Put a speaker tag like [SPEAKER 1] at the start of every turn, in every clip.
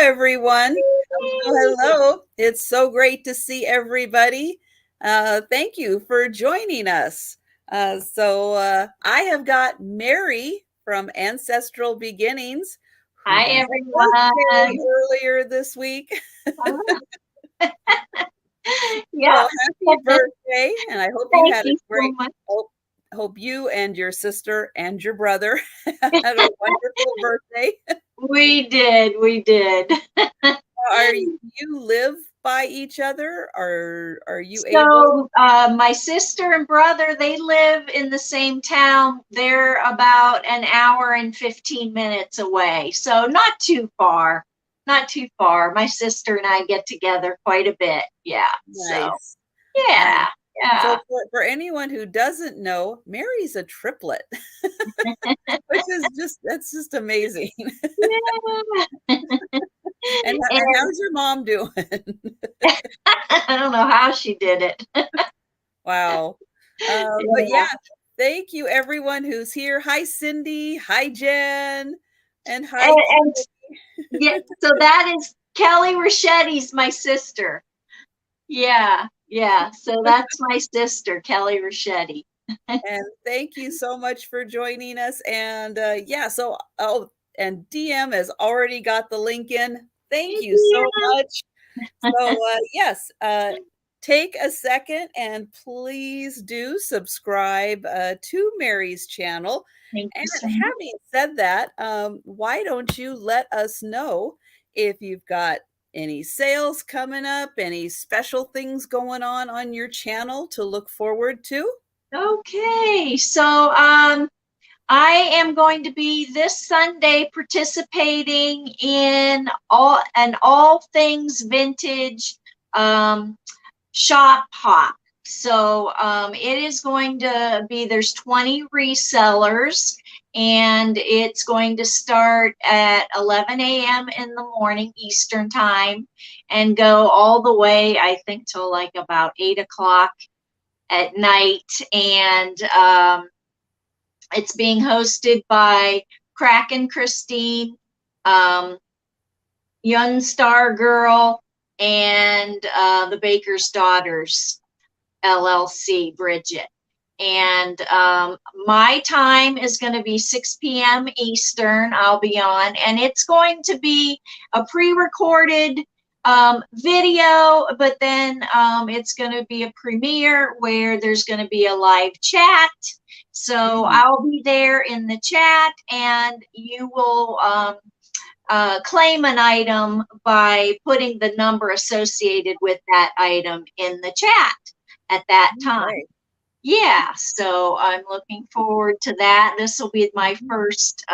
[SPEAKER 1] everyone. Hello. It's so great to see everybody. Thank you for joining us. I have got Mary from Ancestral Beginnings, who
[SPEAKER 2] Hi,
[SPEAKER 1] had a birthday
[SPEAKER 2] everyone.
[SPEAKER 1] earlier this week.
[SPEAKER 2] Yeah,
[SPEAKER 1] So happy birthday, and I hope you
[SPEAKER 2] thank
[SPEAKER 1] had a
[SPEAKER 2] you so
[SPEAKER 1] great
[SPEAKER 2] much.
[SPEAKER 1] hope you and your sister and your brother had a wonderful birthday.
[SPEAKER 2] We did, we did.
[SPEAKER 1] Are you live by each other? Are you able?
[SPEAKER 2] So, my sister and brother, they live in the same town. They're about an hour and 15 minutes away. So not too far. Not too far. My sister and I get together quite a bit. Yeah. So,
[SPEAKER 1] Nice.
[SPEAKER 2] yeah.
[SPEAKER 1] Nice.
[SPEAKER 2] Yeah.
[SPEAKER 1] So for anyone who doesn't know, Mary's a triplet, which is that's just amazing.
[SPEAKER 2] Yeah.
[SPEAKER 1] And
[SPEAKER 2] And
[SPEAKER 1] how's your mom doing?
[SPEAKER 2] I don't know how she did it.
[SPEAKER 1] Wow. But
[SPEAKER 2] Yeah.
[SPEAKER 1] yeah, thank you everyone who's here. Hi, Cindy. Hi, Jen. And hi,
[SPEAKER 2] And
[SPEAKER 1] Kelly.
[SPEAKER 2] yeah, so that is Kelly Rachetti's my sister. Yeah, yeah. So that's my sister, Kelly Rachetti.
[SPEAKER 1] And thank you so much for joining us. And yeah, and DM has already got the link in. Thank you so
[SPEAKER 2] Yeah.
[SPEAKER 1] much. Yes, take a second and please do subscribe to Mary's channel.
[SPEAKER 2] Thank
[SPEAKER 1] And
[SPEAKER 2] you so much.
[SPEAKER 1] having said that, why don't you let us know if you've got any sales coming up, any special things going on your channel to look forward to?
[SPEAKER 2] Okay, so I am going to be this Sunday participating in all things vintage um, shop hop. So it is going to be, there's 20 resellers, and it's going to start at 11 a.m. in the morning Eastern time and go all the way, I think, till like about 8 o'clock at night. And it's being hosted by Kraken Christine, um, Young Star Girl, and the Baker's Daughters LLC, Bridget. And my time is going to be 6 p.m. Eastern. I'll be on, and it's going to be a pre-recorded video, but then it's going to be a premiere where there's going to be a live chat. So I'll be there in the chat, and you will claim an item by putting the number associated with that item in the chat at that time.
[SPEAKER 1] Right.
[SPEAKER 2] Yeah, so I'm looking forward to that. This will be my first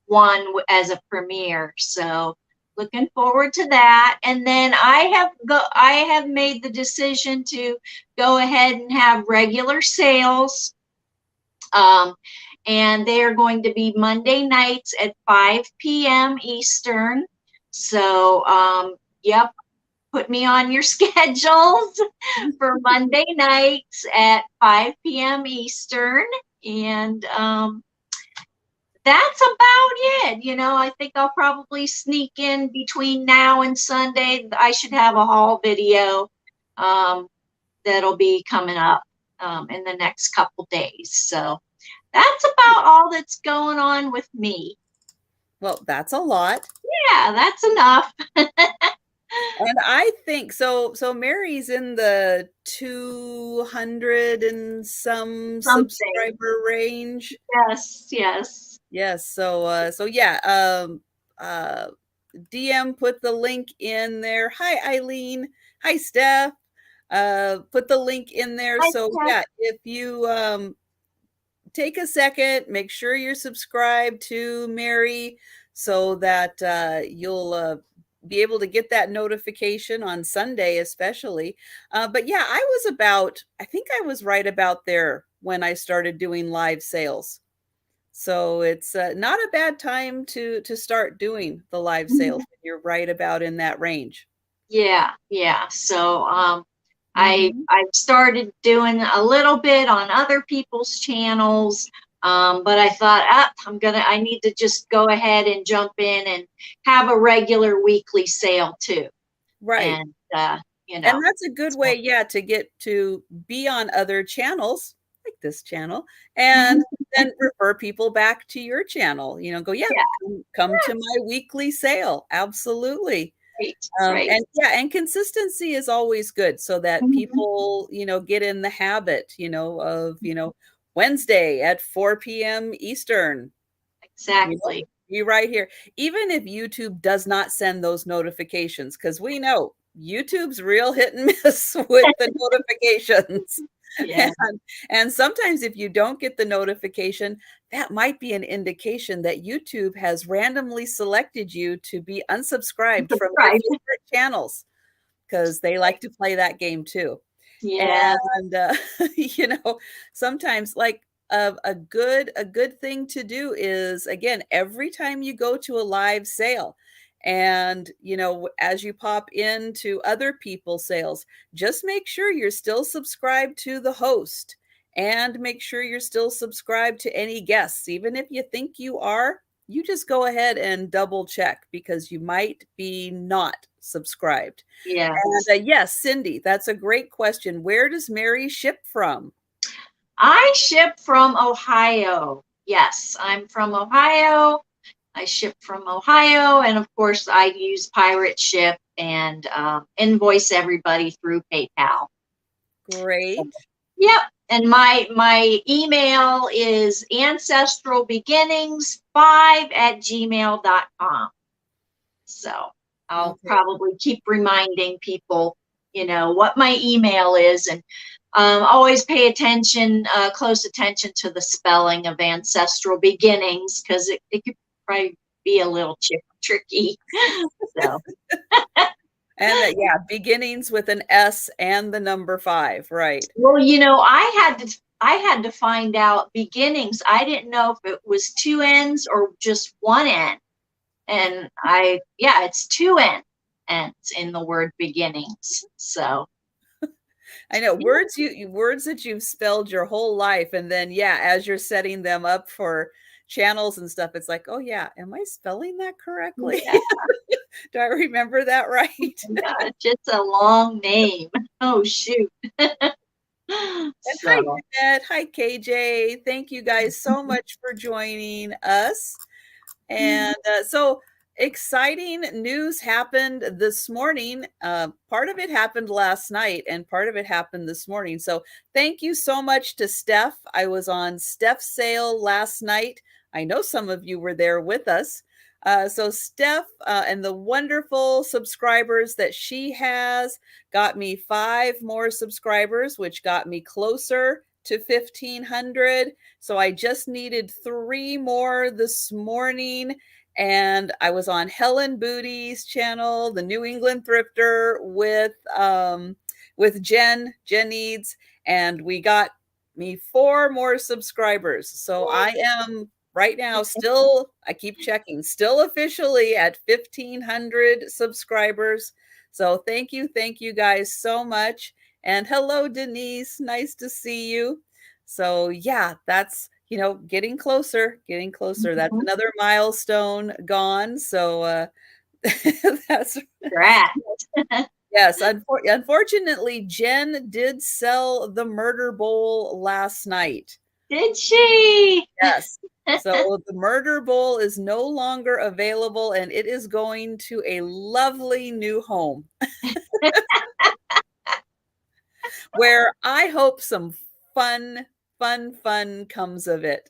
[SPEAKER 2] one as a premiere, so looking forward to that. And then I have made the decision to go ahead and have regular sales, and they are going to be Monday nights at 5 p.m. Eastern. So yep, put me on your schedules for Monday nights at 5 p.m. Eastern. And that's about it. You know, I think I'll probably sneak in between now and Sunday. I should have a haul video that'll be coming up in the next couple days. So that's about all that's going on with me.
[SPEAKER 1] Well, that's a lot.
[SPEAKER 2] Yeah, that's enough.
[SPEAKER 1] And I think so. So Mary's in the 200 and some
[SPEAKER 2] Something.
[SPEAKER 1] subscriber range.
[SPEAKER 2] Yes, yes.
[SPEAKER 1] Yes. So yeah. DM put the link in there. Hi, Eileen. Hi, Steph. Put the link in there.
[SPEAKER 2] I
[SPEAKER 1] So yeah, if you take a second, make sure you're subscribed to Mary so that you'll be able to get that notification on Sunday, especially. But yeah, I think I was right about there when I started doing live sales. So it's not a bad time to start doing the live sales. You're right about in that range.
[SPEAKER 2] Yeah, yeah. So
[SPEAKER 1] Mhm.
[SPEAKER 2] I've started doing a little bit on other people's channels, But I thought, I need to just go ahead and jump in and have a regular weekly sale too.
[SPEAKER 1] Right.
[SPEAKER 2] And,
[SPEAKER 1] And that's a good
[SPEAKER 2] so.
[SPEAKER 1] way, yeah, to get to be on other channels like this channel and then refer people back to your channel. Go, yeah,
[SPEAKER 2] Yeah,
[SPEAKER 1] come to my weekly sale. Absolutely.
[SPEAKER 2] right, right.
[SPEAKER 1] And yeah, and consistency is always good so that
[SPEAKER 2] Mhm.
[SPEAKER 1] people, get in the habit, of, Wednesday at 4 p.m. Eastern,
[SPEAKER 2] Exactly.
[SPEAKER 1] be right here. Even if YouTube does not send those notifications, because we know YouTube's real hit and miss with the notifications.
[SPEAKER 2] Yeah,
[SPEAKER 1] And sometimes if you don't get the notification, that might be an indication that YouTube has randomly selected you to be unsubscribed from your
[SPEAKER 2] right.
[SPEAKER 1] favorite channels because they like to play that game too.
[SPEAKER 2] Yeah,
[SPEAKER 1] And sometimes like a good thing to do is, again, every time you go to a live sale and as you pop into other people's sales, just make sure you're still subscribed to the host and make sure you're still subscribed to any guests. Even if you think you are, you just go ahead and double check because you might be not subscribed. And
[SPEAKER 2] yes.
[SPEAKER 1] yes, Cindy, that's a great question. Where does Mary ship from?
[SPEAKER 2] I ship from Ohio. Yes, I'm from Ohio. I ship from Ohio, and of course, I use Pirate Ship and invoice everybody through PayPal. So,
[SPEAKER 1] Great.
[SPEAKER 2] yep. And my email is ancestralbeginnings5@gmail.com. So I'll
[SPEAKER 1] Okay.
[SPEAKER 2] probably keep reminding people, what my email is, and always pay attention, close attention to the spelling of Ancestral Beginnings because it could probably be a little tricky. So
[SPEAKER 1] And yeah, beginnings with an S and the number 5, right?
[SPEAKER 2] well, I had to find out beginnings. I didn't know if it was two N's or just one N. And it's two N's in the word beginnings. So
[SPEAKER 1] I know
[SPEAKER 2] yeah,
[SPEAKER 1] words that you've spelled your whole life, and then yeah, as you're setting them up for channels and stuff, it's like, oh yeah, am I spelling that correctly?
[SPEAKER 2] yeah,
[SPEAKER 1] Do I remember that right?
[SPEAKER 2] yeah, just a long name. Oh shoot.
[SPEAKER 1] And hi,
[SPEAKER 2] So
[SPEAKER 1] Jeanette. Hi, KJ. Thank you guys so much for joining us. And so exciting news happened this morning. Part of it happened last night and part of it happened this morning. So thank you so much to Steph. I was on Steph's sale last night. I know some of you were there with us. So Steph and the wonderful subscribers that she has got me 5 more subscribers, which got me closer to 1,500. So I just needed 3 more this morning. And I was on Helen Booty's channel, the New England Thrifter, with Jen Needs, and we got me 4 more subscribers. So I am right now still, I keep checking, still officially at 1,500 subscribers. So thank you guys so much. And hello, Denise. Nice to see you. So yeah, that's, getting closer, getting closer. That's
[SPEAKER 2] mhm.
[SPEAKER 1] another milestone gone. So that's
[SPEAKER 2] Congrats.
[SPEAKER 1] yes. Unfortunately, Jen did sell the murder bowl last night.
[SPEAKER 2] Did she?
[SPEAKER 1] Yes. So the murder bowl is no longer available and it is going to a lovely new home where I hope some fun comes of it.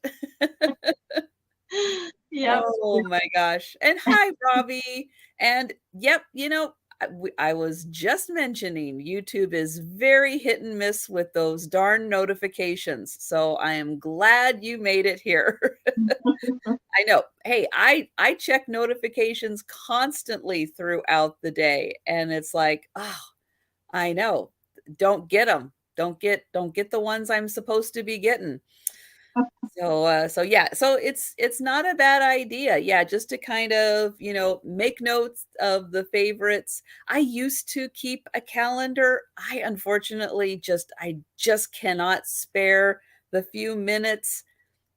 [SPEAKER 2] Yep.
[SPEAKER 1] Oh my gosh. And hi, Robbie. And yep, I was just mentioning YouTube is very hit and miss with those darn notifications. So I am glad you made it here. I know. Hey, I check notifications constantly throughout the day and it's like, oh, I know. Don't get them. Don't get the ones I'm supposed to be getting. So yeah, so it's not a bad idea. Yeah, just to kind of, make notes of the favorites. I used to keep a calendar. I unfortunately I just cannot spare the few minutes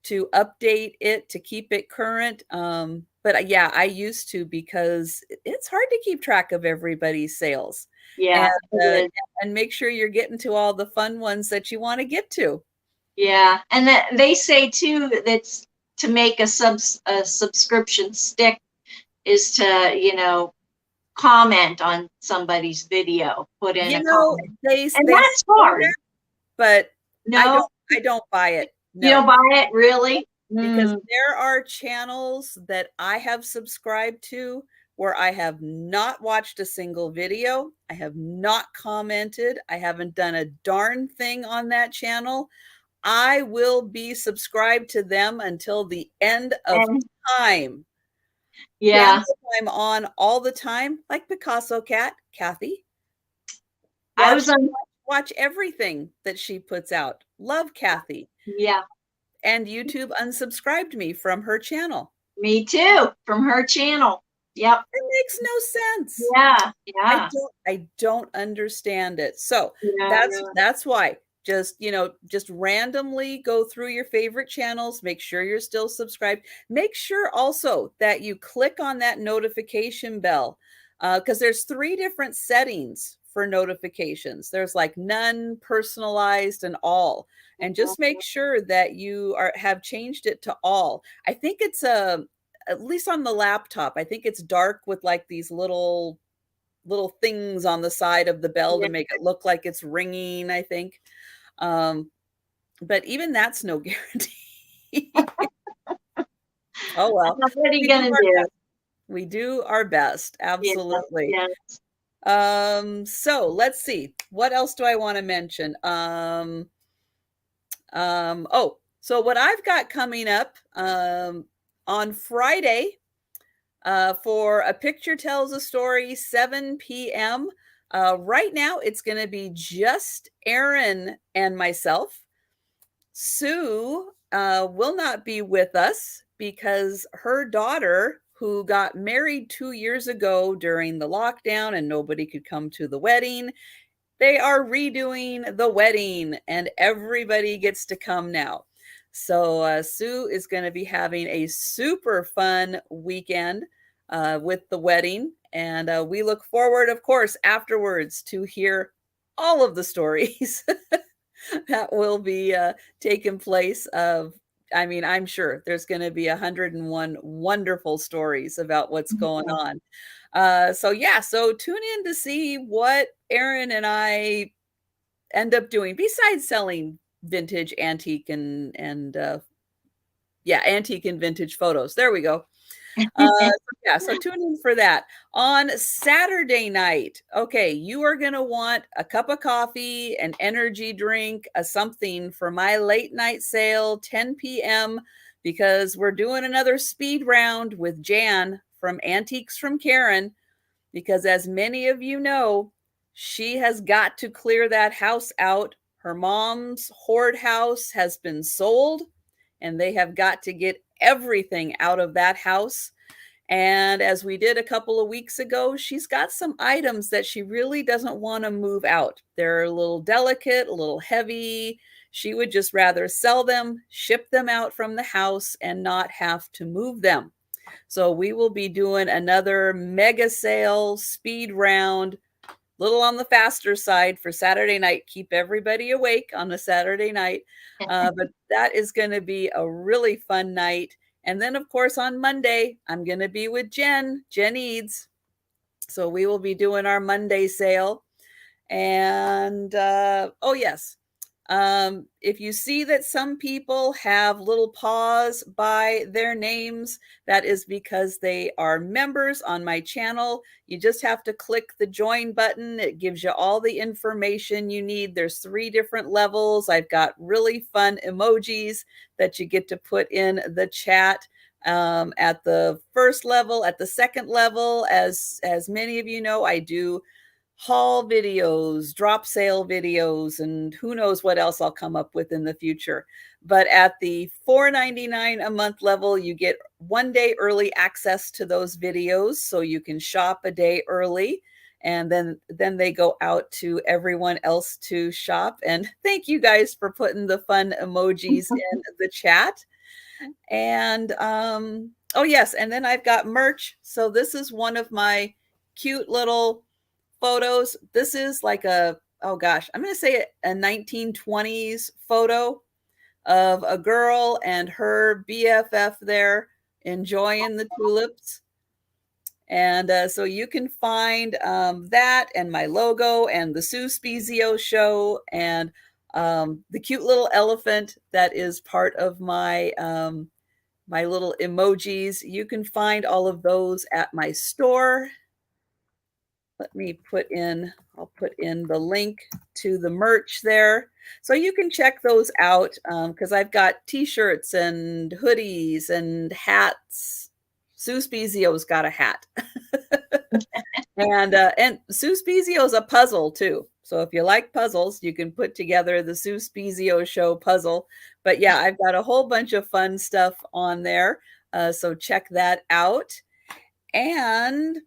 [SPEAKER 1] to update it to keep it current. But yeah, I used to, because it's hard to keep track of everybody's sales.
[SPEAKER 2] Yeah,
[SPEAKER 1] And
[SPEAKER 2] it is.
[SPEAKER 1] and make sure you're getting to all the fun ones that you want to get to.
[SPEAKER 2] Yeah, and that they say too that's to make a subscription stick is to, comment on somebody's video, put in a comment. And
[SPEAKER 1] They
[SPEAKER 2] that's
[SPEAKER 1] say
[SPEAKER 2] hard.
[SPEAKER 1] that, but
[SPEAKER 2] No,
[SPEAKER 1] I don't buy it.
[SPEAKER 2] you don't
[SPEAKER 1] No.
[SPEAKER 2] buy it, really?
[SPEAKER 1] Because there are channels that I have subscribed to where I have not watched a single video. I have not commented. I haven't done a darn thing on that channel. I will be subscribed to them until the end of
[SPEAKER 2] And
[SPEAKER 1] time.
[SPEAKER 2] yeah,
[SPEAKER 1] Channels I'm on all the time, like Picasso Cat, Kathy.
[SPEAKER 2] I was on,
[SPEAKER 1] Watch everything that she puts out. Love Kathy.
[SPEAKER 2] yeah,
[SPEAKER 1] And YouTube unsubscribed me from her channel.
[SPEAKER 2] me too, from her channel. Yep.
[SPEAKER 1] It makes no sense.
[SPEAKER 2] Yeah, yeah.
[SPEAKER 1] I don't understand it. So
[SPEAKER 2] Yeah,
[SPEAKER 1] that's why just randomly go through your favorite channels, make sure you're still subscribed. Make sure also that you click on that notification bell, because there's 3 different settings for notifications. There's like none, personalized, and all. And just make sure that you have changed it to all. I think it's at least on the laptop, I think it's dark with like these little things on the side of the bell
[SPEAKER 2] yeah.
[SPEAKER 1] to make it look like it's ringing, I think. But even that's no guarantee. Oh well.
[SPEAKER 2] What are you gonna do?
[SPEAKER 1] We do our best. Absolutely.
[SPEAKER 2] Yeah,
[SPEAKER 1] So let's see. What else do I want to mention? Oh, so what I've got coming up on Friday, for A Picture Tells a Story, 7 p.m. Right now, it's going to be just Erin and myself. Sue will not be with us because her daughter, who got married 2 years ago during the lockdown and nobody could come to the wedding, they are redoing the wedding and everybody gets to come now. So Sue is going to be having a super fun weekend with the wedding. And we look forward, of course, afterwards to hear all of the stories that will be taking place. I'm sure there's going to be 101 wonderful stories about what's going on. So tune in to see what Erin and I end up doing besides selling vintage, antique, and antique and vintage photos. There we go. So tune in for that. On Saturday night, okay, you are going to want a cup of coffee, an energy drink, a something for my late night sale, 10 p.m., because we're doing another speed round with Jan from Antiques from Karen, because as many of you know, she has got to clear that house out. Her mom's hoard house has been sold, and they have got to get everything out of that house. And as we did a couple of weeks ago, she's got some items that she really doesn't want to move out. They're a little delicate, a little heavy. She would just rather sell them, ship them out from the house, and not have to move them. So we will be doing another mega sale speed round, little on the faster side for Saturday night. Keep everybody awake on a Saturday night. But that is going to be a really fun night. And then, of course, on Monday, I'm going to be with Jen Eads. So we will be doing our Monday sale. And, oh, yes. If you see that some people have little paws by their names, that is because they are members on my channel. You just have to click the join button. It gives you all the information you need. There's 3 different levels. I've got really fun emojis that you get to put in the chat. At the first level, at the second level, as many of you know, I do haul videos, drop sale videos, and who knows what else I'll come up with in the future. But at the $4.99 a month level, you get 1 day early access to those videos, so you can shop a day early, and then they go out to everyone else to shop. And thank you guys for putting the fun emojis in the chat. And oh yes, and then I've got merch. So this is one of my cute little photos. This is like a, oh gosh, I'm going to say a 1920s photo of a girl and her BFF there enjoying the tulips. And so you can find that and my logo and the Sue Spezio show and the cute little elephant that is part of my my little emojis. You can find all of those at my store. Let me I'll put in the link to the merch there. So you can check those out because I've got t-shirts and hoodies and hats. Sue Spezio's got a hat. And Sue Spezio's a puzzle too. So if you like puzzles, you can put together the Sue Spezio show puzzle. But yeah, I've got a whole bunch of fun stuff on there. So check that out. And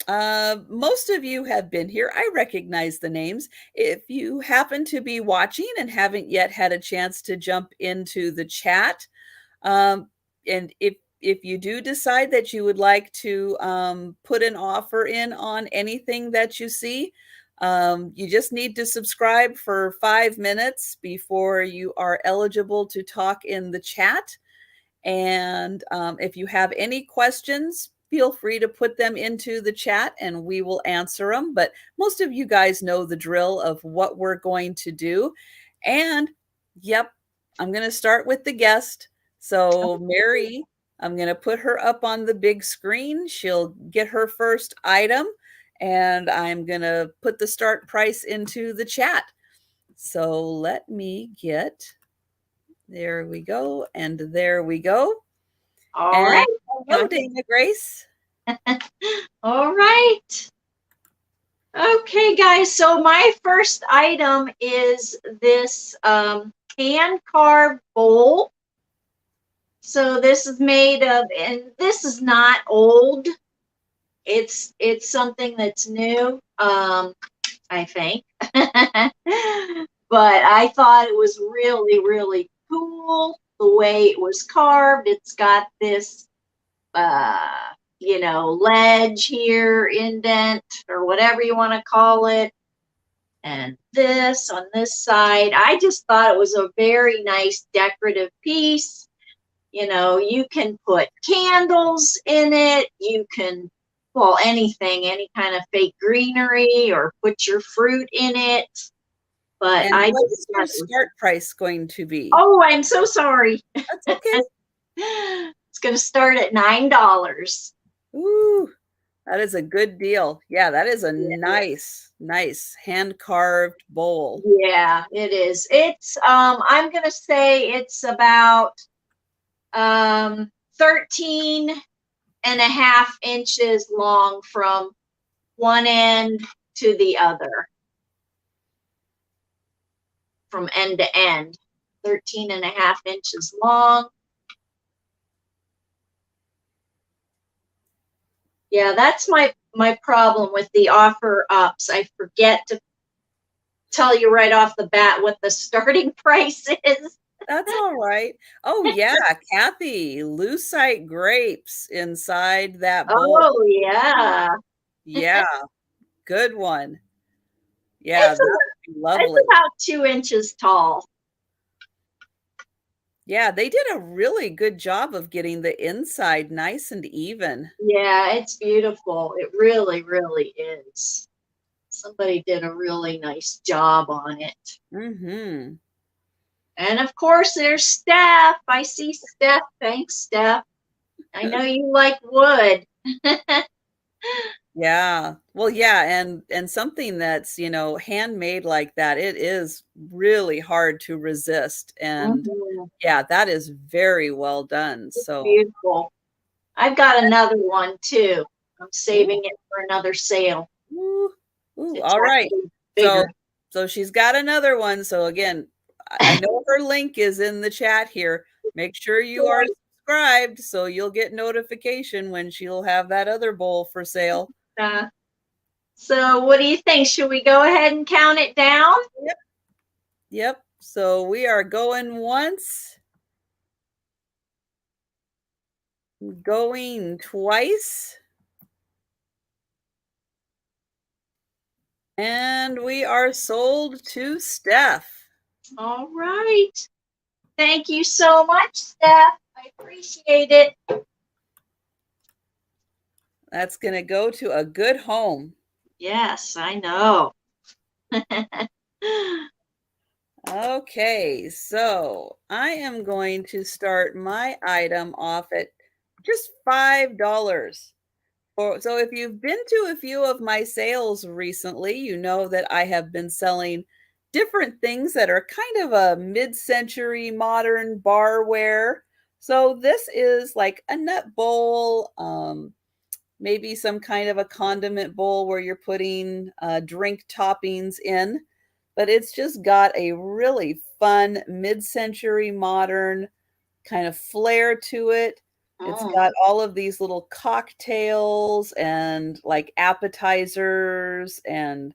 [SPEAKER 1] most of you have been here. I recognize the names. If you happen to be watching and haven't yet had a chance to jump into the chat, and if you do decide that you would like to put an offer in on anything that you see, you just need to subscribe for 5 minutes before you are eligible to talk in the chat. And if you have any questions, feel free to put them into the chat and we will answer them. But most of you guys know the drill of what we're going to do. And yep, I'm going to start with the guest. So Mary, I'm going to put her up on the big screen. She'll get her first item and I'm going to put the start price into the chat. So let me there we go. And there we go.
[SPEAKER 2] All right.
[SPEAKER 1] Hello, Dana Grace.
[SPEAKER 2] All right. Okay, guys. So my first item is this hand-carved bowl. So this is made of, and this is not old. It's something that's new, I think. But I thought it was really, really cool the way it was carved. It's got this, you know, ledge here, indent, or whatever you want to call it. And this on this side. I just thought it was a very nice decorative piece. You know, you can put candles in it. You can, well, anything, any kind of fake greenery, or put your fruit in it. But
[SPEAKER 1] and
[SPEAKER 2] I
[SPEAKER 1] what
[SPEAKER 2] just
[SPEAKER 1] is your start price going to be?
[SPEAKER 2] Oh, I'm so sorry.
[SPEAKER 1] That's okay.
[SPEAKER 2] It's going to start at $9.
[SPEAKER 1] Ooh, that is a good deal. Yeah, that is a nice hand-carved bowl.
[SPEAKER 2] Yeah, it is. It's I'm going to say it's about 13 and a half inches long from one end to the other. From end to end. 13 and a half inches long. Yeah, that's my problem with the offer ups. I forget to tell you right off the bat what the starting price is.
[SPEAKER 1] That's all right. Oh yeah, Kathy, lucite grapes inside that bowl.
[SPEAKER 2] Oh yeah.
[SPEAKER 1] Yeah, good one. Yeah, that's lovely.
[SPEAKER 2] It's about 2 inches tall.
[SPEAKER 1] Yeah, they did a really good job of getting the inside nice and even.
[SPEAKER 2] Yeah, it's beautiful. It really, really is. Somebody did a really nice job on it.
[SPEAKER 1] Mm-hmm.
[SPEAKER 2] And of course, there's Steph. I see Steph. Thanks, Steph. I know you like wood.
[SPEAKER 1] Yeah. Well, yeah, and something that's, you know, handmade like that, it is really hard to resist. And yeah, that is very well done. So
[SPEAKER 2] beautiful. I've got another one too. I'm saving it for another sale.
[SPEAKER 1] Ooh, all right. So she's got another one. So again, I know her link is in the chat here. Make sure you are subscribed so you'll get notification when she'll have that other bowl for sale.
[SPEAKER 2] So what do you think? Should we go ahead and count it down?
[SPEAKER 1] Yep. So we are going once Going twice. And we are sold to Steph.
[SPEAKER 2] All right. Thank you so much, Steph. I appreciate it.
[SPEAKER 1] That's going to go to a good home.
[SPEAKER 2] Yes, I know.
[SPEAKER 1] Okay, so I am going to start my item off at just $5. So if you've been to a few of my sales recently, you know that I have been selling different things that are kind of a mid-century modern barware. So this is like a nut bowl, maybe some kind of a condiment bowl where you're putting drink toppings in, but it's just got a really fun mid-century modern kind of flair to it. It's
[SPEAKER 2] Mm,
[SPEAKER 1] got all of these little cocktails and like appetizers and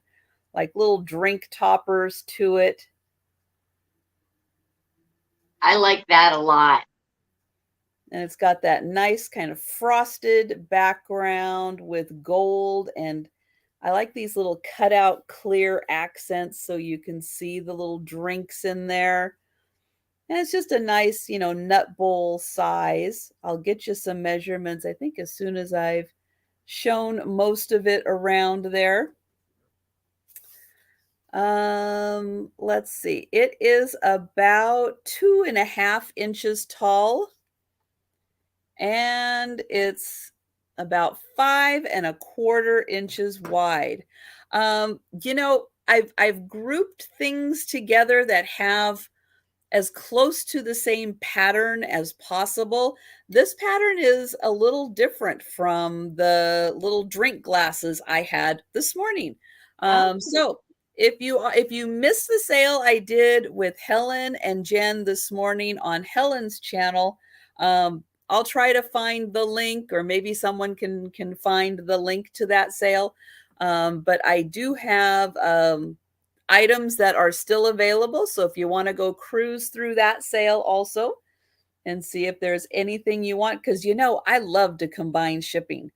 [SPEAKER 1] like little drink toppers to it.
[SPEAKER 2] I like that a lot.
[SPEAKER 1] And it's got that nice kind of frosted background with gold. And I like these little cutout clear accents so you can see the little drinks in there. And it's just a nice, nut bowl size. I'll get you some measurements, I think, as soon as I've shown most of it around there. Let's see. It is about 2.5 inches tall, and it's about 5.25 inches wide. I've grouped things together that have as close to the same pattern as possible. This pattern is a little different from the little drink glasses I had this morning.
[SPEAKER 2] Oh,
[SPEAKER 1] So if you missed the sale I did with Helen and Jen this morning on Helen's channel, I'll try to find the link, or maybe someone can find the link to that sale. But I do have items that are still available. So if you want to go cruise through that sale also and see if there's anything you want, because I love to combine shipping.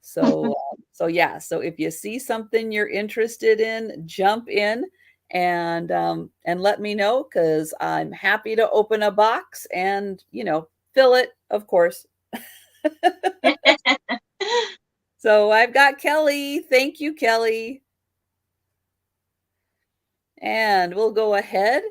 [SPEAKER 1] So yeah, so if you see something you're interested in, jump in and let me know, because I'm happy to open a box and fill it, of course. So I've got Kelly. Thank you, Kelly. And we'll go ahead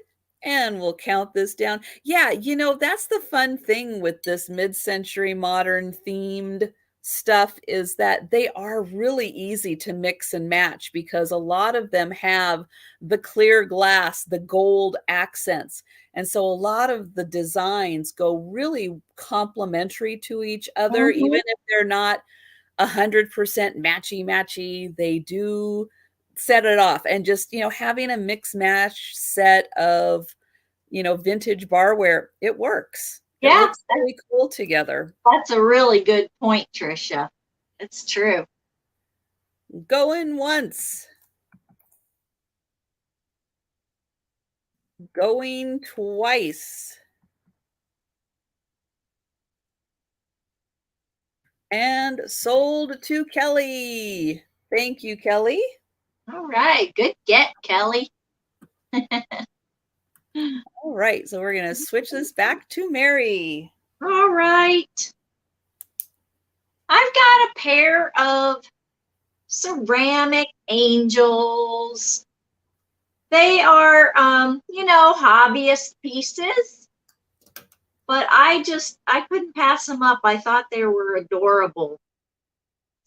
[SPEAKER 1] and we'll count this down. Yeah, that's the fun thing with this mid-century modern themed stuff, is that they are really easy to mix and match, because a lot of them have the clear glass, the gold accents. And so a lot of the designs go really complementary to each other, even
[SPEAKER 2] mhm.
[SPEAKER 1] if they're not 100% matchy matchy. They do set it off, and just having a mix match set of vintage barware, it works. It
[SPEAKER 2] Yeah,
[SPEAKER 1] looks really cool together.
[SPEAKER 2] that's a really good point, Trisha. It's true.
[SPEAKER 1] Going once, going twice, and sold to Kelly. Thank you, Kelly.
[SPEAKER 2] All right, good get, Kelly.
[SPEAKER 1] All right, so we're going to switch this back to Mary.
[SPEAKER 2] All right. I've got a pair of ceramic angels. They are, hobbyist pieces, but I couldn't pass them up. I thought they were adorable.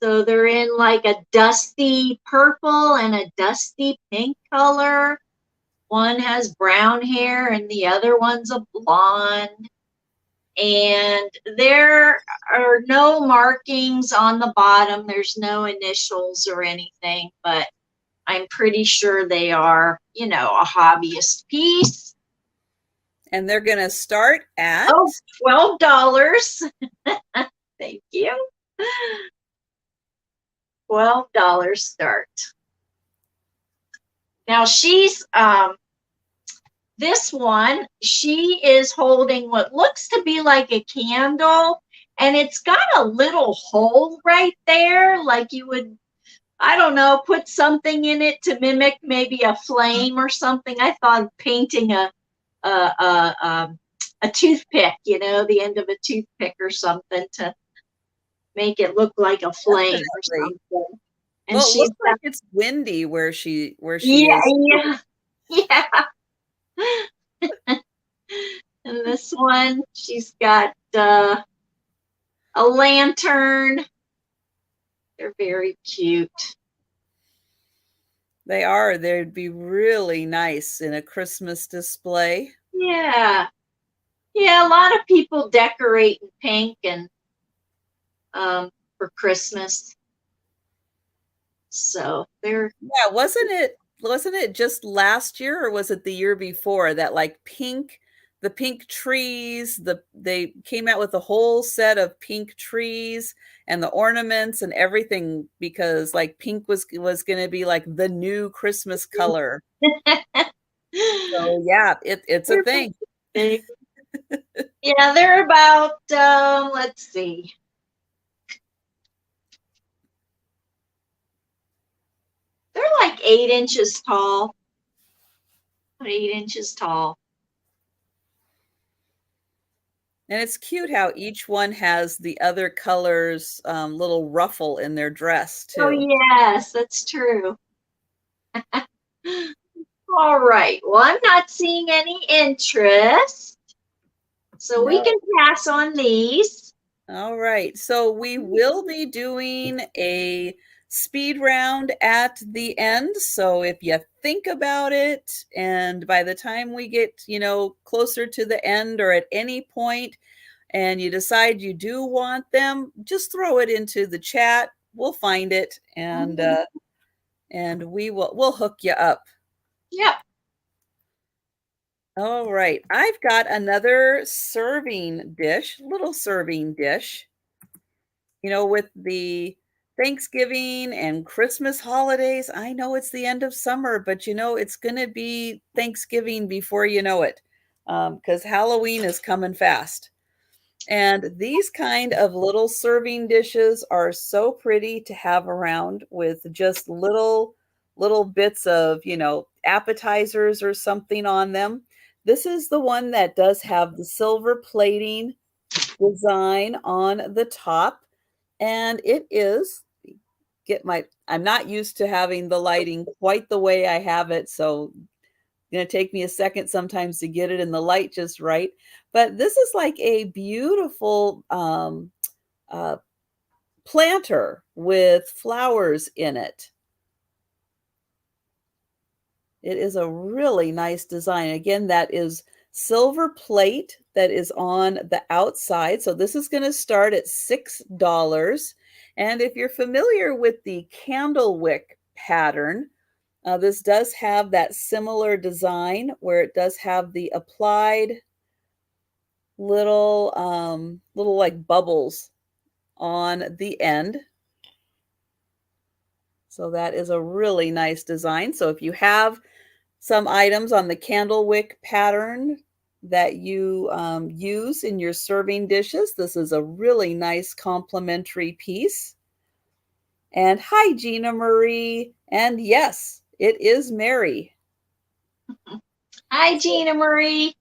[SPEAKER 2] So they're in like a dusty purple and a dusty pink color. One has brown hair and the other one's a blonde. And there are no markings on the bottom. There's no initials or anything, but I'm pretty sure they are, a hobbyist piece.
[SPEAKER 1] And they're going to start at
[SPEAKER 2] Oh, $12. Thank you. $12 start. Now this one, she is holding what looks to be like a candle, and it's got a little hole right there, like you would, I don't know, put something in it to mimic maybe a flame or something. I thought of painting a, a toothpick, you know, the end of a toothpick or something to make it look like a flame or
[SPEAKER 1] Definitely.
[SPEAKER 2] something. And
[SPEAKER 1] Well, it
[SPEAKER 2] she's
[SPEAKER 1] looks like
[SPEAKER 2] got,
[SPEAKER 1] it's windy where she
[SPEAKER 2] yeah,
[SPEAKER 1] is.
[SPEAKER 2] yeah, yeah. And this one, she's got a lantern. They're very cute.
[SPEAKER 1] They are. They'd be really nice in a Christmas display.
[SPEAKER 2] Yeah. Yeah, a lot of people decorate in pink and for Christmas. So they're,
[SPEAKER 1] Yeah, wasn't it just last year or was it the year before that like the pink trees, they came out with a whole set of pink trees and the ornaments and everything because like pink was going to be like the new Christmas color. So yeah, it's a
[SPEAKER 2] they're
[SPEAKER 1] thing.
[SPEAKER 2] big. Yeah, they're about let's see. They're like 8 inches tall. 8 inches tall.
[SPEAKER 1] And it's cute how each one has the other color's little ruffle in their dress
[SPEAKER 2] Oh
[SPEAKER 1] too.
[SPEAKER 2] yes, that's true. All right. Well, I'm not seeing any interest. So we
[SPEAKER 1] No.
[SPEAKER 2] can pass on these.
[SPEAKER 1] All right. So we will be doing a speed round at the end. So if you think about it, and by the time we get, closer to the end or at any point, and you decide you do want them, just throw it into the chat. We'll find it and we'll hook you up.
[SPEAKER 2] Yep.
[SPEAKER 1] All right. I've got another serving dish, little serving dish. With the Thanksgiving and Christmas holidays, I know it's the end of summer, but it's going to be Thanksgiving before you know it, because Halloween is coming fast. And these kind of little serving dishes are so pretty to have around with just little bits of, appetizers or something on them. This is the one that does have the silver plating design on the top. And it is I'm not used to having the lighting quite the way I have it. So it's going to take me a second sometimes to get it in the light just right. But this is like a beautiful uh, planter with flowers in it. It is a really nice design. Again, that is silver plate that is on the outside. So this is going to start at $6. And if you're familiar with the candle wick pattern, this does have that similar design where it does have the applied little like bubbles on the end. So that is a really nice design. So if you have some items on the candle wick pattern that you use in your serving dishes, this is a really nice complementary piece. And hi, Gina Marie. And yes, it is Mary.
[SPEAKER 2] Hi, Gina Marie.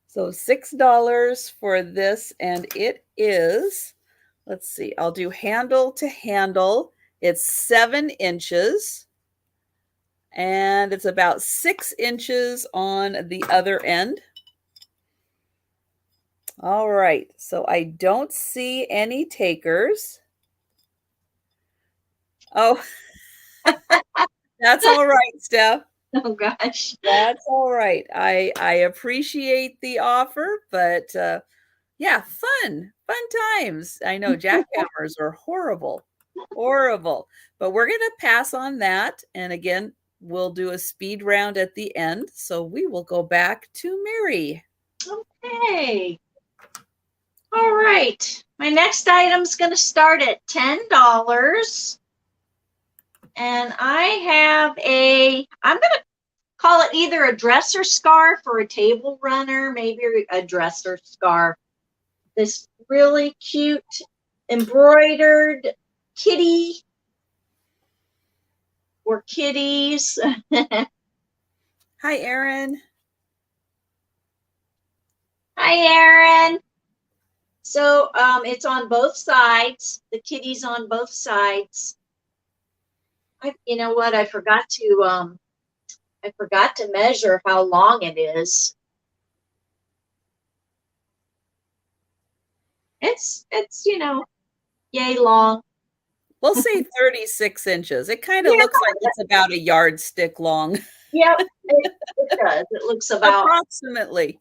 [SPEAKER 1] So $6 for this, and it is, let's see, I'll do handle to handle. It's 7 inches. And it's about 6 inches on the other end. All right, so I don't see any takers. Oh, that's all right, Steph.
[SPEAKER 2] Oh gosh.
[SPEAKER 1] That's all right. I appreciate the offer, but yeah, fun times. I know jackhammers are horrible, horrible, but we're gonna pass on that. And again, we'll do a speed round at the end. So we will go back to Mary.
[SPEAKER 2] Okay. All right. My next item's going to start at $10. And I have I'm going to call it either a dresser scarf or a table runner, maybe a dresser scarf. This really cute embroidered kitty or kitties.
[SPEAKER 1] Hi, Erin.
[SPEAKER 2] Hi, Erin. So it's on both sides. The kitty's on both sides. You know what? I forgot to measure how long it is. It's yay long.
[SPEAKER 1] We'll say 36 inches. It kind of
[SPEAKER 2] Yeah,
[SPEAKER 1] looks like it's about a yardstick long.
[SPEAKER 2] yep, it does. It looks about
[SPEAKER 1] Approximately.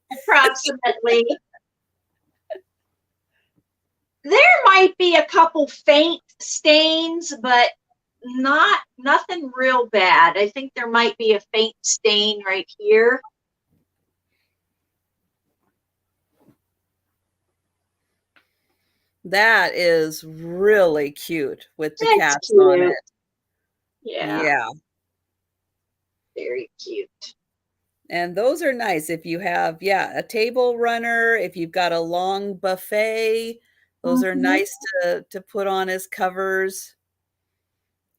[SPEAKER 2] There might be a couple faint stains, but nothing real bad. I think there might be a faint stain right here.
[SPEAKER 1] That is really cute with the
[SPEAKER 2] That's
[SPEAKER 1] cats
[SPEAKER 2] cute.
[SPEAKER 1] on it.
[SPEAKER 2] Yeah. Very cute.
[SPEAKER 1] And those are nice if you have, a table runner, if you've got a long buffet, those are nice to put on as covers.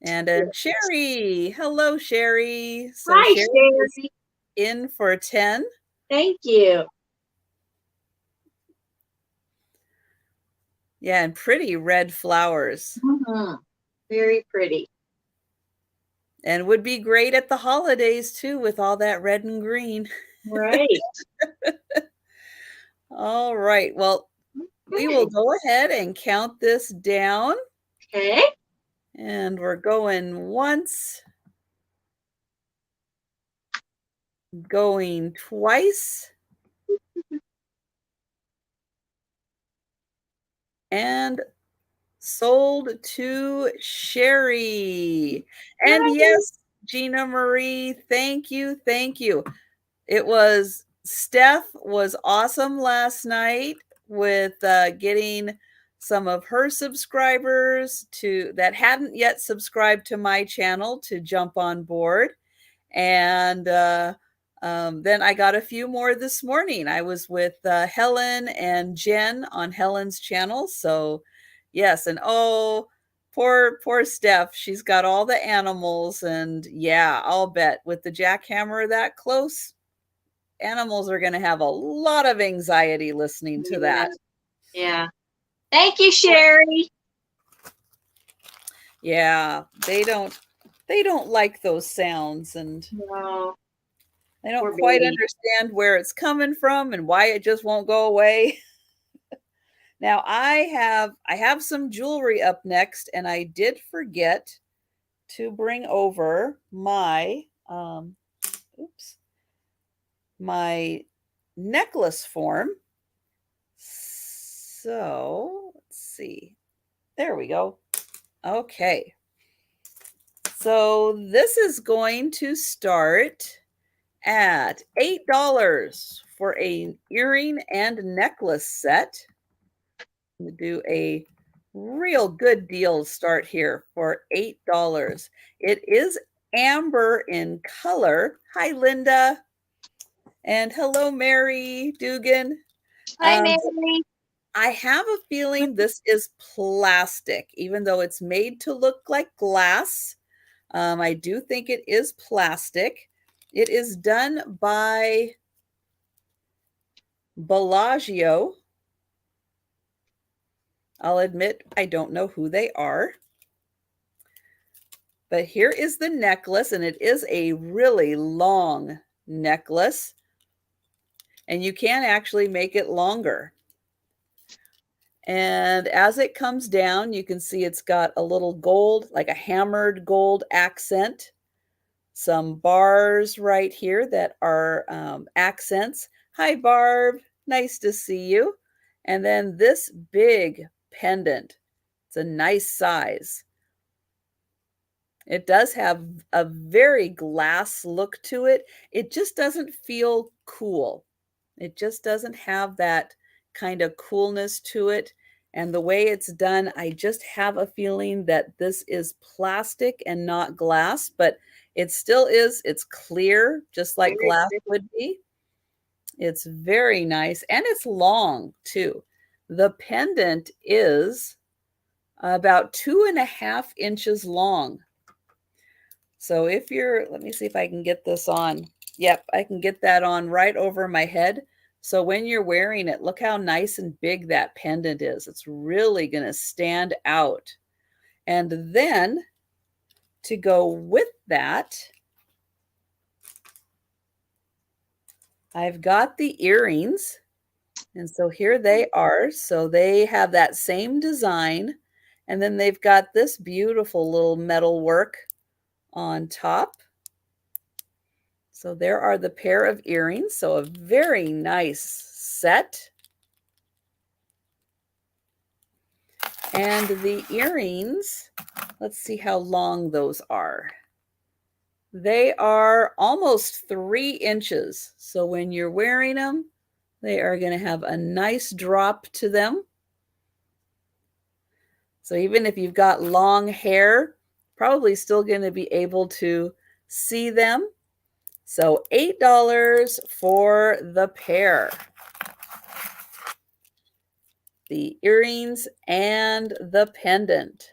[SPEAKER 1] And Sherry, hello, Sherry. So
[SPEAKER 2] Hi,
[SPEAKER 1] Sherry is
[SPEAKER 2] Sherry.
[SPEAKER 1] in for 10.
[SPEAKER 2] Thank you.
[SPEAKER 1] Yeah, and pretty red flowers.
[SPEAKER 2] Very pretty.
[SPEAKER 1] And would be great at the holidays too with all that red and green.
[SPEAKER 2] Right.
[SPEAKER 1] All right. Well, we will go ahead and count this down.
[SPEAKER 2] Okay.
[SPEAKER 1] And we're going once, going twice, and sold to Sherry. And yes, Gina Marie, thank you. Thank you. Steph was awesome last night with getting some of her subscribers that hadn't yet subscribed to my channel to jump on board. And then I got a few more this morning. I was with Helen and Jen on Helen's channel. So yes, and poor Steph. She's got all the animals, and yeah, I'll bet with the jackhammer that close, animals are going to have a lot of anxiety listening to that.
[SPEAKER 2] Yeah. Thank you, Sherry.
[SPEAKER 1] Yeah, they don't like those sounds, and
[SPEAKER 2] no.
[SPEAKER 1] They don't quite understand where it's coming from and why it just won't go away. Now I have some jewelry up next, and I did forget to bring over my my necklace form. So let's see. There we go. Okay. So this is going to start at $8 for an earring and necklace set. I'm going to do a real good deal start here for $8. It is amber in color. Hi, Linda. And hello, Mary Dugan.
[SPEAKER 2] Hi, Mary.
[SPEAKER 1] I have a feeling this is plastic, even though it's made to look like glass. I do think it is plastic. It is done by Bellagio. I'll admit I don't know who they are. But here is the necklace, and it is a really long necklace. And you can actually make it longer. And as it comes down, you can see it's got a little gold, like a hammered gold accent. Some bars right here that are accents. Hi, Barb. Nice to see you. And then this big pendant. It's a nice size. It does have a very glass look to it. It just doesn't feel cool. It just doesn't have that kind of coolness to it. And the way it's done, I just have a feeling that this is plastic and not glass, but It still is. It's clear, just like glass would be. It's very nice, and it's long too. The pendant is about 2.5 inches long. So if you're, let me see if I can get this on. Yep, I can get that on right over my head. So when you're wearing it, look how nice and big that pendant is. It's really going to stand out. And then to go with that, I've got the earrings. And so here they are. So they have that same design. And then they've got this beautiful little metal work on top. So there are the pair of earrings. So a very nice set. And the earrings, let's see how long those are. They are almost 3 inches. So when you're wearing them, they are going to have a nice drop to them. So even if you've got long hair, probably still going to be able to see them. So $8 for the pair. The earrings and the pendant.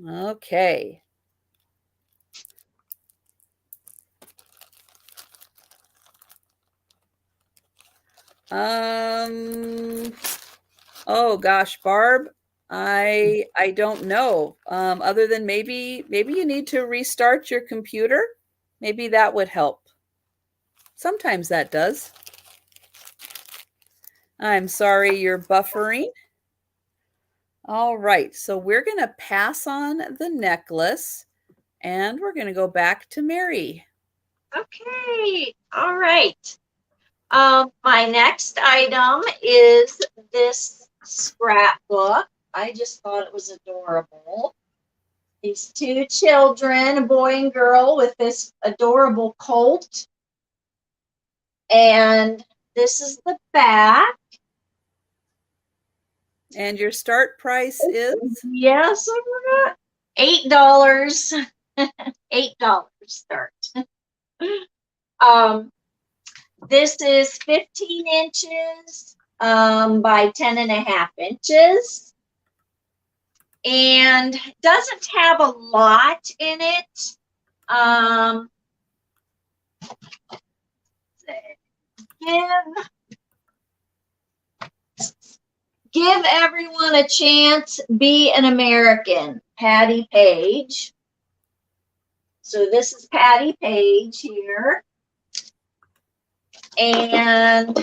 [SPEAKER 1] Okay. Oh gosh, Barb, I don't know. Other than maybe you need to restart your computer. Maybe that would help. Sometimes that does. I'm sorry you're buffering. All right, so we're going to pass on the necklace and we're going to go back to Mary.
[SPEAKER 2] Okay, all right. My next item is this scrapbook. I just thought it was adorable. These two children, a boy and girl, with this adorable colt. And this is the back.
[SPEAKER 1] And your start price is?
[SPEAKER 2] Yes, $8. $8 start. This is 15 inches by 10.5 inches. And doesn't have a lot in it. Give everyone a chance. Be an American. Patty Page. So this is Patty Page here. And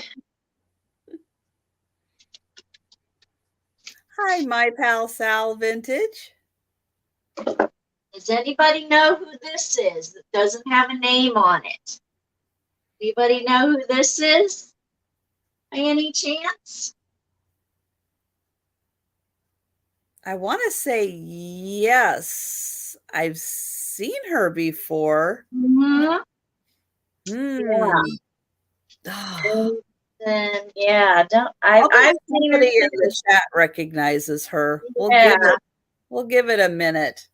[SPEAKER 1] hi, my pal Sal Vintage.
[SPEAKER 2] Does anybody know who this is that doesn't have a name on it? Anybody know who this is? By any chance?
[SPEAKER 1] I want to say yes. I've seen her before.
[SPEAKER 2] Mm-hmm.
[SPEAKER 1] Yeah.
[SPEAKER 2] And yeah, I've seen her
[SPEAKER 1] in the chat recognizes her. We'll give it a minute.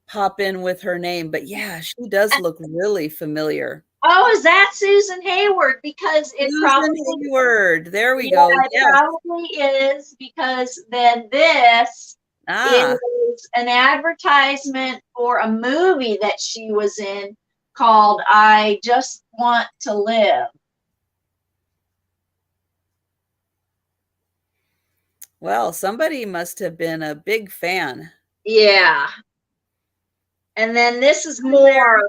[SPEAKER 1] Pop in with her name, but yeah, she does look really familiar.
[SPEAKER 2] Oh, is that Susan Hayward? Because it
[SPEAKER 1] Susan Hayward. There we go.
[SPEAKER 2] It probably is, because then this is an advertisement for a movie that she was in called I Just Want to Live.
[SPEAKER 1] Well, somebody must have been a big fan.
[SPEAKER 2] Yeah. And then this is more.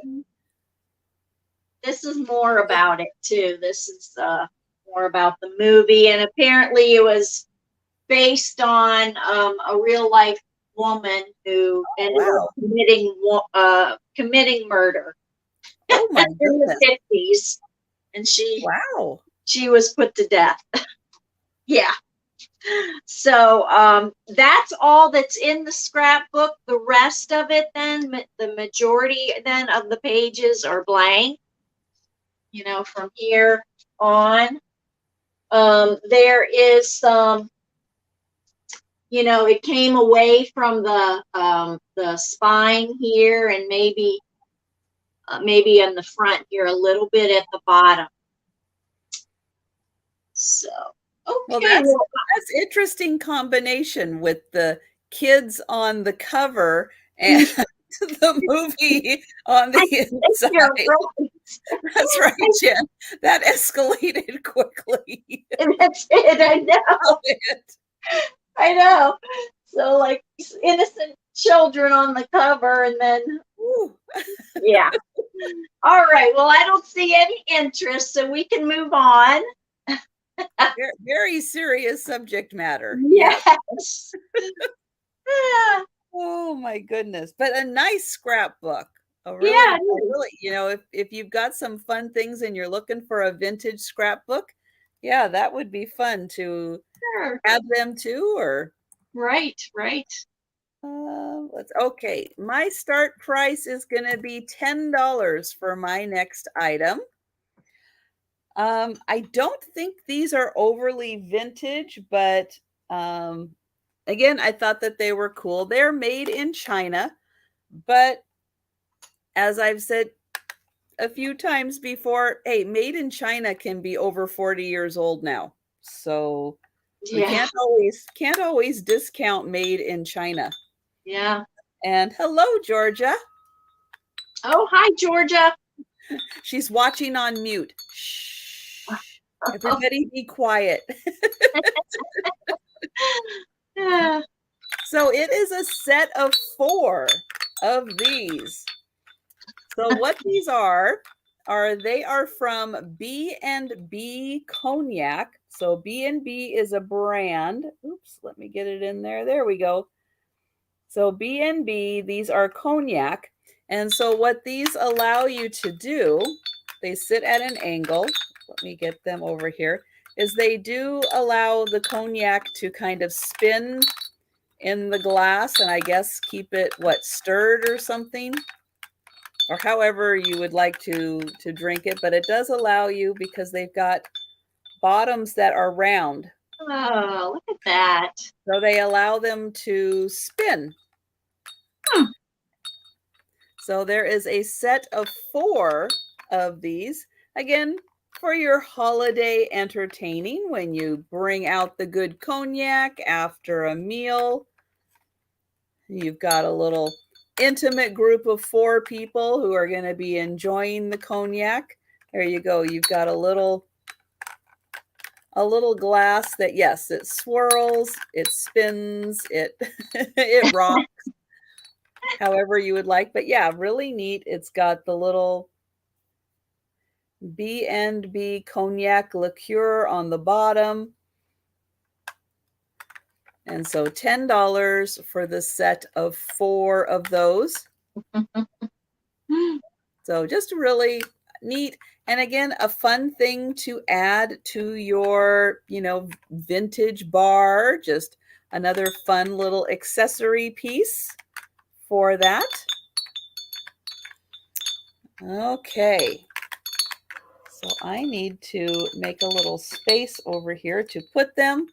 [SPEAKER 2] This is more about it too. This is more about the movie, and apparently it was based on a real life woman who ended up committing murder.
[SPEAKER 1] Oh my goodness.
[SPEAKER 2] In the 50s, and she was put to death. Yeah. So that's all that's in the scrapbook. The rest of it, then, the majority then of the pages are blank. You know, from here on. There is some, it came away from the spine here, and maybe in the front here a little bit at the bottom. So,
[SPEAKER 1] Well,
[SPEAKER 2] okay.
[SPEAKER 1] that's interesting combination with the kids on the cover and the movie on the inside.
[SPEAKER 2] You're right.
[SPEAKER 1] That's right, Jen. That escalated quickly.
[SPEAKER 2] That's it. I know. I know. So like innocent children on the cover, and then yeah. All right. Well, I don't see any interest, so we can move on.
[SPEAKER 1] Very, very serious subject matter.
[SPEAKER 2] Yes.
[SPEAKER 1] Oh my goodness. But a nice scrapbook.
[SPEAKER 2] Yeah,
[SPEAKER 1] really, if you've got some fun things and you're looking for a vintage scrapbook, yeah, that would be fun to add them to. Or
[SPEAKER 2] right.
[SPEAKER 1] Okay, my start price is going to be $10 for my next item. I don't think these are overly vintage, but again, I thought that they were cool. They're made in China, but as I've said a few times before, hey, made in China can be over 40 years old now. So we can't always discount made in China.
[SPEAKER 2] Yeah.
[SPEAKER 1] And hello, Georgia.
[SPEAKER 2] Oh, hi, Georgia.
[SPEAKER 1] She's watching on mute. Shh. Everybody be quiet. So it is a set of 4 of these. So what these are they are from B&B Cognac. So B&B is a brand. Oops, let me get it in there. There we go. So B&B, these are cognac. And so what these allow you to do, they sit at an angle. Let me get them over here. Is they do allow the cognac to kind of spin in the glass, and I guess keep it stirred or something, or however you would like to drink it. But it does allow you, because they've got bottoms that are round.
[SPEAKER 2] Oh, look at that.
[SPEAKER 1] So they allow them to spin. So there is a set of 4 of these. Again, for your holiday entertaining, when you bring out the good cognac after a meal. You've got a little intimate group of 4 people who are going to be enjoying the cognac. There you go. You've got a little glass that, yes, it swirls, it spins, it it rocks, however you would like. But yeah, really neat. It's got the little B&B cognac liqueur on the bottom. And so $10 for the set of 4 of those. So just really neat. And again, a fun thing to add to your, vintage bar. Just another fun little accessory piece for that. Okay. So I need to make a little space over here to put them.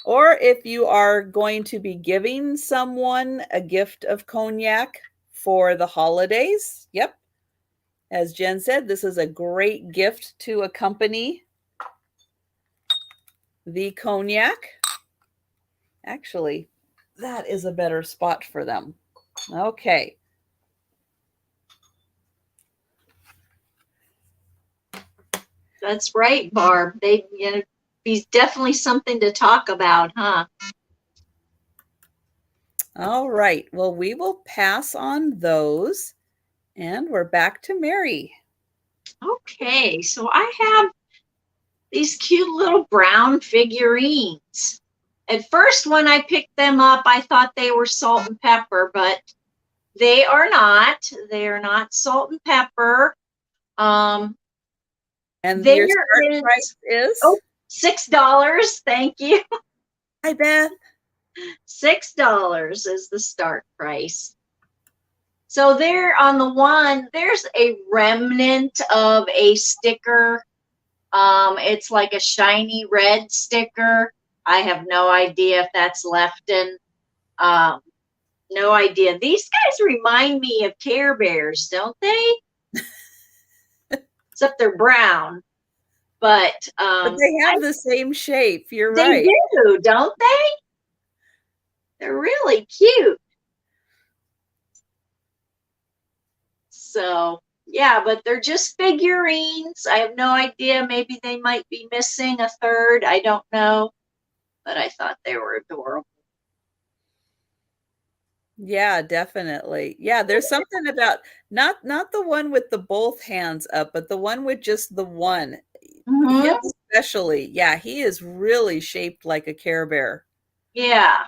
[SPEAKER 1] Or if you are going to be giving someone a gift of cognac for the holidays, yep. As Jen said, this is a great gift to accompany the cognac. Actually, that is a better spot for them. Okay.
[SPEAKER 2] That's right, Barb. He's definitely something to talk about, huh?
[SPEAKER 1] All right. Well, we will pass on those, and we're back to Mary.
[SPEAKER 2] Okay, so I have these cute little brown figurines. At first, when I picked them up, I thought they were salt and pepper, but they are not. They are not salt and pepper.
[SPEAKER 1] And your start price is?
[SPEAKER 2] $6. Thank you.
[SPEAKER 1] Hi, Beth.
[SPEAKER 2] $6 is the start price. So there on the one, there's a remnant of a sticker. It's like a shiny red sticker. I have no idea if that's Lefton. No idea. These guys remind me of Care Bears, don't they? Except they're brown. But
[SPEAKER 1] they have the same shape. You're
[SPEAKER 2] they
[SPEAKER 1] right.
[SPEAKER 2] do, don't they? They're really cute. So, yeah, but they're just figurines. I have no idea. Maybe they might be missing a third. I don't know. But I thought they were adorable.
[SPEAKER 1] Yeah, definitely. Yeah, there's something about not the one with the both hands up, but the one with just the one. Him
[SPEAKER 2] Mm-hmm.
[SPEAKER 1] especially. Yeah, he is really shaped like a Care Bear.
[SPEAKER 2] Yeah.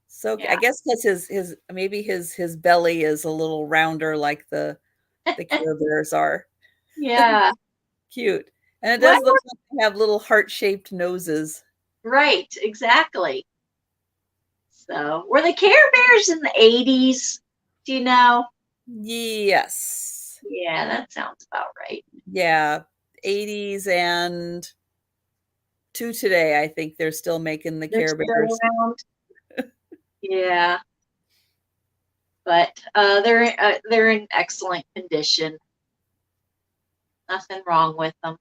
[SPEAKER 1] So I
[SPEAKER 2] Yeah.
[SPEAKER 1] guess because his maybe his belly is a little rounder like the Care Bears are.
[SPEAKER 2] Yeah.
[SPEAKER 1] Cute. And it
[SPEAKER 2] Well,
[SPEAKER 1] does look like they have little heart-shaped noses.
[SPEAKER 2] right. Exactly. So, were the Care Bears in the 80s? Do you know?
[SPEAKER 1] Yes.
[SPEAKER 2] Yeah, that sounds about right.
[SPEAKER 1] Yeah. 80s and to today, I think they're still making the
[SPEAKER 2] They're
[SPEAKER 1] Care
[SPEAKER 2] still
[SPEAKER 1] Bears.
[SPEAKER 2] around. Yeah, but they're in excellent condition. Nothing wrong with them.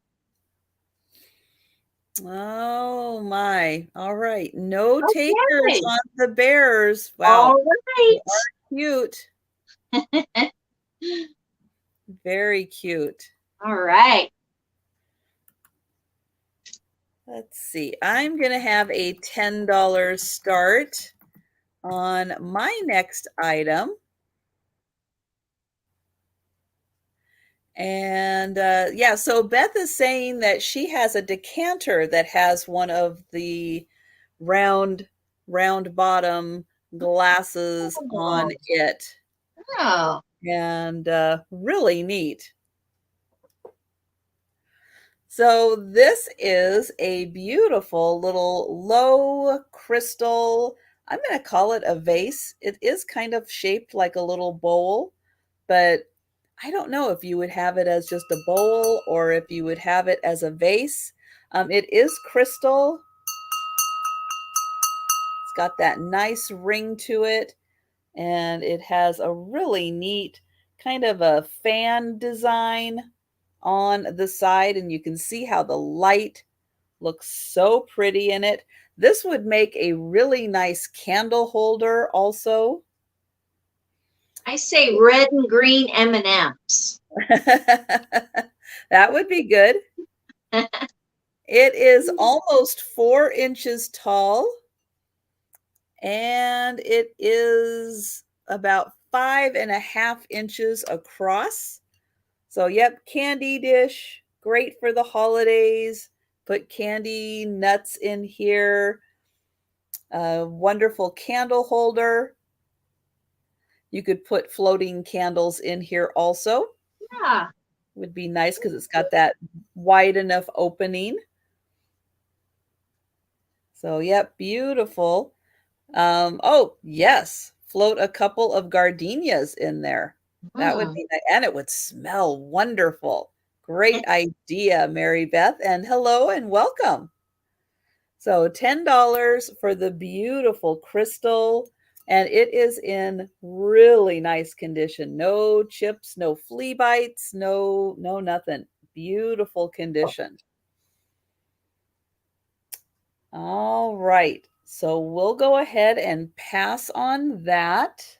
[SPEAKER 1] Oh my. All right. No takers
[SPEAKER 2] Okay.
[SPEAKER 1] on the bears.
[SPEAKER 2] All
[SPEAKER 1] Wow. They
[SPEAKER 2] right.
[SPEAKER 1] are cute. Very cute.
[SPEAKER 2] All right.
[SPEAKER 1] Let's see. I'm going to have a $10 start on my next item. And yeah, so Beth is saying that she has a decanter that has one of the round, round bottom glasses on
[SPEAKER 2] Oh,
[SPEAKER 1] it.
[SPEAKER 2] oh,
[SPEAKER 1] And really neat. So this is a beautiful little low crystal. I'm going to call it a vase. It is kind of shaped like a little bowl, but I don't know if you would have it as just a bowl or if you would have it as a vase. It is crystal. It's got that nice ring to it, and it has a really neat kind of a fan design on the side, and you can see how the light looks so pretty in it. This would make a really nice candle holder also.
[SPEAKER 2] I say red and green M&Ms.
[SPEAKER 1] That would be good. It is almost 4 inches tall, and it is about 5.5 inches across. So, yep, candy dish, great for the holidays. Put candy nuts in here. Wonderful candle holder. You could put floating candles in here also.
[SPEAKER 2] Yeah.
[SPEAKER 1] Would be nice because it's got that wide enough opening. So, yep, beautiful. Oh, yes, float a couple of gardenias in there. That would
[SPEAKER 2] Mm.
[SPEAKER 1] be nice, and it would smell wonderful. Great idea, Mary Beth, and hello and welcome. So $10 for the beautiful crystal, and it is in really nice condition. No chips, no flea bites, no nothing. Beautiful condition. All right. So we'll go ahead and pass on that.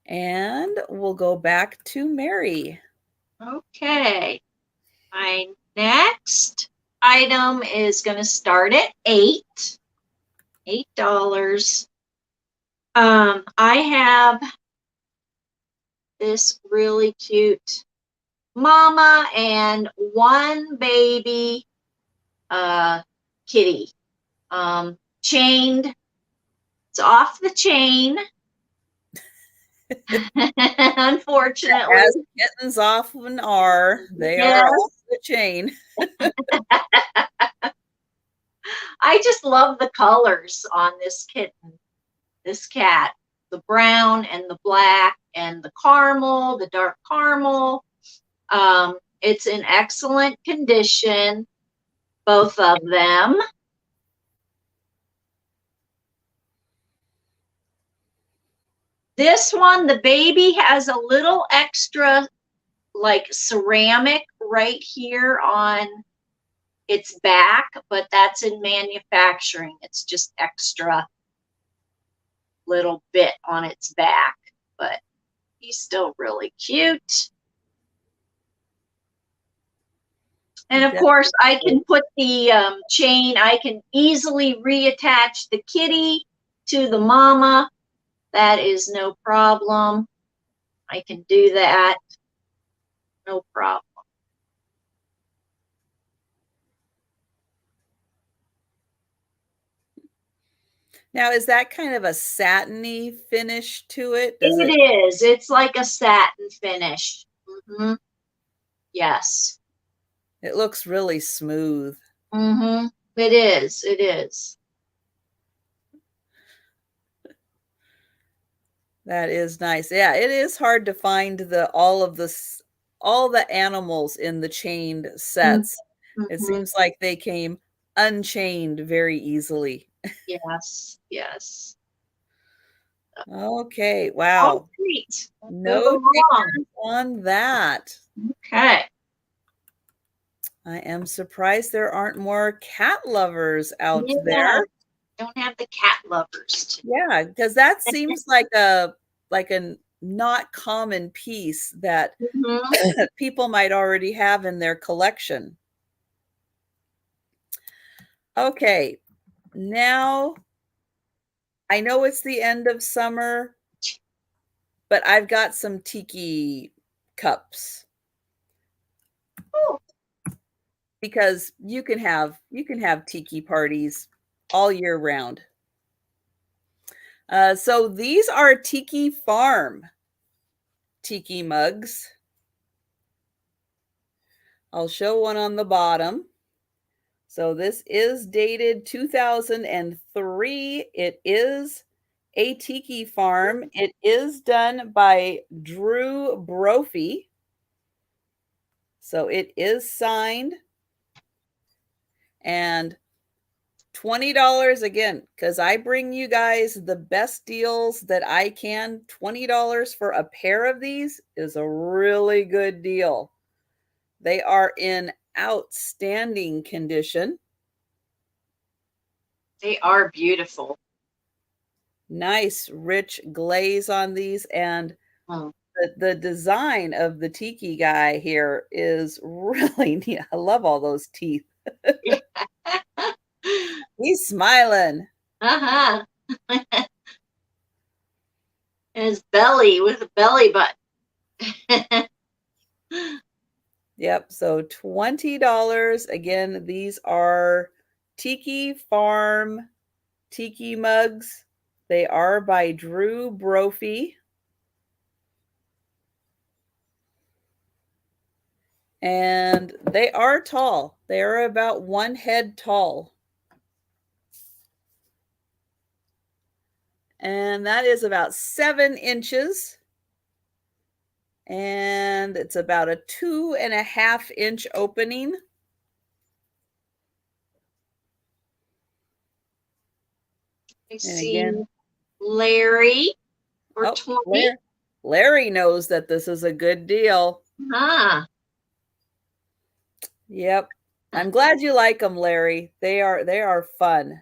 [SPEAKER 1] And we'll go back to Mary.
[SPEAKER 2] Okay. My next item is going to start at $8. I have this really cute mama and one baby kitty. Chained. It's off the chain. Unfortunately.
[SPEAKER 1] As kittens often are, they are
[SPEAKER 2] Yeah.
[SPEAKER 1] off the chain.
[SPEAKER 2] I just love the colors on this kitten, this cat. The brown and the black and the caramel, the dark caramel. It's in excellent condition, both of them. This one, the baby has a little extra like ceramic right here on its back, but that's in manufacturing. It's just extra little bit on its back, but he's still really cute. And of course, I can put the chain, I can easily reattach the kitty to the mama. That is no problem. I can do that. No problem.
[SPEAKER 1] Now, is that kind of a satiny finish to it?
[SPEAKER 2] It is. It's like a satin finish. Mm-hmm. Yes.
[SPEAKER 1] It looks really smooth.
[SPEAKER 2] Mm-hmm. It is. It is.
[SPEAKER 1] That is nice. Yeah, it is hard to find all the animals in the chained sets.
[SPEAKER 2] Mm-hmm.
[SPEAKER 1] It seems like they came unchained very easily.
[SPEAKER 2] Yes. Yes.
[SPEAKER 1] Okay. Wow.
[SPEAKER 2] Oh, great.
[SPEAKER 1] No takers on that.
[SPEAKER 2] Okay.
[SPEAKER 1] I am surprised there aren't more cat lovers out there.
[SPEAKER 2] Don't have the cat lovers.
[SPEAKER 1] Yeah, because that seems like a not common piece that people might already have in their collection. Okay, now I know it's the end of summer, but I've got some tiki cups. Because you can have tiki parties all year round. So these are Tiki Farm tiki mugs. I'll show one on the bottom. So this is dated 2003. It is a tiki farm. It is done by Drew Brophy. So it is signed. And $20 again, because I bring you guys the best deals that I can. $20 for a pair of these is a really good deal. They are in outstanding condition.
[SPEAKER 2] They are beautiful. Nice
[SPEAKER 1] Rich glaze on these, and the design of the tiki guy here is really neat. I love all those teeth. He's smiling.
[SPEAKER 2] Uh-huh. And his belly with a belly button.
[SPEAKER 1] Yep. So $20. Again, these are Tiki Farm tiki mugs. They are by Drew Brophy. And they are tall. They are about one head tall. And that is about 7 inches. And it's about a 2.5-inch opening.
[SPEAKER 2] I see Larry for 20.
[SPEAKER 1] Larry knows that this is a good deal. Yep. I'm glad you like them, Larry. They are fun.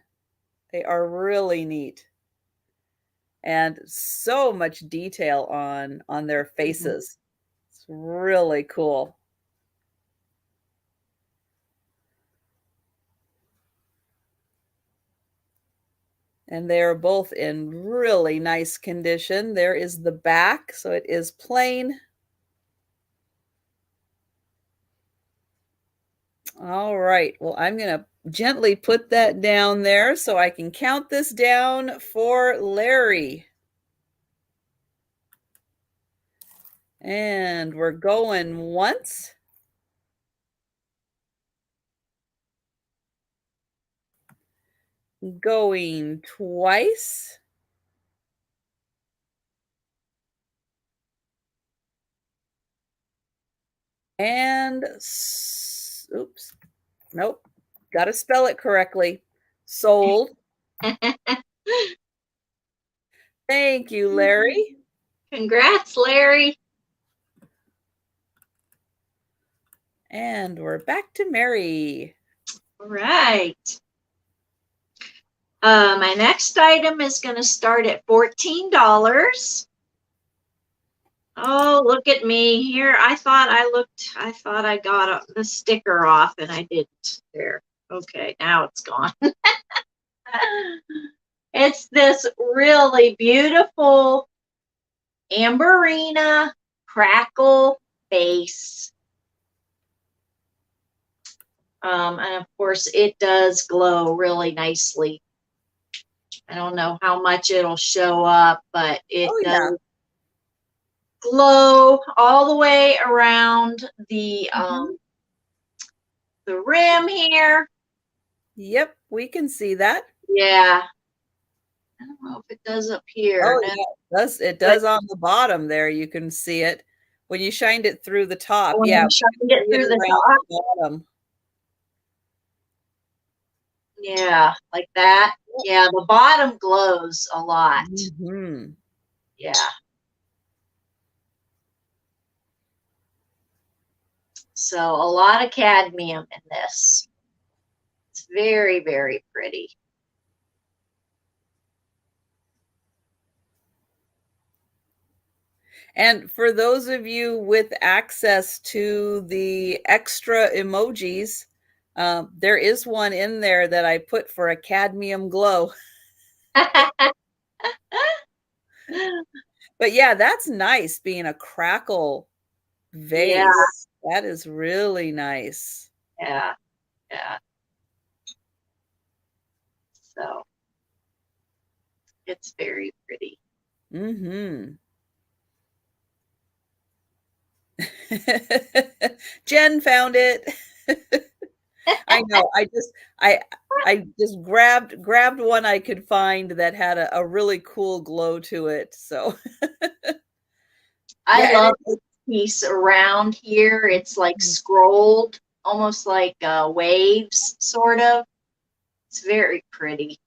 [SPEAKER 1] They are really neat. And so much detail on their faces. It's really cool. And they are both in really nice condition. There is the back, so it is plain. All right. Well, I'm going to gently put that down there so I can count this down for Larry. And we're going once. Going twice. And oops, nope, got to spell it correctly. Sold. Thank you, Larry.
[SPEAKER 2] Congrats, Larry.
[SPEAKER 1] And we're back to Mary.
[SPEAKER 2] All right. My next item is going to start at $14. Oh, look at me here. I thought I got the sticker off and I didn't. There. Okay, now it's gone. It's this really beautiful Amberina crackle base. And of course it does glow really nicely. I don't know how much it'll show up, but it does glow all the way around the rim here.
[SPEAKER 1] Yep, we can see that.
[SPEAKER 2] Yeah. I don't know if it does up here.
[SPEAKER 1] Oh, yeah, it does on the bottom there. You can see it when you shined it through the top.
[SPEAKER 2] When
[SPEAKER 1] yeah,
[SPEAKER 2] you shined it through the top.
[SPEAKER 1] The bottom.
[SPEAKER 2] Yeah, like that. Yeah, the bottom glows a lot.
[SPEAKER 1] Mm-hmm.
[SPEAKER 2] Yeah. So a lot of cadmium in this. It's very, very pretty.
[SPEAKER 1] And for those of you with access to the extra emojis, there is one in there that I put for a cadmium glow. But yeah, that's nice being a crackle vase. Yeah. That is really nice.
[SPEAKER 2] Yeah. Yeah. So it's very pretty.
[SPEAKER 1] Mm-hmm. Jen found it. I know. I just grabbed one I could find that had a really cool glow to it. So
[SPEAKER 2] I love this piece around here. It's like scrolled, almost like waves, sort of. It's very pretty.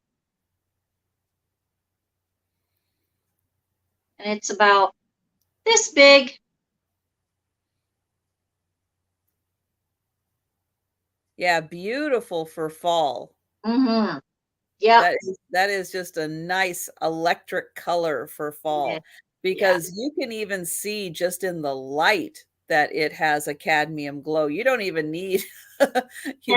[SPEAKER 2] And it's about this big.
[SPEAKER 1] Yeah, beautiful for fall.
[SPEAKER 2] Mm-hmm. Yeah.
[SPEAKER 1] That is just a nice electric color for fall, because you can even see just in the light that it has a cadmium glow. You don't even need the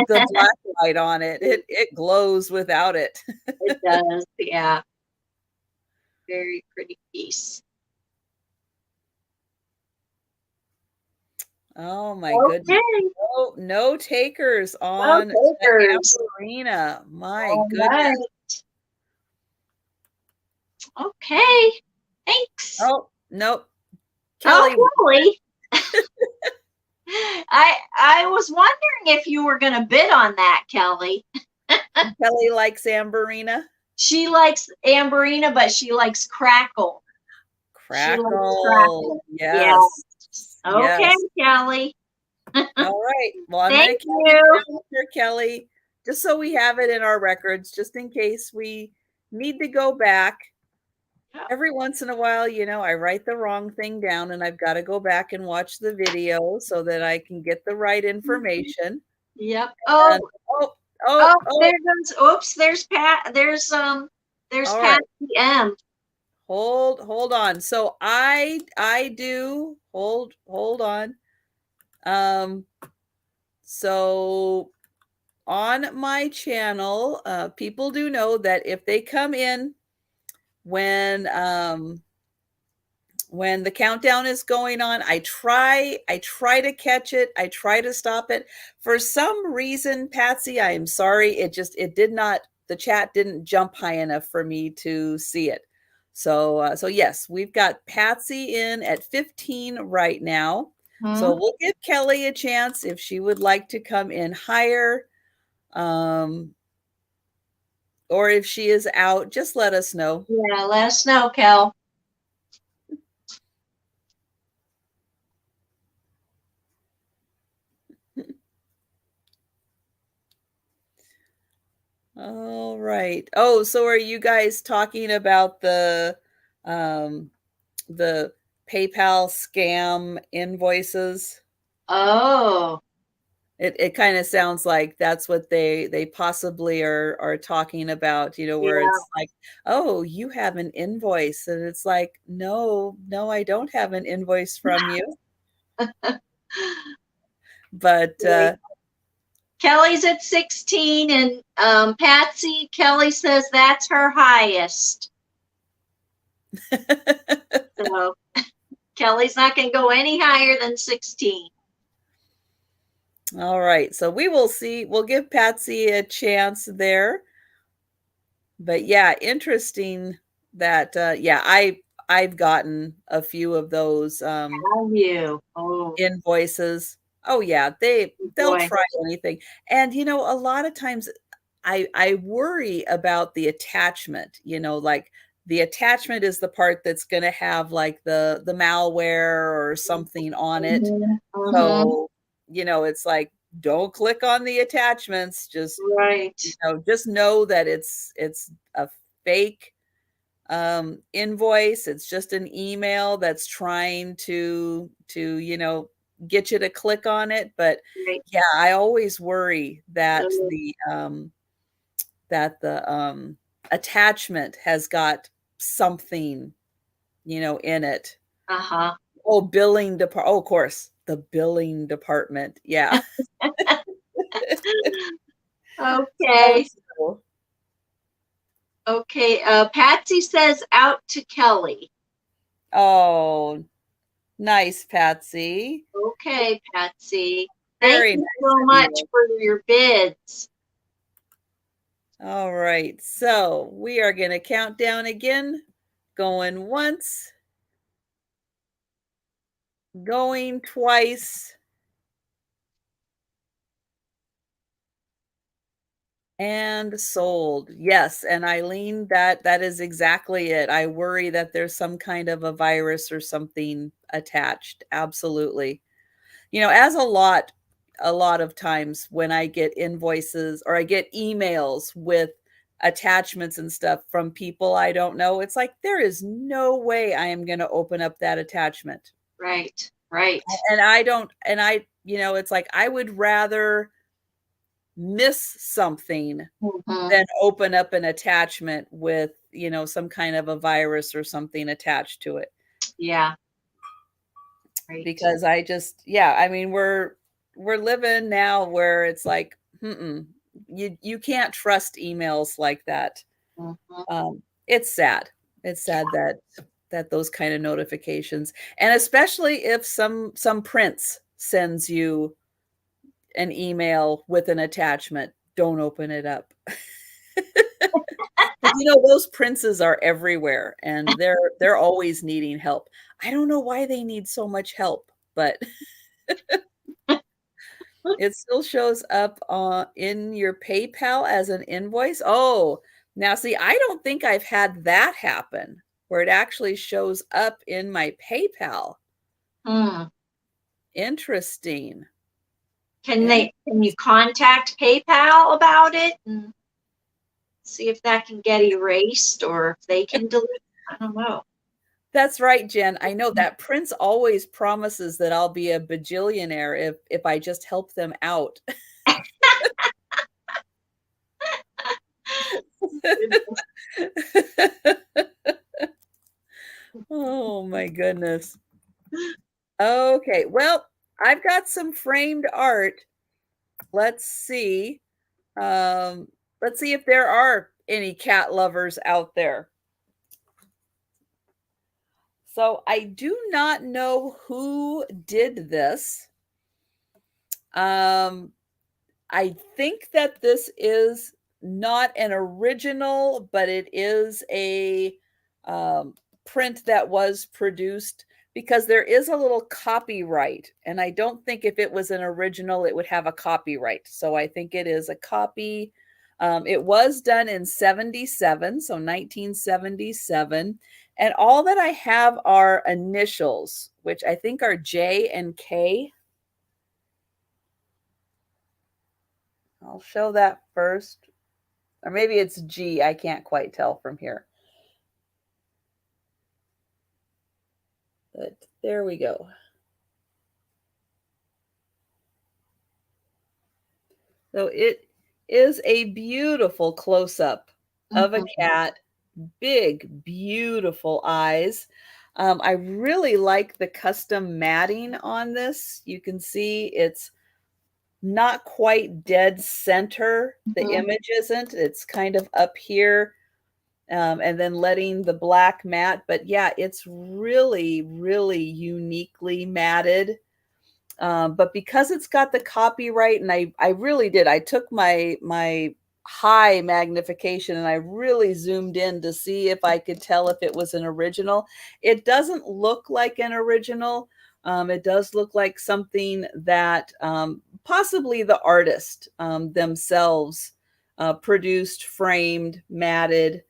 [SPEAKER 1] black light on it. It glows without it.
[SPEAKER 2] It does, yeah. Very pretty piece.
[SPEAKER 1] Oh my goodness. No takers on Amberina. My goodness.
[SPEAKER 2] Okay. Thanks.
[SPEAKER 1] Oh, nope. Kelly.
[SPEAKER 2] Oh, Kelly. I was wondering if you were going to bid on that, Kelly.
[SPEAKER 1] Kelly likes Amberina.
[SPEAKER 2] She likes Amberina, but she likes crackle.
[SPEAKER 1] Crackle. Yes.
[SPEAKER 2] Yeah. Okay, yes. Kelly.
[SPEAKER 1] All right. Well, I'm going to keep it, Kelly, just so we have it in our records, just in case we need to go back. Every once in a while, you know, I write the wrong thing down and I've got to go back and watch the video so that I can get the right information.
[SPEAKER 2] Yep.
[SPEAKER 1] And,
[SPEAKER 2] there goes. Oops. There's Pat. There's Pat M.
[SPEAKER 1] Hold on. So I do hold on. So on my channel, people do know that if they come in when the countdown is going on, I try to catch it. I try to stop it. For some reason, Patsy, I am sorry. It did not, the chat didn't jump high enough for me to see it. So yes, we've got Patsy in at 15 right now. So we'll give Kelly a chance if she would like to come in higher. Or if she is out, just let us know.
[SPEAKER 2] Yeah, let us know, Kel.
[SPEAKER 1] All right. Oh, so are you guys talking about um the PayPal scam invoices?
[SPEAKER 2] Oh,
[SPEAKER 1] It kind of sounds like that's what they possibly are talking about, where
[SPEAKER 2] yeah.
[SPEAKER 1] it's like, "Oh, you have an invoice." And it's like, "No, no, I don't have an invoice from you." But
[SPEAKER 2] Right. Kelly's at 16, and Patsy, Kelly says that's her highest. So Kelly's not going to go any higher than 16.
[SPEAKER 1] All right. So we will see. We'll give Patsy a chance there. But yeah, interesting that yeah, I've gotten a few of those
[SPEAKER 2] Have you? Oh,
[SPEAKER 1] invoices. Oh yeah, they'll
[SPEAKER 2] boy.
[SPEAKER 1] try anything. And a lot of times I worry about the attachment, like the attachment is the part that's going to have like the malware or something on it.
[SPEAKER 2] Mm-hmm. Mm-hmm.
[SPEAKER 1] So, it's like don't click on the attachments,
[SPEAKER 2] Right.
[SPEAKER 1] just know that it's a fake invoice. It's just an email that's trying to get you to click on it. But
[SPEAKER 2] Right.
[SPEAKER 1] yeah, I always worry that
[SPEAKER 2] Uh
[SPEAKER 1] the attachment has got something in it.
[SPEAKER 2] huh.
[SPEAKER 1] Oh, billing department. Oh, of course, the billing department. Yeah. So
[SPEAKER 2] Okay.
[SPEAKER 1] true.
[SPEAKER 2] Okay. Patsy says out to Kelly.
[SPEAKER 1] Oh, nice, Patsy.
[SPEAKER 2] Okay, Patsy. Thank
[SPEAKER 1] Very
[SPEAKER 2] you
[SPEAKER 1] nice
[SPEAKER 2] so
[SPEAKER 1] of
[SPEAKER 2] much
[SPEAKER 1] you.
[SPEAKER 2] for your bids.
[SPEAKER 1] All right, so we are going to count down again. Going once, going twice, and sold. Yes, and Eileen, that is exactly it. I worry that there's some kind of a virus or something attached. Absolutely. As a lot of times when I get invoices or I get emails with attachments and stuff from people I don't know, it's like there is no way I am going to open up that attachment.
[SPEAKER 2] Right. Right.
[SPEAKER 1] And I don't, and it's like I would rather miss something
[SPEAKER 2] Mm-hmm.
[SPEAKER 1] than open up an attachment with, some kind of a virus or something attached to it.
[SPEAKER 2] Yeah. Right.
[SPEAKER 1] Because yeah, I mean, we're living now where it's like, you can't trust emails like that.
[SPEAKER 2] Mm-hmm.
[SPEAKER 1] It's sad. It's sad that those kind of notifications, and especially if some prince sends you an email with an attachment, don't open it up. Those princes are everywhere and they're always needing help. I don't know why they need so much help, but it still shows up in your PayPal as an invoice. Oh, now see, I don't think I've had that happen where it actually shows up in my PayPal.
[SPEAKER 2] Hmm.
[SPEAKER 1] Interesting.
[SPEAKER 2] Can you contact PayPal about it and see if that can get erased or if they can delete? I don't know.
[SPEAKER 1] That's right, Jen. I know that Prince always promises that I'll be a bajillionaire if I just help them out. Oh my goodness. Okay, well, I've got some framed art. Let's see. Um, let's see if there are any cat lovers out there. So I do not know who did this. Um, I think that this is not an original, but it is a um, print that was produced because there is a little copyright. And I don't think if it was an original, it would have a copyright. So I think it is a copy. It was done in 77, so 1977. And all that I have are initials, which I think are J and K. I'll show that first. Or maybe it's G. I can't quite tell from here. But there we go. So it is a beautiful close-up of a cat. Big, beautiful eyes. I really like the custom matting on this. You can see it's not quite dead center. The image isn't. It's kind of up here, and then letting the black mat. But yeah, it's really, really uniquely matted. But because it's got the copyright, and I really did. I took my high magnification and I really zoomed in to see if I could tell if it was an original. It doesn't look like an original. It does look like something that possibly the artist themselves produced, framed, matted.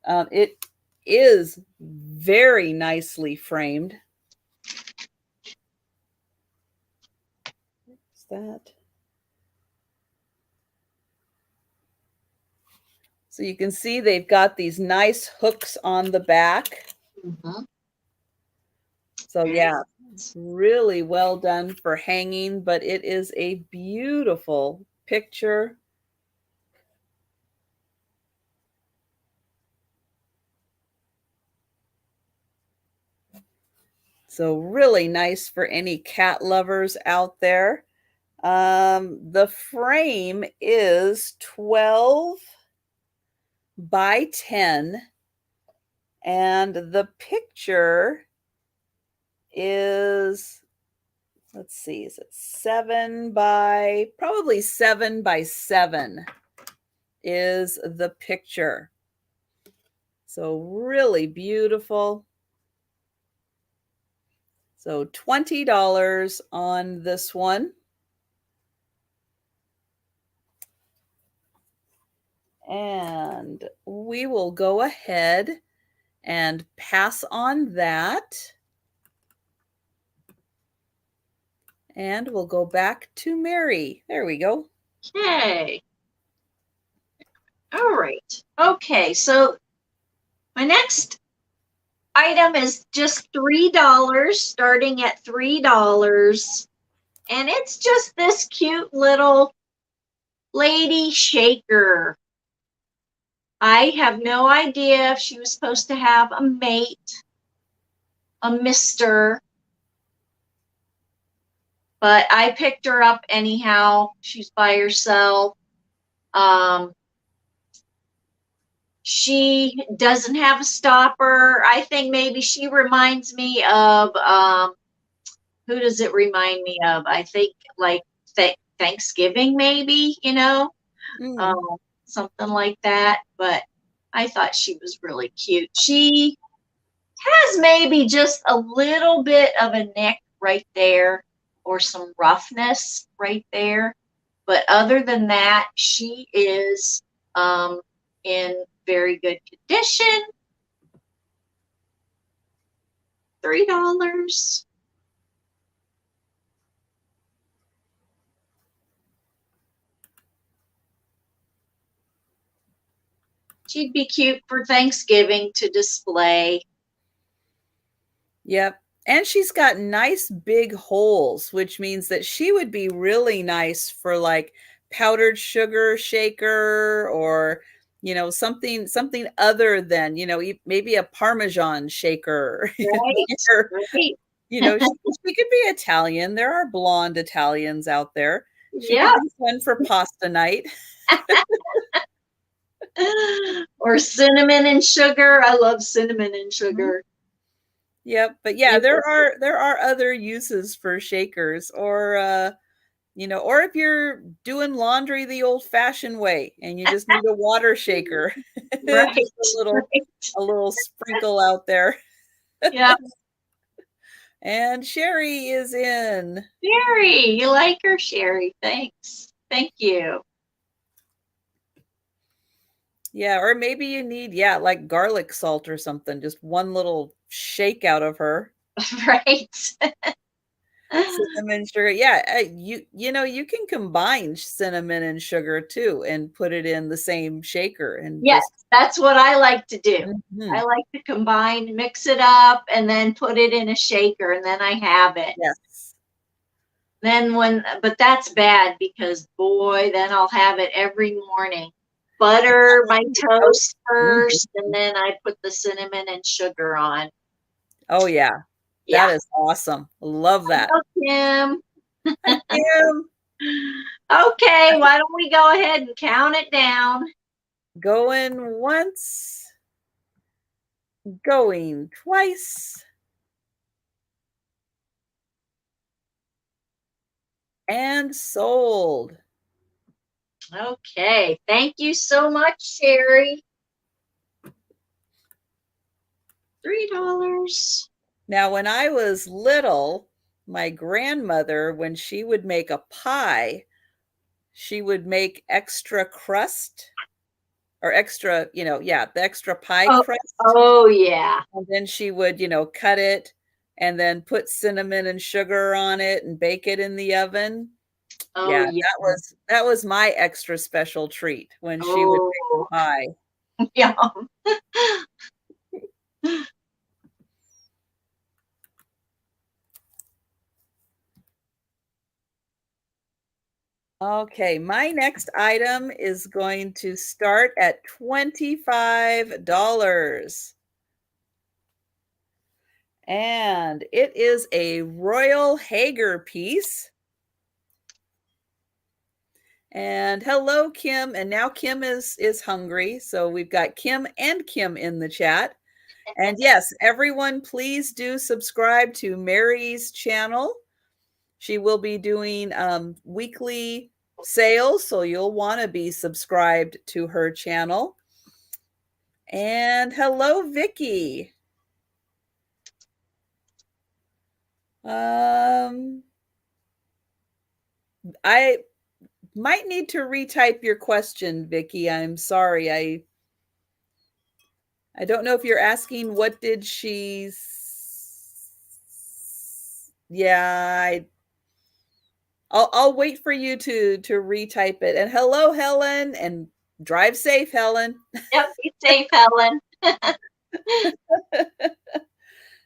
[SPEAKER 1] It is very nicely framed. What's that? So you can see they've got these nice hooks on the back. So yeah, really well done for hanging, but it is a beautiful picture. So really nice for any cat lovers out there. The frame is 12 by 10, and the picture is, let's see, is it 7 by, probably 7 by 7 is the picture. So really beautiful. So $20 on this one. And we will go ahead and pass on that. And we'll go back to Mary. There we go.
[SPEAKER 2] Okay. All right. Okay, so my next item is just $3, starting at $3. And it's just this cute little lady shaker. I have no idea if she was supposed to have a mate, a mister, but I picked her up anyhow. She's by herself. She doesn't have a stopper. I think maybe she reminds me of, who does it remind me of? I think like Thanksgiving, maybe, something like that. But I thought she was really cute. She has maybe just a little bit of a neck right there or some roughness right there. But other than that, she is in very good condition. $3. She'd be cute for Thanksgiving to display.
[SPEAKER 1] Yep. And she's got nice big holes, which means that she would be really nice for like powdered sugar shaker, or something other than maybe a Parmesan shaker.
[SPEAKER 2] Right, right.
[SPEAKER 1] She could be Italian. There are blonde Italians out there. She
[SPEAKER 2] Yeah.
[SPEAKER 1] could be fun for pasta night.
[SPEAKER 2] Or cinnamon and sugar. I love cinnamon and sugar.
[SPEAKER 1] Yep, but yeah, there are other uses for shakers, or or if you're doing laundry the old-fashioned way and you just need a water shaker.
[SPEAKER 2] Right.
[SPEAKER 1] Just a little sprinkle out there.
[SPEAKER 2] Yeah.
[SPEAKER 1] And Sherry is in.
[SPEAKER 2] Sherry, you like her, Sherry? Thanks. Thank you.
[SPEAKER 1] Yeah, or maybe you need, like garlic salt or something. Just one little shake out of her.
[SPEAKER 2] Right.
[SPEAKER 1] Cinnamon sugar. Yeah, you know, you can combine cinnamon and sugar too and put it in the same shaker and
[SPEAKER 2] Yes,
[SPEAKER 1] just
[SPEAKER 2] that's what I like to do. I
[SPEAKER 1] mhm.
[SPEAKER 2] like to combine, mix it up, and then put it in a shaker, and then I have it.
[SPEAKER 1] Yes.
[SPEAKER 2] But that's bad because boy, then I'll have it every morning. Butter my
[SPEAKER 1] Oh,
[SPEAKER 2] toast
[SPEAKER 1] mhm.
[SPEAKER 2] first, and then I put the cinnamon and sugar on.
[SPEAKER 1] Oh yeah.
[SPEAKER 2] Yeah.
[SPEAKER 1] That is awesome. Love that.
[SPEAKER 2] Hello, Kim.
[SPEAKER 1] Hi, Kim.
[SPEAKER 2] Okay, why don't we go ahead and count it down?
[SPEAKER 1] Going once, going twice, and sold.
[SPEAKER 2] Okay, thank you so much, Sherry. $3.
[SPEAKER 1] Now, when I was little, my grandmother, when she would make a pie, she would make extra crust or extra, you know, yeah, the extra pie
[SPEAKER 2] Oh,
[SPEAKER 1] crust.
[SPEAKER 2] oh yeah.
[SPEAKER 1] And then she would, you know, cut it and then put cinnamon and sugar on it and bake it in the oven.
[SPEAKER 2] Oh
[SPEAKER 1] Yeah,
[SPEAKER 2] yeah.
[SPEAKER 1] that was my extra special treat when she would make
[SPEAKER 2] Oh,
[SPEAKER 1] a pie.
[SPEAKER 2] yeah.
[SPEAKER 1] Okay, my next item is going to start at $25. And it is a Royal Hager piece. And hello, Kim. And now Kim is hungry. So we've got Kim and Kim in the chat. And yes, everyone, please do subscribe to Mary's channel. She will be doing weekly sales, so you'll want to be subscribed to her channel. And hello, Vicky. I might need to retype your question, Vicky. I'm sorry. I don't know if you're asking what did she yeah, I'll wait for you to retype it. And hello, Helen, and drive safe, Helen.
[SPEAKER 2] Yep, be safe, Helen.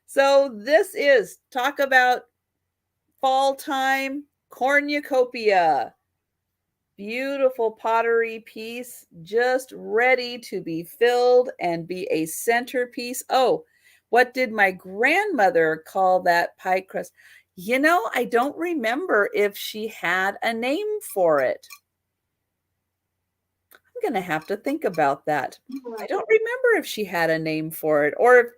[SPEAKER 1] So this is talk about fall time cornucopia. Beautiful pottery piece, just ready to be filled and be a centerpiece. Oh, what did my grandmother call that pie crust? You know, I don't remember if she had a name for it. I'm going to have to think about that. I don't remember if she had a name for it or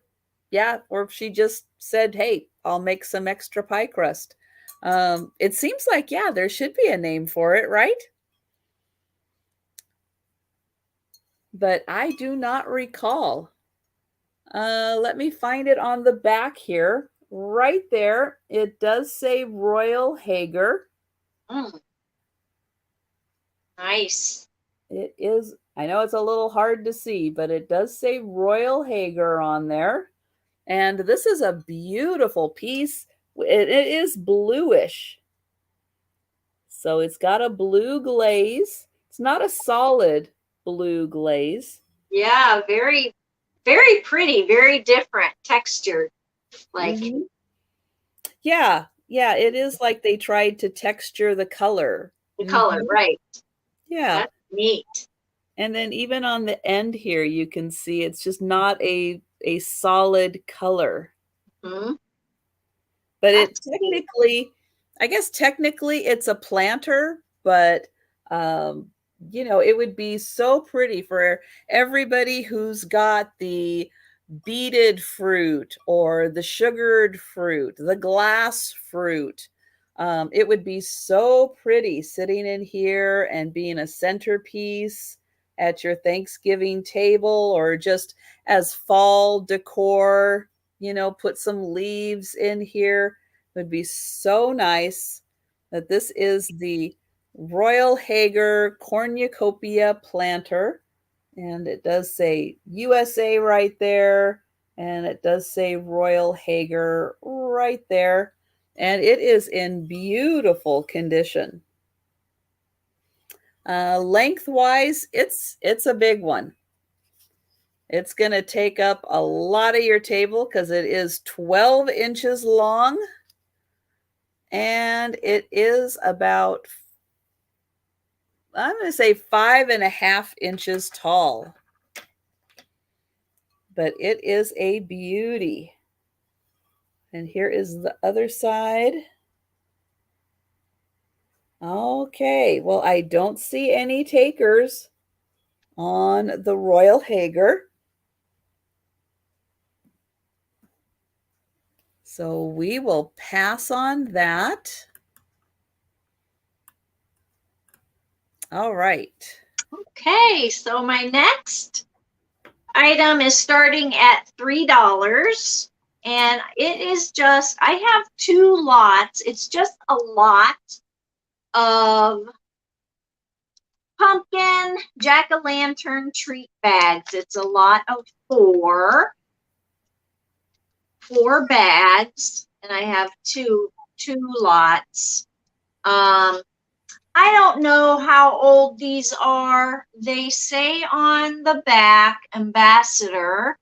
[SPEAKER 1] if she just said, "Hey, I'll make some extra pie crust." It seems like, yeah, there should be a name for it, right? But I do not recall. Let me find it on the back here. Right there, it does say Royal Hager.
[SPEAKER 2] Mm, nice.
[SPEAKER 1] It is, I know it's a little hard to see, but it does say Royal Hager on there. And this is a beautiful piece. It is bluish. So it's got a blue glaze. It's not a solid blue glaze.
[SPEAKER 2] Yeah, very, very pretty, very different textured. Like
[SPEAKER 1] Mhm. Yeah, yeah, it is like they tried to texture the color.
[SPEAKER 2] the color,
[SPEAKER 1] Mhm.
[SPEAKER 2] right?
[SPEAKER 1] Yeah.
[SPEAKER 2] That's neat.
[SPEAKER 1] And then even on the end here, you can see it's just not a solid color.
[SPEAKER 2] Hmm.
[SPEAKER 1] But it
[SPEAKER 2] That's neat.
[SPEAKER 1] technically, I guess technically it's a planter, but um, you know, it would be so pretty for everybody who's got the beaded fruit or the sugared fruit, the glass fruit. It would be so pretty sitting in here and being a centerpiece at your Thanksgiving table or just as fall decor, you know, put some leaves in here. It would be so nice that this is the Royal Hager Cornucopia planter. And it does say USA right there. And it does say Royal Hager right there. and it is in beautiful condition. Lengthwise, it's a big one. It's going to take up a lot of your table because it is 12 inches long, and it is about, I'm going to say 5.5 inches tall. But it is a beauty. And here is the other side. Okay, well, I don't see any takers on the Royal Hager. So we will pass on that. All right.
[SPEAKER 2] Okay, so my next item is starting at $3. And it is just, I have 2 lots. It's just a lot of pumpkin jack-o'-lantern treat bags. It's a lot of 4 bags, and I have two lots. I don't know how old these are. They say on the back ambassador,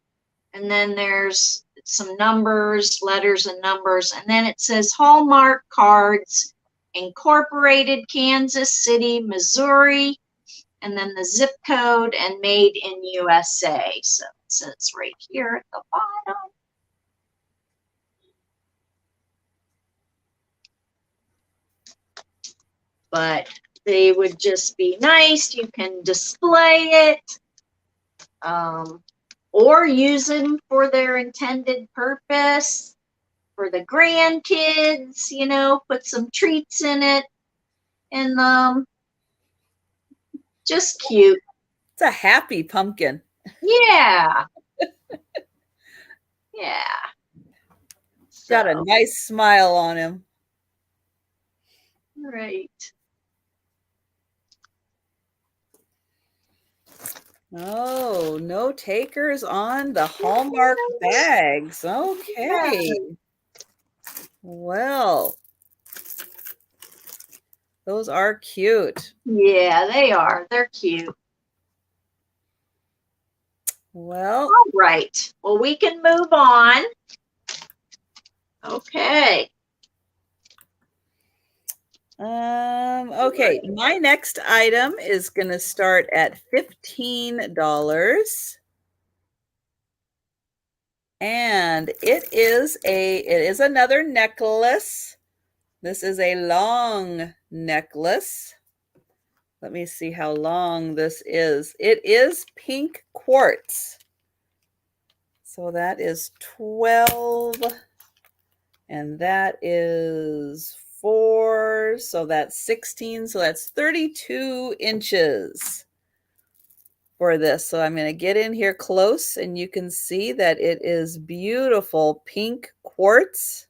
[SPEAKER 2] and then there's some numbers, letters and numbers, and then it says Hallmark Cards, Incorporated, Kansas City, Missouri, and then the zip code and made in USA. So it says right here at the bottom. But they would just be nice. You can display it or use them for their intended purpose. For the grandkids, you know, put some treats in it, and just cute.
[SPEAKER 1] It's a happy pumpkin.
[SPEAKER 2] Yeah. Yeah.
[SPEAKER 1] Got a nice smile on him.
[SPEAKER 2] Right.
[SPEAKER 1] Oh, no takers on the Hallmark bags. Okay. Well, those are cute.
[SPEAKER 2] Yeah, they are. They're cute.
[SPEAKER 1] Well,
[SPEAKER 2] all right. Well, we can move on. Okay.
[SPEAKER 1] Okay, my next item is going to start at $15. And it is another necklace. This is a long necklace. Let me see how long this is. It is pink quartz. So that is 12, and that is 4, so that's 16, so that's 32 inches for this. So I'm going to get in here close, and you can see that it is beautiful pink quartz.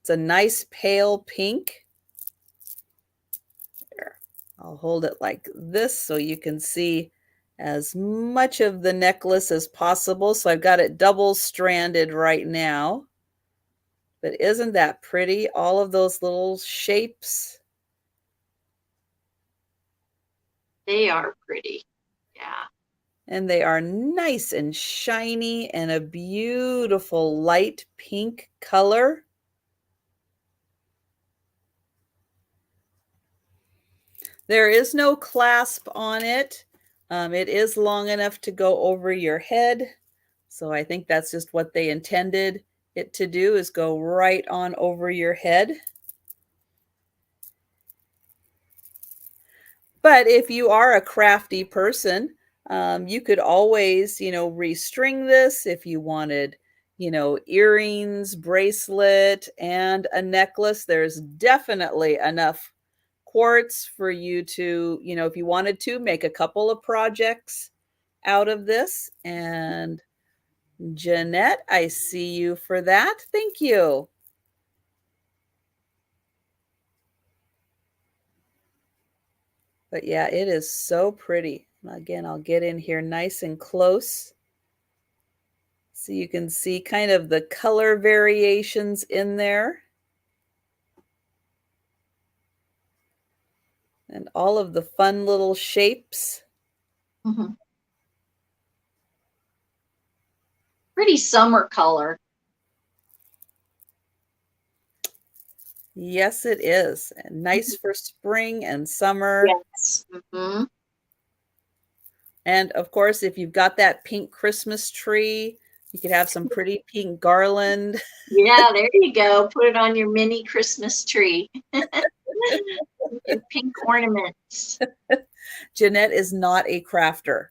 [SPEAKER 1] It's a nice pale pink. Here, I'll hold it like this so you can see as much of the necklace as possible. So I've got it double stranded right now. But isn't that pretty? All of those little shapes.
[SPEAKER 2] They are pretty. Yeah.
[SPEAKER 1] And they are nice and shiny and a beautiful light pink color. There is no clasp on it. It is long enough to go over your head. So I think that's just what they intended it to do, is go right on over your head. But if you are a crafty person, you could always, restring this if you wanted, earrings, bracelet, and a necklace. There's definitely enough quartz for you to, if you wanted to, make a couple of projects out of this. And Jeanette, I see you for that. Thank you. But yeah, it is so pretty. Again, I'll get in here nice and close so you can see kind of the color variations in there. And all of the fun little shapes.
[SPEAKER 2] Mm-hmm. Pretty summer color.
[SPEAKER 1] Yes, it is. And nice for spring and summer.
[SPEAKER 2] Yes. Mm-hmm.
[SPEAKER 1] And of course, if you've got that pink Christmas tree, you could have some pretty pink garland.
[SPEAKER 2] Yeah, there you go. Put it on your mini Christmas tree. Your pink ornaments.
[SPEAKER 1] Jeanette is not a crafter.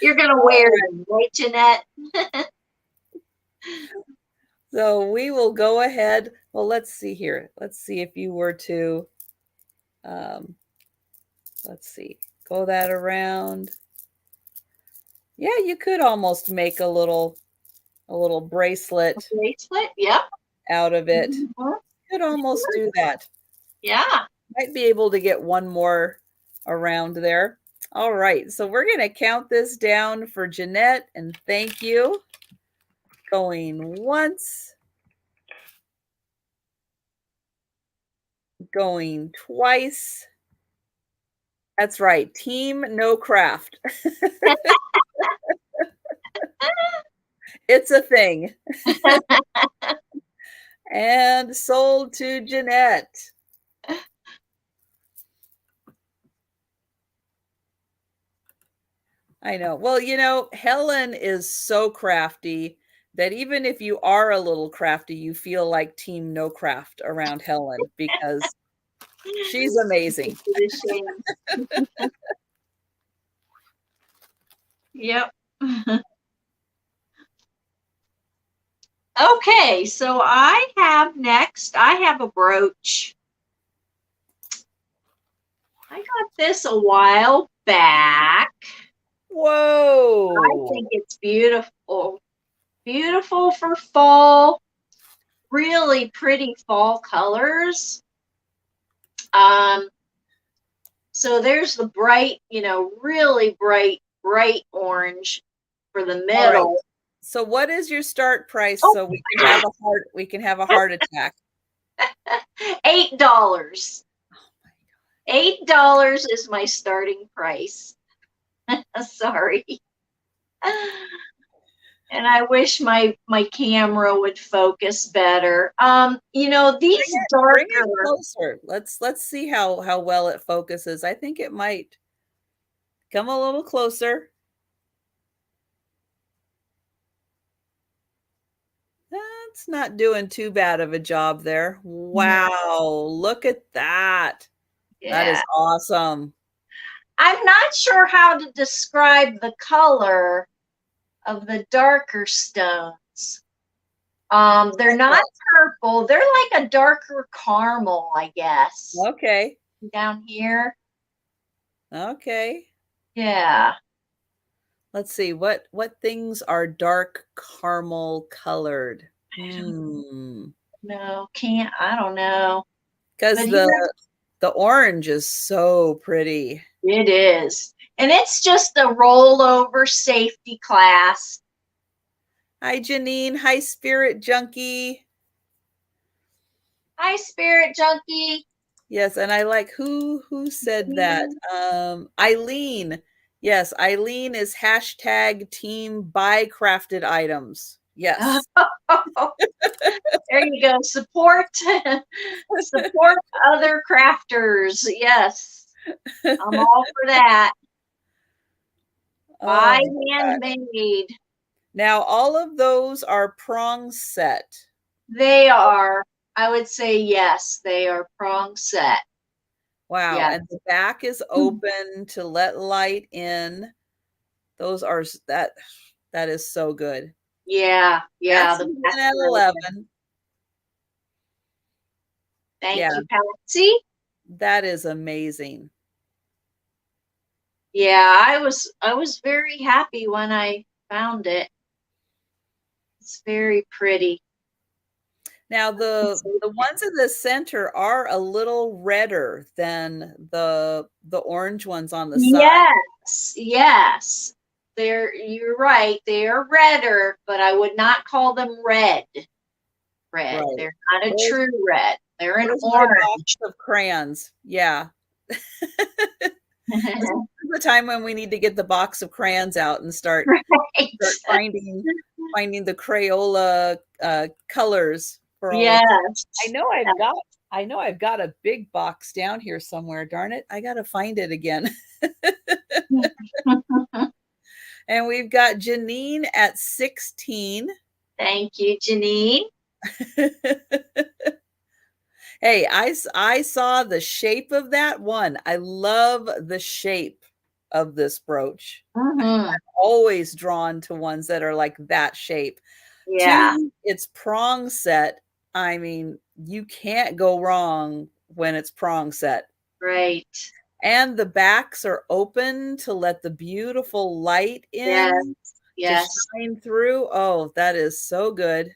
[SPEAKER 2] You're going to wear them, right, Jeanette?
[SPEAKER 1] So we will go ahead. Well, let's see here. Let's see if you were to, let's see, go that around. Yeah, you could almost make a little bracelet
[SPEAKER 2] Yep.
[SPEAKER 1] out of it.
[SPEAKER 2] Mm-hmm.
[SPEAKER 1] Could almost do that.
[SPEAKER 2] Yeah.
[SPEAKER 1] Might be able to get one more around there. All right, so we're going to count this down for Jeanette, and thank you. Going once. Going twice. That's right, Team No Craft. It's a thing. And sold to Jeanette. I know. Well, you know, Helen is so crafty that even if you are a little crafty, you feel like Team No Craft around Helen because she's amazing.
[SPEAKER 2] Yep. Okay, so I have a brooch. I got this a while back.
[SPEAKER 1] Whoa.
[SPEAKER 2] I think it's beautiful. Beautiful for fall. Really pretty fall colors. So there's the bright, really bright orange for the middle.
[SPEAKER 1] Right. So what is your start price so we can have a heart attack?
[SPEAKER 2] $8. $8 is my starting price. Sorry. And I wish my camera would focus better. These
[SPEAKER 1] bring it closer. Let's see how well it focuses. I think it might come a little closer. That's not doing too bad of a job there. Wow, look at that.
[SPEAKER 2] Yeah.
[SPEAKER 1] That is awesome.
[SPEAKER 2] I'm not sure how to describe the color of the darker stones. They're not purple. They're like a darker caramel, I guess.
[SPEAKER 1] Okay.
[SPEAKER 2] Down here.
[SPEAKER 1] Okay.
[SPEAKER 2] Yeah.
[SPEAKER 1] Let's see what things are dark caramel colored.
[SPEAKER 2] I don't know.
[SPEAKER 1] Because the orange is so pretty.
[SPEAKER 2] It is. And it's just a rollover safety class.
[SPEAKER 1] Hi, Janine. Hi, Spirit Junkie.
[SPEAKER 2] Hi, Spirit Junkie.
[SPEAKER 1] Yes, and I like who said that. Eileen. Yes, Eileen is hashtag team buy crafted items. Yes.
[SPEAKER 2] There you go. Support other crafters. Yes. I'm all for that. Buy handmade.
[SPEAKER 1] Now, all of those are prong set.
[SPEAKER 2] They are. I would say yes, they are prong set.
[SPEAKER 1] Wow. Yeah. And the back is open to let light in. Those are that is so good.
[SPEAKER 2] Yeah. Yeah.
[SPEAKER 1] The back at 11.
[SPEAKER 2] Thank you, Patsy.
[SPEAKER 1] That is amazing.
[SPEAKER 2] Yeah, I was very happy when I found it. It's very pretty.
[SPEAKER 1] Now the ones in the center are a little redder than the orange ones on the side.
[SPEAKER 2] Yes. You're right. They are redder, but I would not call them red. red.
[SPEAKER 1] Right.
[SPEAKER 2] They're not a
[SPEAKER 1] Where's,
[SPEAKER 2] true red. They're an
[SPEAKER 1] where's my box
[SPEAKER 2] orange.
[SPEAKER 1] of crayons? Yeah. This is the time when we need to get the box of crayons out and start
[SPEAKER 2] Right.
[SPEAKER 1] finding the Crayola colors for all of them.
[SPEAKER 2] Yes.
[SPEAKER 1] I know I've got a big box down here somewhere. Darn it. I got to find it again. And we've got Janine at 16.
[SPEAKER 2] Thank you, Janine.
[SPEAKER 1] Hey, I saw the shape of that one. I love the shape of this brooch.
[SPEAKER 2] Mm-hmm.
[SPEAKER 1] Always drawn to ones that are like that shape.
[SPEAKER 2] Yeah,
[SPEAKER 1] Two, it's prong set. I mean, you can't go wrong when it's prong set.
[SPEAKER 2] right.
[SPEAKER 1] And the backs are open to let the beautiful light
[SPEAKER 2] Yes,
[SPEAKER 1] in to
[SPEAKER 2] yes,
[SPEAKER 1] shine through. Oh, that is so good.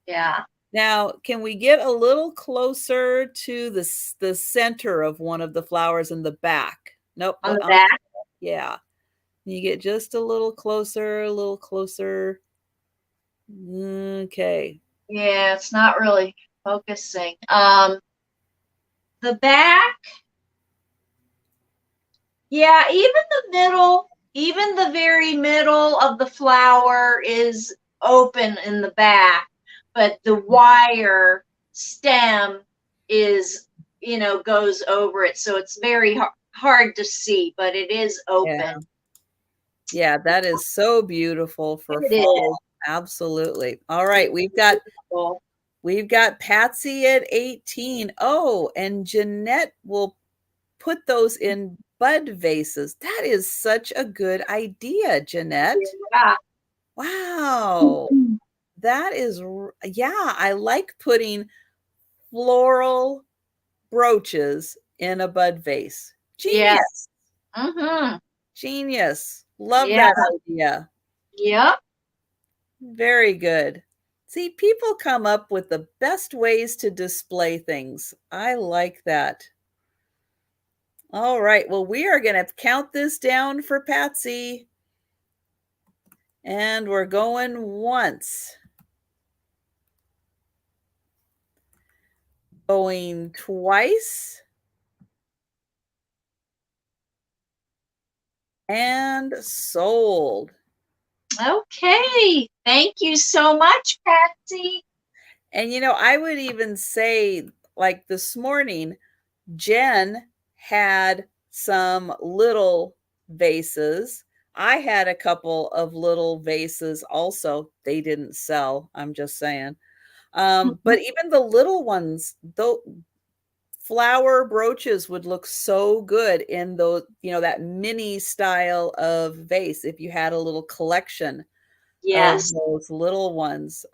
[SPEAKER 2] yeah.
[SPEAKER 1] Now, can we get a little closer to the center of one of the flowers in the back? Nope.
[SPEAKER 2] On the back?
[SPEAKER 1] Yeah. You get just a little closer, a little closer. Okay.
[SPEAKER 2] Yeah, it's not really focusing. The back, yeah, even the very middle of the flower is open in the back, but the wire stem is, goes over it. So it's very hard to see, but it is
[SPEAKER 1] Yeah.
[SPEAKER 2] open.
[SPEAKER 1] Yeah, that is so beautiful for
[SPEAKER 2] It is.
[SPEAKER 1] fall. Absolutely. All right, we've got Patsy at 18. Oh, and Jeanette will put those in bud vases. That is such a good idea, Jeanette.
[SPEAKER 2] Yeah.
[SPEAKER 1] Wow. That is, yeah, I like putting floral brooches in a bud vase.
[SPEAKER 2] Yes.
[SPEAKER 1] Genius.
[SPEAKER 2] Mm-hmm.
[SPEAKER 1] Genius. Love
[SPEAKER 2] Yeah.
[SPEAKER 1] that idea.
[SPEAKER 2] Yep.
[SPEAKER 1] Very good. See, people come up with the best ways to display things. I like that. All right. Well, we are going to count this down for Patsy. And we're going once. Going twice. And sold.
[SPEAKER 2] Okay. Thank you so much, Patsy.
[SPEAKER 1] And I would even say, like this morning, Jen had some little vases. I had a couple of little vases also. They didn't sell. I'm just saying. But even the little ones, though, flower brooches would look so good in those, that mini style of vase if you had a little collection of
[SPEAKER 2] Yes.
[SPEAKER 1] those little ones.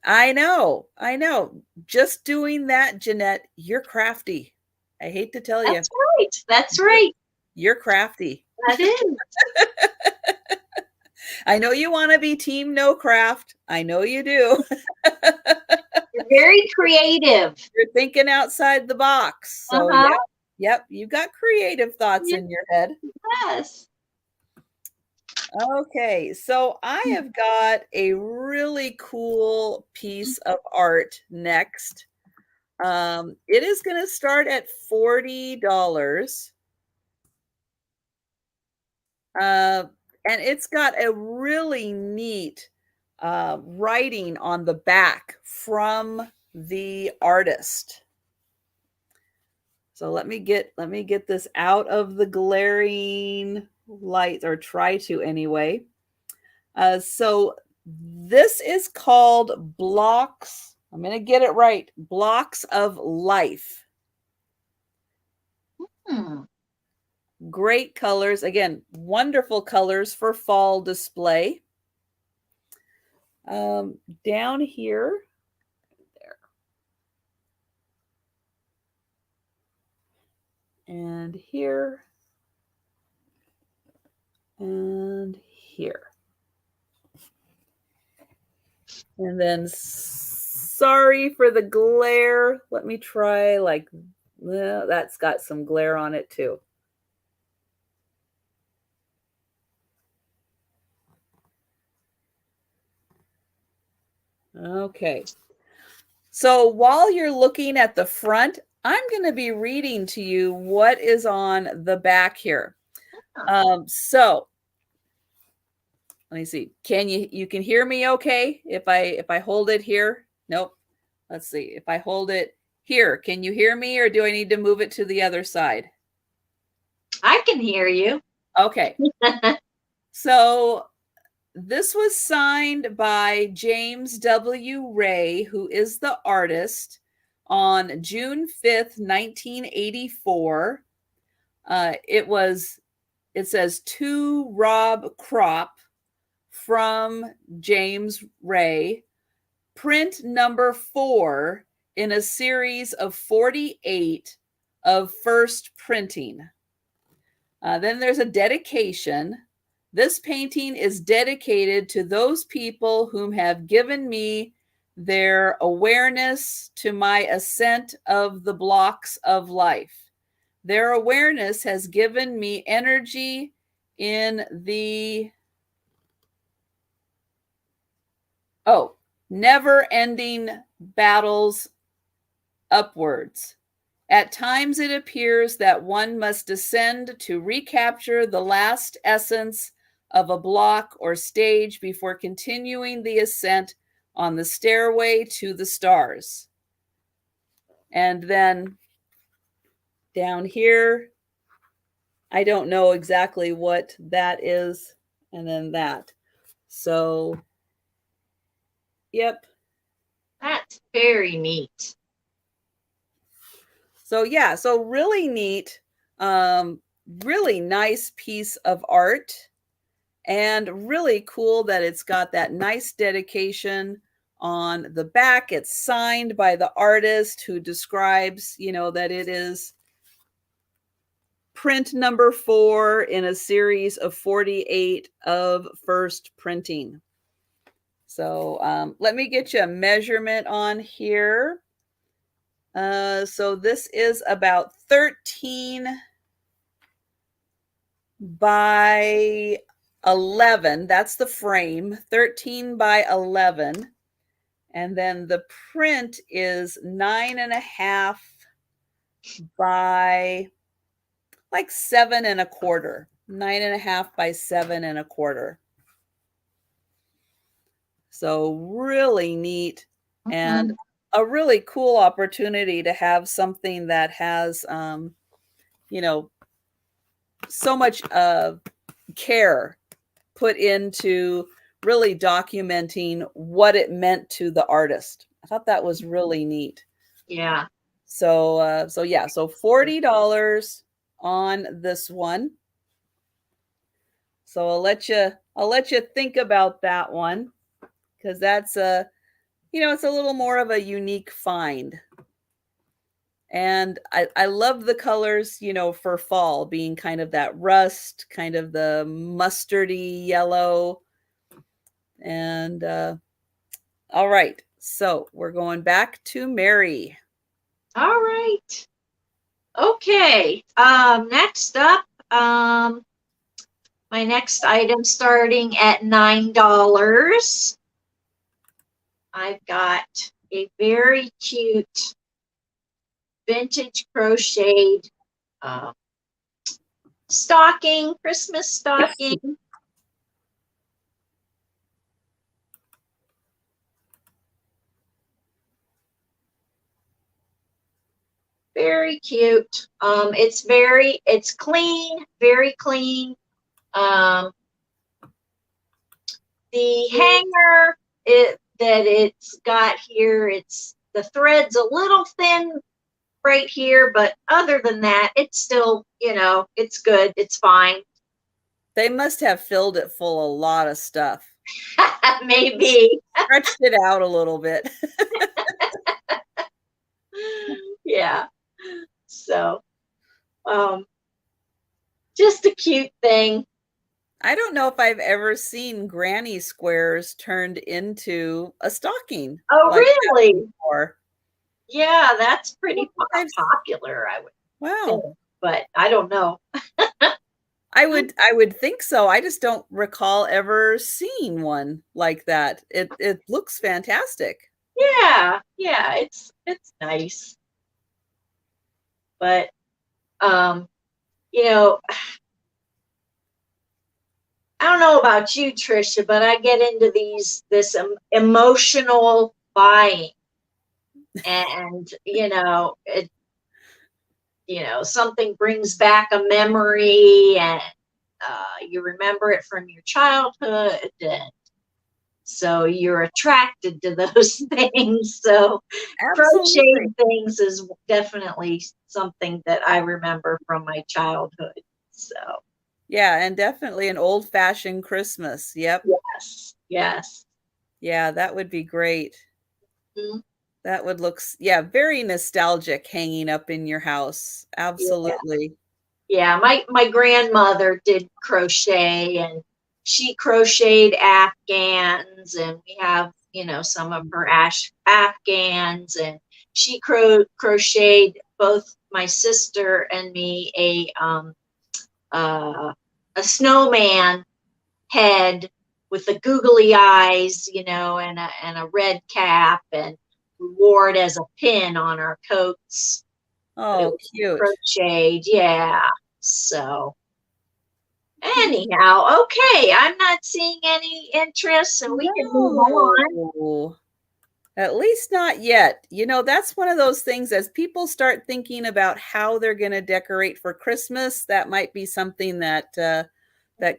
[SPEAKER 1] I know. Just doing that, Jeanette, you're crafty. I hate to tell you.
[SPEAKER 2] That's right. That's right.
[SPEAKER 1] You're crafty.
[SPEAKER 2] That is.
[SPEAKER 1] I know you want to be team no craft. I know you do.
[SPEAKER 2] You're very creative.
[SPEAKER 1] You're thinking outside the box. So
[SPEAKER 2] Uh-huh.
[SPEAKER 1] yep, you've got creative thoughts in your head.
[SPEAKER 2] Yes.
[SPEAKER 1] Okay, so I have got a really cool piece of art next. It is going to start at $40. And it's got a really neat writing on the back from the artist. So let me get this out of the glaring light, or try to anyway. So this is called Blocks. I'm going to get it right. Blocks of Life. Great colors. Again, wonderful colors for fall display. Down here, there, and here, and here. And then, sorry for the glare. Let me try that's got some glare on it too. Okay. So while you're looking at the front, I'm going to be reading to you what is on the back here. So let me see. Can you can hear me okay if I hold it here? Nope. Let's see. If I hold it here, can you hear me, or do I need to move it to the other side?
[SPEAKER 2] I can hear you.
[SPEAKER 1] Okay. So this was signed by James W. Ray, who is the artist, on June 5th, 1984. It says to Rob Crop from James Ray, print number 4 in a series of 48 of first printing. Then there's a dedication. This painting is dedicated to those people whom have given me their awareness to my ascent of the blocks of life. Their awareness has given me energy in the never-ending battles upwards. At times it appears that one must descend to recapture the last essence of a block or stage before continuing the ascent on the stairway to the stars. And then down here, I don't know exactly what that is, and then that. So, yep.
[SPEAKER 2] That's very neat.
[SPEAKER 1] So yeah, so really neat, really nice piece of art, and really cool that it's got that nice dedication on the back. It's signed by the artist, who describes, that it is print number 4 in a series of 48 of first printing. So let me get you a measurement on here. So this is about 13 by 11. That's the frame, 13 by 11. And then the print is 9.5 by like 7.25. 9.5 by 7.25. So really neat, and a really cool opportunity to have something that has, so much care put into really documenting what it meant to the artist. I thought that was really neat.
[SPEAKER 2] Yeah.
[SPEAKER 1] So yeah, so $40 on this one. So I'll let you think about that one, because that's it's a little more of a unique find. And I love the colors, for fall, being kind of that rust, kind of the mustardy yellow. And all right, so we're going back to Mary.
[SPEAKER 2] All right. Okay. Next up, my next item starting at $9. I've got a very cute vintage crocheted stocking, Christmas stocking. Very cute. It's clean, very clean. The hanger that it's got here, the thread's a little thin right here, but other than that, it's still, it's good. It's fine.
[SPEAKER 1] They must have filled it full of a lot of stuff.
[SPEAKER 2] Maybe.
[SPEAKER 1] Stretched it out a little bit.
[SPEAKER 2] Yeah. So, just a cute thing.
[SPEAKER 1] I don't know if I've ever seen granny squares turned into a stocking.
[SPEAKER 2] Oh, like really?
[SPEAKER 1] Before.
[SPEAKER 2] Yeah, that's pretty popular, I would.
[SPEAKER 1] Wow.
[SPEAKER 2] Think, but I don't know.
[SPEAKER 1] I would think so. I just don't recall ever seeing one like that. It looks fantastic.
[SPEAKER 2] yeah, it's nice. But you know, I don't know about you, Trisha, but I get into this emotional buying, and something brings back a memory, and you remember it from your childhood, and so you're attracted to those things. So
[SPEAKER 1] Absolutely.
[SPEAKER 2] crocheted things is definitely something that I remember from my childhood. So
[SPEAKER 1] Yeah, and definitely an old-fashioned Christmas. Yep.
[SPEAKER 2] yes, yes.
[SPEAKER 1] Yeah, that would be great.
[SPEAKER 2] Mhm.
[SPEAKER 1] That would look yeah, very nostalgic hanging up in your house.
[SPEAKER 2] Yeah.
[SPEAKER 1] Absolutely.
[SPEAKER 2] Yeah, my grandmother did crochet, and she crocheted Afghans, and we have, some of her Afghans, and she crocheted both my sister and me a snowman head with the googly eyes, and a red cap, and we wore it as a pin on our coats, but it
[SPEAKER 1] Oh,
[SPEAKER 2] was
[SPEAKER 1] cute.
[SPEAKER 2] crocheted, yeah. So anyhow, okay, I'm not seeing any interest, so we can move on.
[SPEAKER 1] No. At least not yet. That's one of those things as people start thinking about how they're going to decorate for Christmas, that might be something that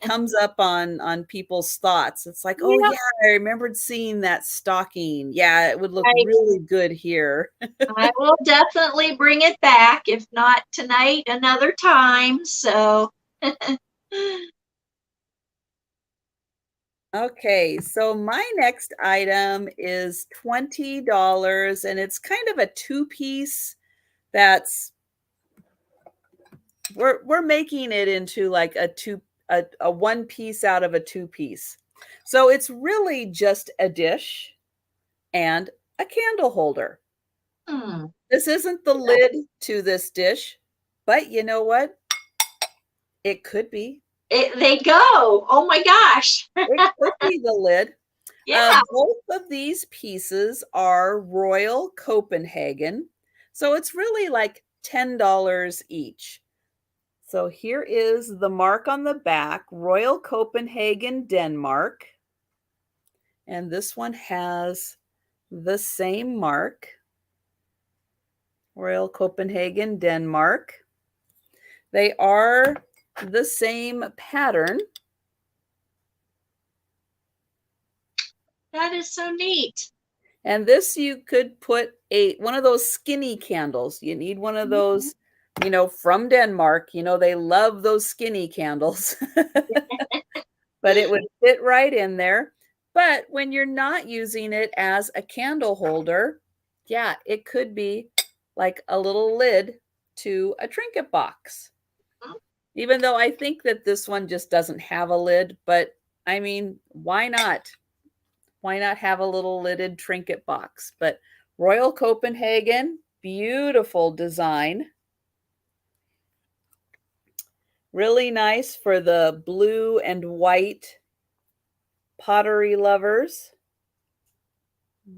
[SPEAKER 1] comes up on people's thoughts. It's like, "Oh
[SPEAKER 2] Yeah,
[SPEAKER 1] yeah, I remembered seeing that stocking. Yeah, it would look
[SPEAKER 2] right.
[SPEAKER 1] really good here."
[SPEAKER 2] I will definitely bring it back, if not tonight, another time. So,
[SPEAKER 1] Okay, so my next item is $20 and it's kind of a two-piece that's we're making it into like a one piece out of a two piece. So it's really just a dish and a candle holder.
[SPEAKER 2] hmm,
[SPEAKER 1] This isn't the lid to this dish, but you know what? It could be.
[SPEAKER 2] they go. Oh my gosh.
[SPEAKER 1] It could be the lid.
[SPEAKER 2] Yeah.
[SPEAKER 1] Both of these pieces are Royal Copenhagen. So it's really like $10 each. So here is the mark on the back, Royal Copenhagen, Denmark. And this one has the same mark, Royal Copenhagen, Denmark. They are the same pattern.
[SPEAKER 2] That is so neat.
[SPEAKER 1] And this you could put one of those skinny candles. You need one of those, from Denmark. They love those skinny candles. But it would fit right in there. But when you're not using it as a candle holder, yeah, it could be like a little lid to a trinket box. Even though I think that this one just doesn't have a lid, but I mean, why not? Why not have a little lidded trinket box? But Royal Copenhagen, beautiful design. Really nice for the blue and white pottery lovers.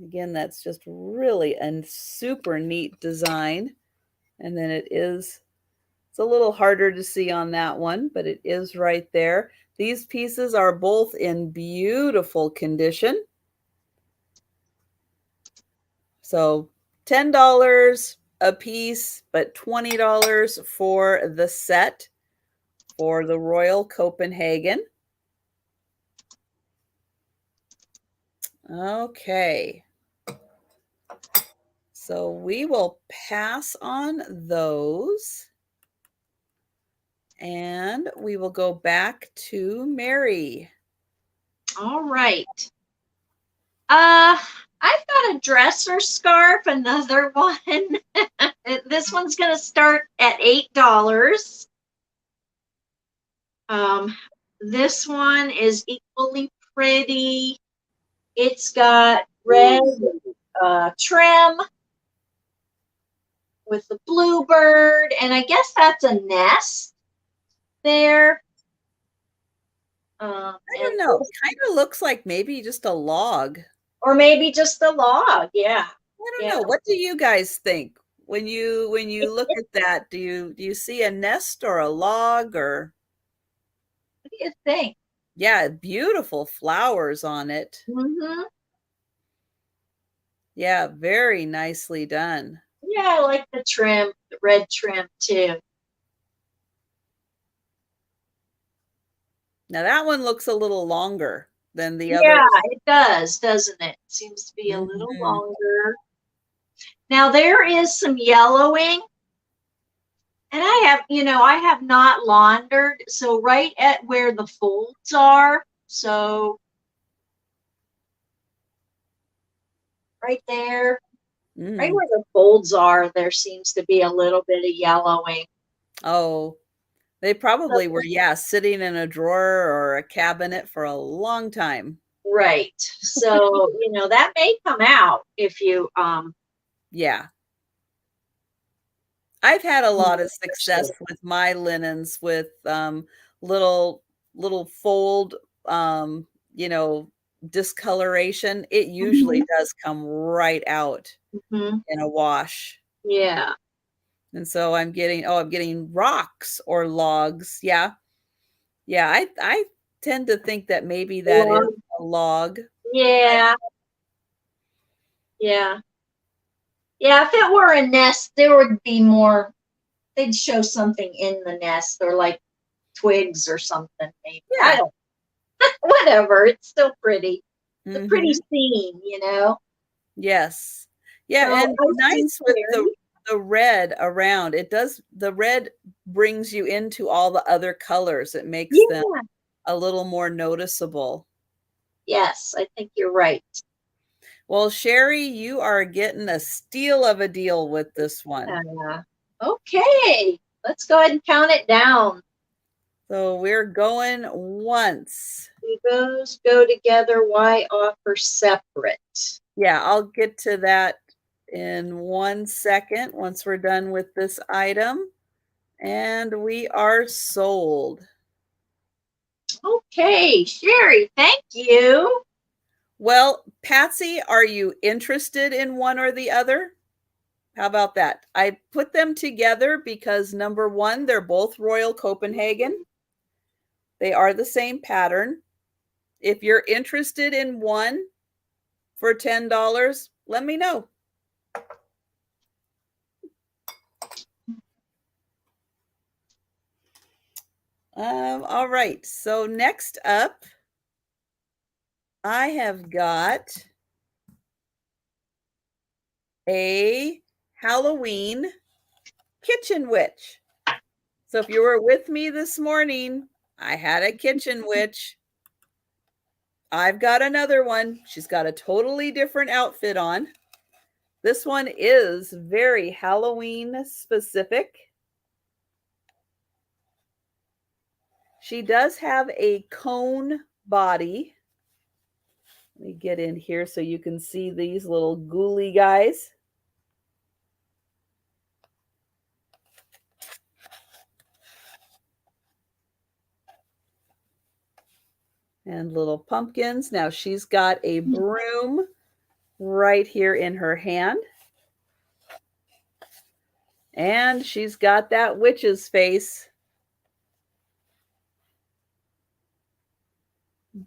[SPEAKER 1] Again, that's just really a super neat design. And then it's a little harder to see on that one, but it is right there. These pieces are both in beautiful condition. So $10 a piece, but $20 for the set for the Royal Copenhagen. Okay. So we will pass on those. And we will go back to Mary.
[SPEAKER 2] All right. I've got a dresser scarf, another one. This one's going to start at $8. Um, this one is equally pretty. It's got red trim with the bluebird, and I guess that's a nest there.
[SPEAKER 1] I
[SPEAKER 2] And
[SPEAKER 1] don't know. Kind of looks like maybe just a log.
[SPEAKER 2] Or maybe just a log. Yeah.
[SPEAKER 1] I don't
[SPEAKER 2] Yeah.
[SPEAKER 1] know. What do you guys think? When you look at that, do you see a nest or a log or
[SPEAKER 2] What do you think?
[SPEAKER 1] yeah, beautiful flowers on it.
[SPEAKER 2] Mm-hmm.
[SPEAKER 1] Yeah, very nicely done.
[SPEAKER 2] Yeah, I like the trim, the red trim too.
[SPEAKER 1] Now that one looks a little longer than the
[SPEAKER 2] Yeah,
[SPEAKER 1] others.
[SPEAKER 2] it does, doesn't it? Seems to be a little
[SPEAKER 1] Mhm.
[SPEAKER 2] longer. Now there is some yellowing, and I have not laundered, so right at where the folds are, so right there, right
[SPEAKER 1] Mm.
[SPEAKER 2] where the folds are, there seems to be a little bit of yellowing.
[SPEAKER 1] Oh, they probably were, yeah, sitting in a drawer or a cabinet for a long time.
[SPEAKER 2] Right. So, that may come out if you
[SPEAKER 1] Yeah. I've had a lot of
[SPEAKER 2] push
[SPEAKER 1] success
[SPEAKER 2] it.
[SPEAKER 1] with my linens with little little fold you know discoloration. It usually
[SPEAKER 2] Mhm,
[SPEAKER 1] does come right out
[SPEAKER 2] mhm.
[SPEAKER 1] in a wash.
[SPEAKER 2] Yeah.
[SPEAKER 1] And so I'm getting rocks or logs. Yeah. Yeah, I tend to think that maybe that is
[SPEAKER 2] Log.
[SPEAKER 1] a log.
[SPEAKER 2] Yeah. Yeah. Yeah, if it were a nest, there would be more, they'd show something in the nest or like twigs or something maybe. I
[SPEAKER 1] Yeah.
[SPEAKER 2] don't whatever. It's still pretty. It's a pretty
[SPEAKER 1] Mhm.
[SPEAKER 2] scene.
[SPEAKER 1] Yes. Yeah,
[SPEAKER 2] So
[SPEAKER 1] and
[SPEAKER 2] I see
[SPEAKER 1] nice with
[SPEAKER 2] Mary.
[SPEAKER 1] the red around. It does the red brings you into all the other colors. It makes them
[SPEAKER 2] Yeah.
[SPEAKER 1] a little more noticeable.
[SPEAKER 2] Yes, I think you're right.
[SPEAKER 1] Well, Sherry, you are getting a steal of a deal with this one.
[SPEAKER 2] Okay. Let's go ahead and count it down.
[SPEAKER 1] So we're going once.
[SPEAKER 2] Those go together. Why offer separate?
[SPEAKER 1] Yeah, I'll get to that in 1 second once we're done with this item. And we are sold.
[SPEAKER 2] Okay, Sherry, thank you.
[SPEAKER 1] Well, Patsy, are you interested in one or the other? How about that? I put them together because number one, they're both Royal Copenhagen. They are the same pattern. If you're interested in one for $10, let me know. All right. So next up, I have got a Halloween kitchen witch. So if you were with me this morning, I had a kitchen witch. I've got another one. She's got a totally different outfit on. This one is very Halloween specific. She does have a cone body. Let me get in here so you can see these little ghouly guys. And little pumpkins. Now she's got a broom right here in her hand. And she's got that witch's face.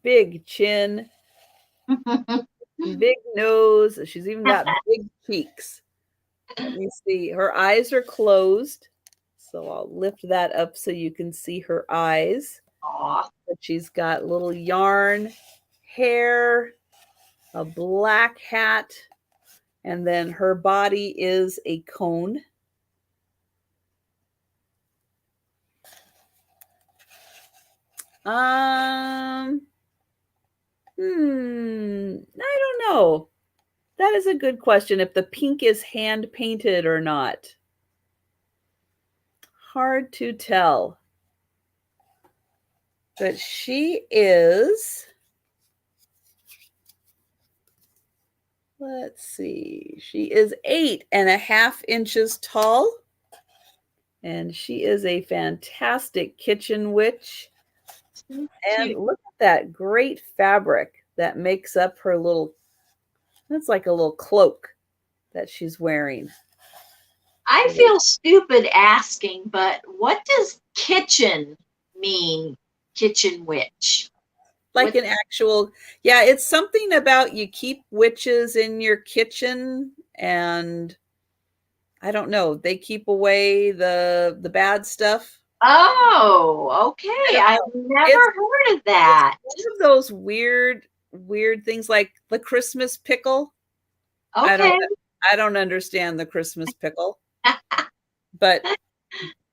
[SPEAKER 1] Big chin, big nose. She's even got big cheeks. Let me see. Her eyes are closed. So I'll lift that up so you can see her eyes.
[SPEAKER 2] Aw.
[SPEAKER 1] But she's got little yarn hair, a black hat, and then her body is a cone. Um, I don't know. That is a good question. If the pink is hand painted or not. Hard to tell. But she is, let's see, she is 8.5 inches tall. And she is a fantastic kitchen witch. And
[SPEAKER 2] Cute.
[SPEAKER 1] look at that great fabric that makes up her little That's like a little cloak that she's wearing.
[SPEAKER 2] I feel stupid asking, but what does kitchen mean? Kitchen witch.
[SPEAKER 1] Like
[SPEAKER 2] What?
[SPEAKER 1] an actual, yeah, it's something about you keep witches in your kitchen, and I don't know, they keep away the bad stuff.
[SPEAKER 2] Oh,
[SPEAKER 1] I
[SPEAKER 2] okay.
[SPEAKER 1] don't
[SPEAKER 2] I've
[SPEAKER 1] know.
[SPEAKER 2] never
[SPEAKER 1] It's
[SPEAKER 2] heard of
[SPEAKER 1] it's
[SPEAKER 2] that.
[SPEAKER 1] one of those weird things like the Christmas pickle. I
[SPEAKER 2] Okay.
[SPEAKER 1] don't I don't understand the Christmas pickle, but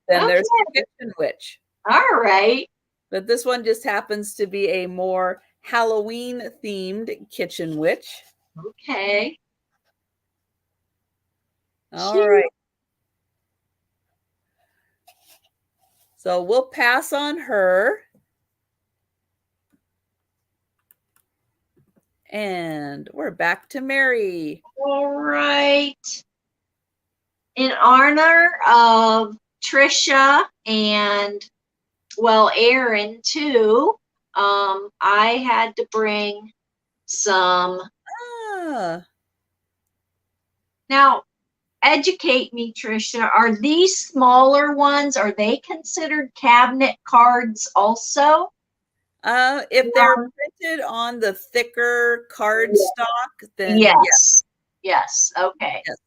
[SPEAKER 1] then there's the
[SPEAKER 2] Okay.
[SPEAKER 1] kitchen witch.
[SPEAKER 2] All right.
[SPEAKER 1] But this one just happens to be a more Halloween themed kitchen witch.
[SPEAKER 2] Okay.
[SPEAKER 1] All
[SPEAKER 2] Cute.
[SPEAKER 1] right. So we'll pass on her. And we're back to Mary.
[SPEAKER 2] All right. In honor of Trisha and, well, Aaron too, I had to bring some.
[SPEAKER 1] Ah,
[SPEAKER 2] Now, educate me, Trisha. Are these smaller ones, are they considered cabinet cards also?
[SPEAKER 1] if they're printed on the thicker card stock, then yeah.
[SPEAKER 2] Yes. Yes. Okay.
[SPEAKER 1] Yes.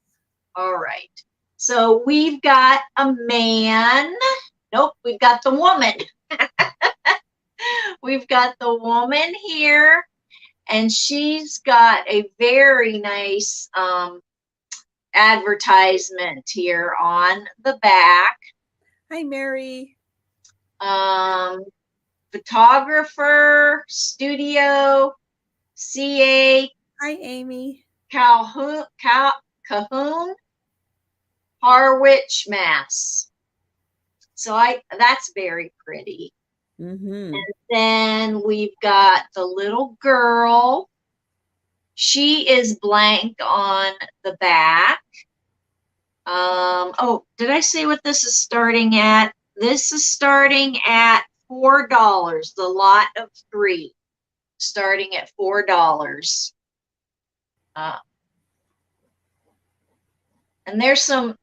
[SPEAKER 2] All right. So we've got a man. Nope, we've got the woman. We've got the woman here, and she's got a very nice advertisement here on the back.
[SPEAKER 1] Hi, Mary.
[SPEAKER 2] Photographer, studio, CA,
[SPEAKER 1] Hi, Amy.
[SPEAKER 2] Cahoon, Harwich, Mass. So that's very pretty.
[SPEAKER 1] Mm-hmm.
[SPEAKER 2] And then we've got the little girl. She is blank on the back. Oh, did I say what this is starting at? This is starting at $4. The lot of 3, starting at $4. And there's some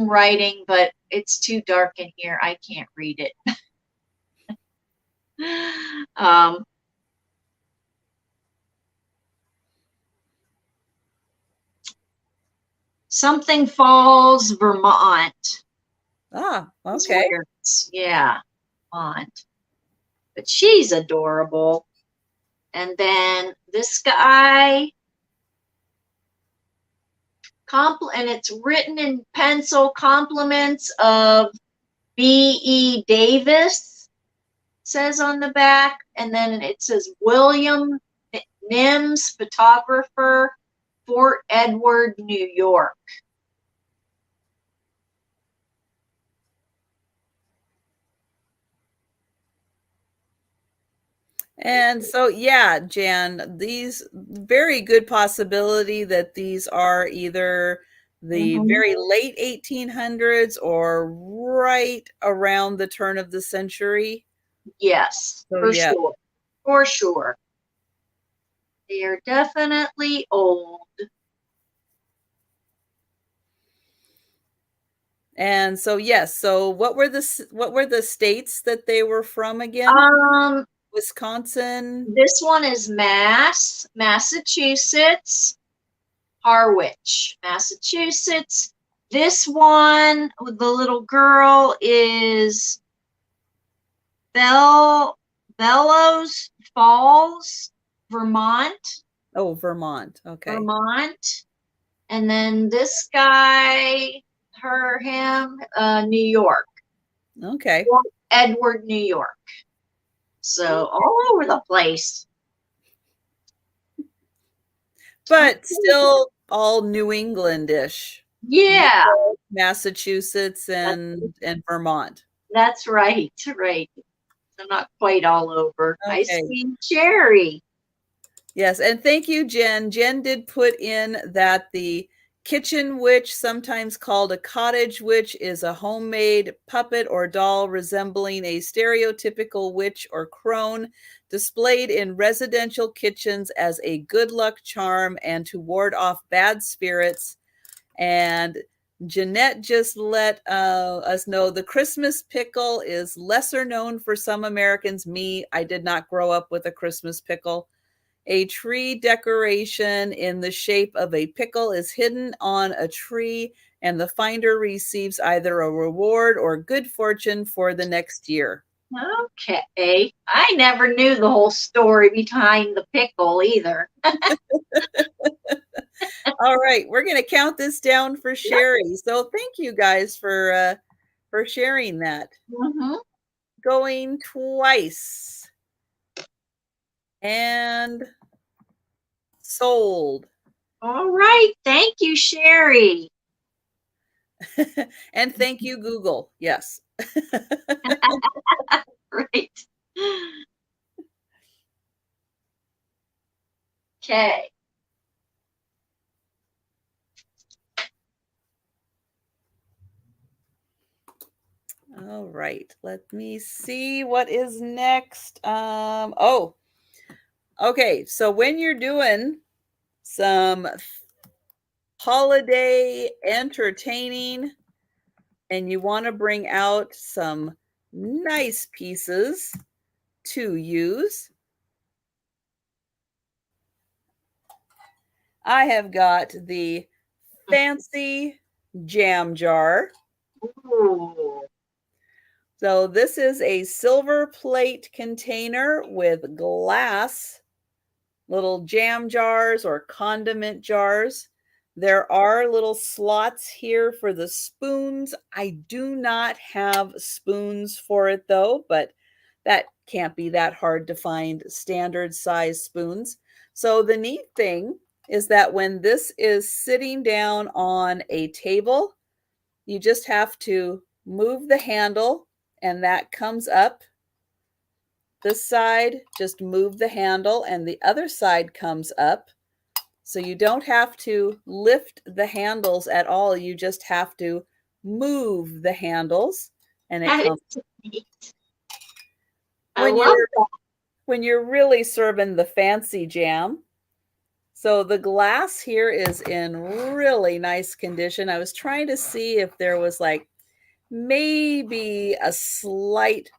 [SPEAKER 2] writing, but it's too dark in here. I can't read it. Something Falls, Vermont.
[SPEAKER 1] Ah, okay.
[SPEAKER 2] Yeah, Vermont. But she's adorable. And then this guy, and it's written in pencil, compliments of B.E. Davis, says on the back. And then it says William Nims, photographer, Fort Edward, New York.
[SPEAKER 1] And so, yeah, Jan, these very good possibility that these are either the very late 1800s or right around the turn of the century.
[SPEAKER 2] Yes,
[SPEAKER 1] So,
[SPEAKER 2] for
[SPEAKER 1] yeah.
[SPEAKER 2] sure. For sure. They are definitely old.
[SPEAKER 1] And so, yes. So, what were the states that they were from again? Wisconsin.
[SPEAKER 2] This one is Massachusetts, Harwich, Massachusetts. This one with the little girl is Bellows Falls, Vermont.
[SPEAKER 1] Oh, Vermont. Okay.
[SPEAKER 2] Vermont. And then this guy, him, New York.
[SPEAKER 1] Okay.
[SPEAKER 2] Fort Edward, New York. So all over the place.
[SPEAKER 1] But still all New England-ish.
[SPEAKER 2] Yeah.
[SPEAKER 1] Massachusetts and Vermont.
[SPEAKER 2] That's right. Right. So not quite all over.
[SPEAKER 1] Okay.
[SPEAKER 2] I see Jerry.
[SPEAKER 1] Yes, and thank you, Jen. Jen did put in that the kitchen witch, sometimes called a cottage witch, is a homemade puppet or doll resembling a stereotypical witch or crone displayed in residential kitchens as a good luck charm and to ward off bad spirits. And Jeanette just let us know the Christmas pickle is lesser known for some Americans. Me, I did not grow up with a Christmas pickle. A tree decoration in the shape of a pickle is hidden on a tree, and the finder receives either a reward or good fortune for the next year.
[SPEAKER 2] Okay. I never knew the whole story behind the pickle either.
[SPEAKER 1] All right, we're going to count this down for Sherry. So thank you guys for sharing that.
[SPEAKER 2] Mm-hmm.
[SPEAKER 1] Going twice. And sold.
[SPEAKER 2] All right. Thank you, Sherry.
[SPEAKER 1] And thank you, Google. Yes.
[SPEAKER 2] Right. Okay.
[SPEAKER 1] All right. Let me see what is next. Okay. So when you're doing some holiday entertaining and you want to bring out some nice pieces to use, I have got the fancy jam jar.
[SPEAKER 2] Ooh.
[SPEAKER 1] So this is a silver plate container with glass little jam jars or condiment jars. There are little slots here for the spoons. I do not have spoons for it though, but that can't be that hard to find standard size spoons. So the neat thing is that when this is sitting down on a table, you just have to move the handle and that comes up. This side, just move the handle and the other side comes up. So you don't have to lift the handles at all. You just have to move the handles and it comes.
[SPEAKER 2] Neat. When
[SPEAKER 1] you're really serving the fancy jam. So the glass here is in really nice condition. I was trying to see if there was like maybe a slight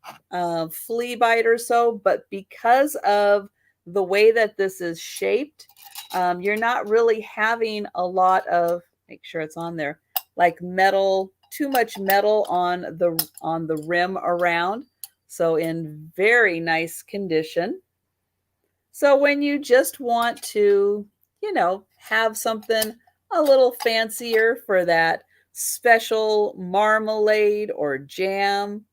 [SPEAKER 1] flea bite or so, but because of the way that this is shaped, you're not really having a lot of, make sure it's on there, like metal, too much metal on the rim around. So in very nice condition. So when you just want to, have something a little fancier for that special marmalade or jam,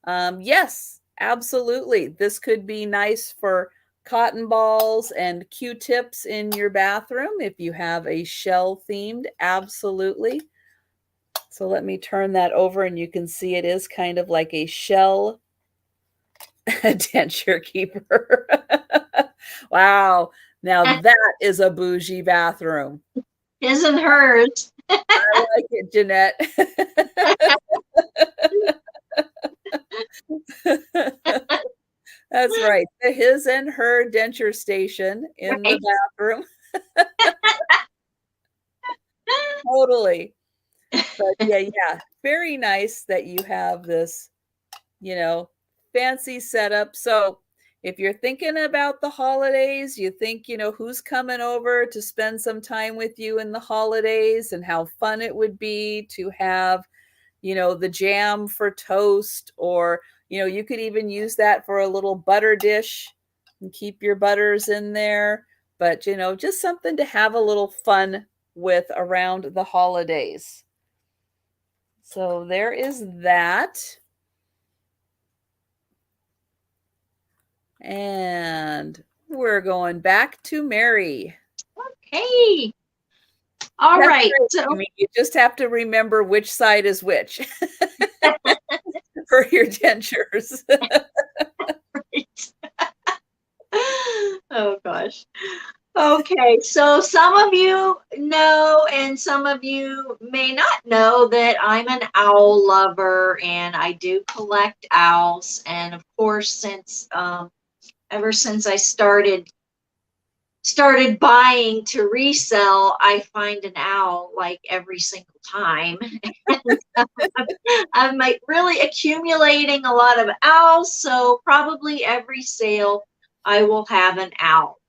[SPEAKER 1] yes, absolutely. This could be nice for cotton balls and Q-tips in your bathroom if you have a shell themed, absolutely. So let me turn that over and you can see it is kind of like a shell denture keeper. Wow. Now that is a bougie bathroom.
[SPEAKER 2] Isn't hers?
[SPEAKER 1] I like it, Jeanette. That's right. His and her denture station in the bathroom. Totally. But yeah. Very nice that you have this, fancy setup. So if you're thinking about the holidays, you think, who's coming over to spend some time with you in the holidays and how fun it would be to have, the jam for toast, or, you could even use that for a little butter dish and keep your butters in there. But, just something to have a little fun with around the holidays. So there is that. And we're going back to Mary.
[SPEAKER 2] Okay. All right. So
[SPEAKER 1] you just have to remember which side is which for your dentures.
[SPEAKER 2] Oh gosh. Okay, so some of you know and some of you may not know that I'm an owl lover and I do collect owls. And of course, since ever since I started buying to resell, I find an owl like every single time. I'm like really accumulating a lot of owls, so probably every sale I will have an owl.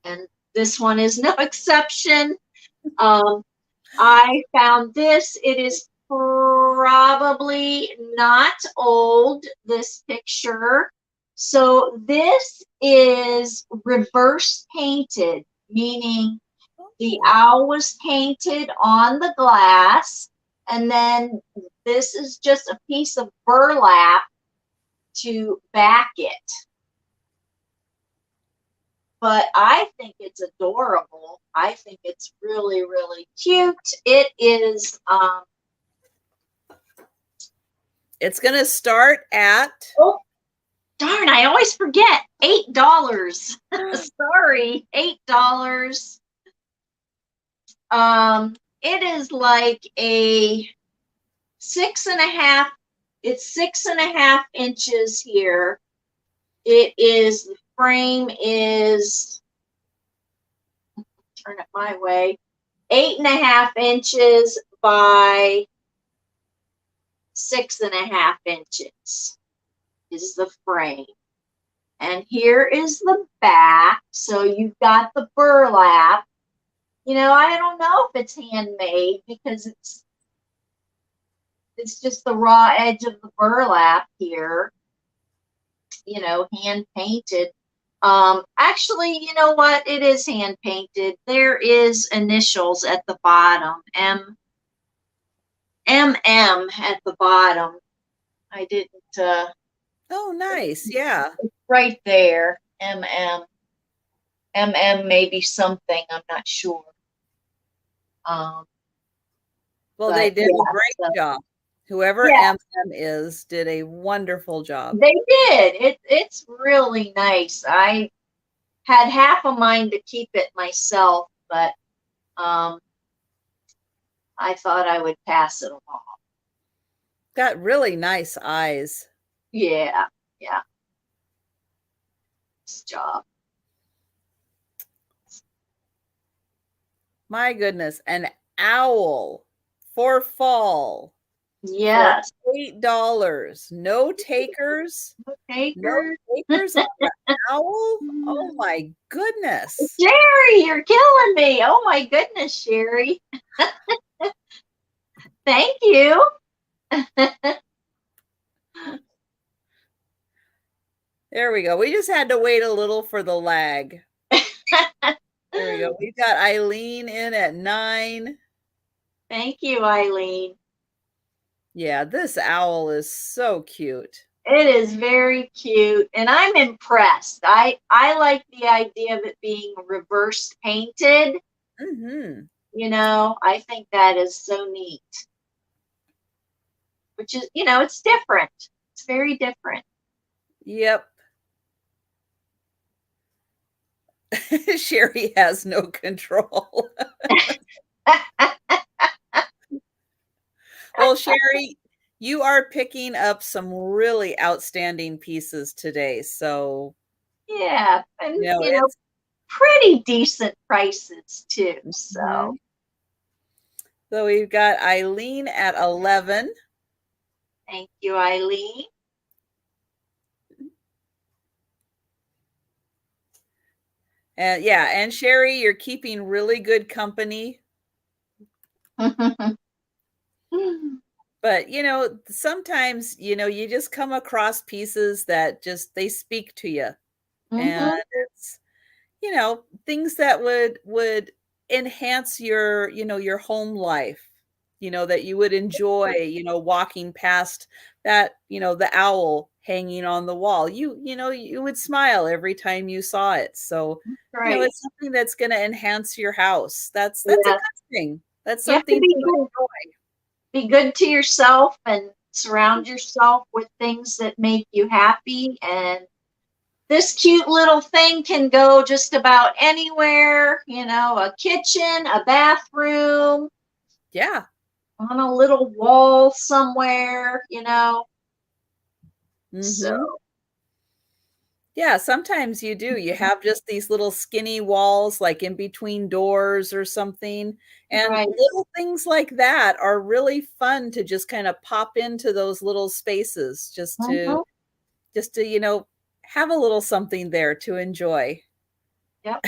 [SPEAKER 2] And this one is no exception. I found this. It is probably not old, this picture. So this is reverse painted, meaning the owl was painted on the glass, and then this is just a piece of burlap to back it. But I think it's adorable. I think it's really, really cute. It is,
[SPEAKER 1] It's going to start at,
[SPEAKER 2] oh, darn, I always forget, $8. Sorry, $8. It is like a 6.5, it's 6.5 inches here. It is, the frame is, turn it my way, 8.5 inches by 6.5 inches is the frame. And here is the back. So you've got the burlap. You know, I don't know if it's handmade because it's just the raw edge of the burlap here, you know, hand painted. Actually, you know what? It is hand painted. There is initials at the bottom, MM at the bottom. I didn't,
[SPEAKER 1] oh, nice. Yeah.
[SPEAKER 2] right there, MM. MM maybe something, I'm not sure.
[SPEAKER 1] Well, they did a great job. Whoever MM is did a wonderful job.
[SPEAKER 2] They did. It's really nice. I had half a mind to keep it myself, but I thought I would pass it along.
[SPEAKER 1] Got really nice eyes.
[SPEAKER 2] Yeah, yeah. Nice job.
[SPEAKER 1] My goodness, an owl for fall.
[SPEAKER 2] Yes.
[SPEAKER 1] For $8. No takers.
[SPEAKER 2] No takers.
[SPEAKER 1] No takers on the owl? Oh my goodness.
[SPEAKER 2] Sherry, you're killing me. Oh my goodness, Sherry. Thank you.
[SPEAKER 1] There we go. We just had to wait a little for the lag. There we go. We've got Eileen in at 9.
[SPEAKER 2] Thank you, Eileen.
[SPEAKER 1] Yeah, this owl is so cute.
[SPEAKER 2] It is very cute, and I'm impressed. I like the idea of it being reverse painted.
[SPEAKER 1] Mm-hmm.
[SPEAKER 2] You know, I think that is so neat. Which is, you know, it's different. It's very different.
[SPEAKER 1] Yep. Sherry has no control. Well, Sherry, you are picking up some really outstanding pieces today. So,
[SPEAKER 2] yeah, and
[SPEAKER 1] you know,
[SPEAKER 2] it's pretty decent prices too. So,
[SPEAKER 1] so we've got Eileen at 11.
[SPEAKER 2] Thank you, Eileen.
[SPEAKER 1] And yeah, and Sherry, you're keeping really good company. But, you know, sometimes, you know, you just come across pieces that just, they speak to you. And it's, you know, things that would enhance your, you know, your home life, you know, that you would enjoy, you know, walking past that, you know, the owl hanging on the wall. You know, you would smile every time you saw it. So,
[SPEAKER 2] Right.
[SPEAKER 1] you know, it's something that's going to enhance your house. That's a good thing. That's something
[SPEAKER 2] to
[SPEAKER 1] enjoy.
[SPEAKER 2] Be good to yourself and surround yourself with things that make you happy. And this cute little thing can go just about anywhere, you know, a kitchen, a bathroom.
[SPEAKER 1] Yeah.
[SPEAKER 2] On a little wall somewhere, you know.
[SPEAKER 1] Mm-hmm.
[SPEAKER 2] So.
[SPEAKER 1] Yeah, sometimes you do. You have just these little skinny walls, like in between doors or something. And
[SPEAKER 2] Right.
[SPEAKER 1] little things like that are really fun to just kind of pop into those little spaces
[SPEAKER 2] Mhm.
[SPEAKER 1] just to, have a little something there to enjoy.
[SPEAKER 2] Yep.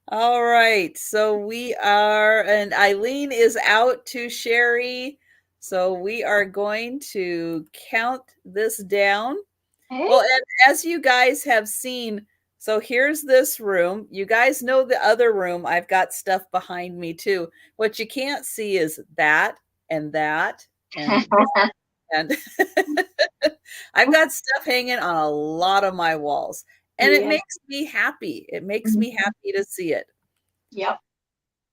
[SPEAKER 1] All right. So we are, and Eileen is out to Sherry. So we are going to count this down.
[SPEAKER 2] Okay.
[SPEAKER 1] Well, and as you guys have seen, so here's this room. You guys know the other room. I've got stuff behind me too. What you can't see is that and that and and I've got stuff hanging on a lot of my walls. And it
[SPEAKER 2] Yeah.
[SPEAKER 1] makes me happy. It makes
[SPEAKER 2] Mhm.
[SPEAKER 1] me happy to see it.
[SPEAKER 2] Yep.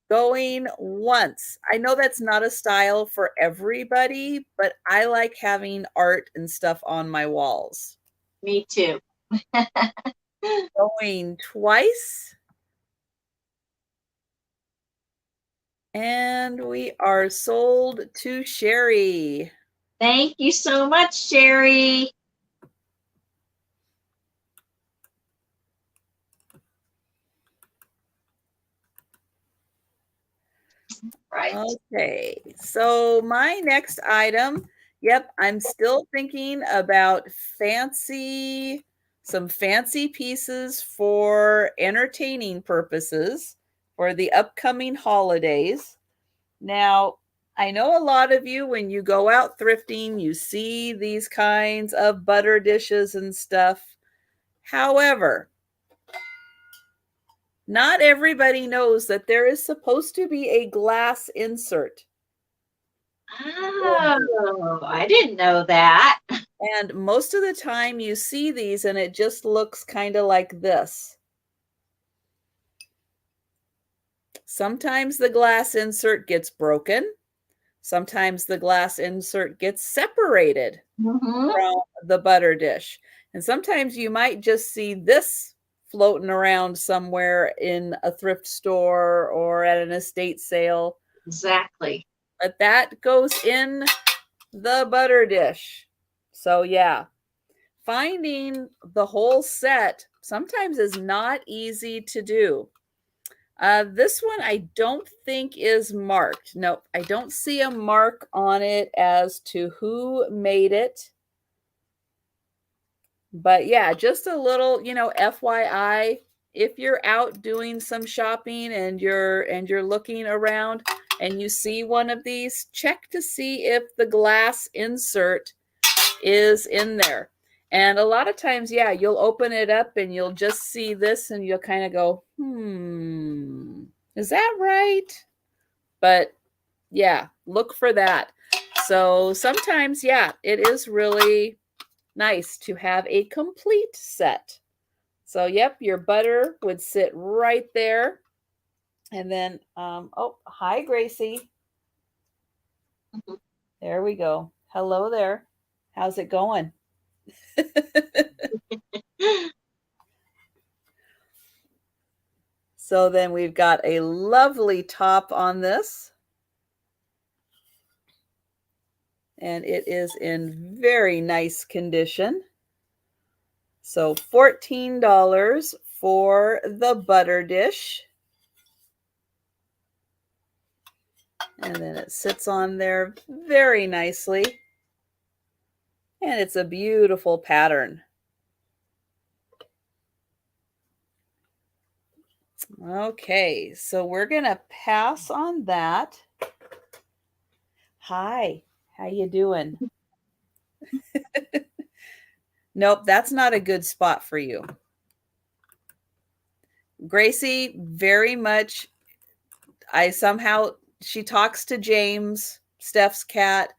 [SPEAKER 1] Going once. I know that's not a style for everybody, but I like having art and stuff on my walls.
[SPEAKER 2] Me too.
[SPEAKER 1] Going twice. And we are sold to Sherry.
[SPEAKER 2] Thank you so much, Sherry. Right.
[SPEAKER 1] Okay, so my next item, yep, I'm still thinking about some fancy pieces for entertaining purposes for the upcoming holidays. Now, I know a lot of you, when you go out thrifting, you see these kinds of butter dishes and stuff. However, not everybody knows that there is supposed to be a glass insert.
[SPEAKER 2] Oh, I didn't know that.
[SPEAKER 1] And most of the time you see these and it just looks kind of like this. Sometimes the glass insert gets broken. Sometimes the glass insert gets separated
[SPEAKER 2] Mm-hmm.
[SPEAKER 1] from the butter dish. And sometimes you might just see this floating around somewhere in a thrift store or at an estate sale.
[SPEAKER 2] Exactly.
[SPEAKER 1] But that goes in the butter dish. So yeah, finding the whole set sometimes is not easy to do. This one I don't think is marked. No, I don't see a mark on it as to who made it. But yeah, just a little, FYI, if you're out doing some shopping and you're looking around and you see one of these, check to see if the glass insert is in there. And a lot of times, yeah, you'll open it up and you'll just see this and you'll kind of go, is that right? But yeah, look for that. So sometimes, yeah, it is really nice to have a complete set. So, yep, your butter would sit right there. And then, oh, hi, Gracie. There we go. Hello there. How's it going? So then we've got a lovely top on this. And it is in very nice condition. So $14 for the butter dish. And then it sits on there very nicely. And it's a beautiful pattern. Okay, so we're going to pass on that. Hi, how you doing? Nope, that's not a good spot for you. Gracie, very much, she talks to James, Steph's cat.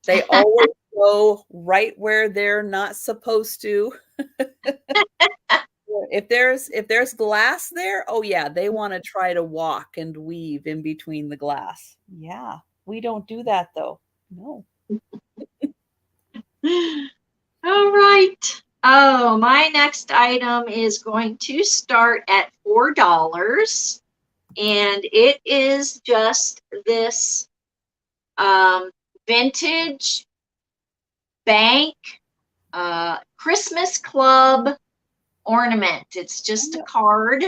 [SPEAKER 1] They always go right where they're not supposed to. If there's glass there, oh yeah, they want to try to walk and weave in between the glass. Yeah, we don't do that though. No.
[SPEAKER 2] All right. Oh, my next item is going to start at $4. And it is just this vintage bank Christmas Club ornament. It's just a card.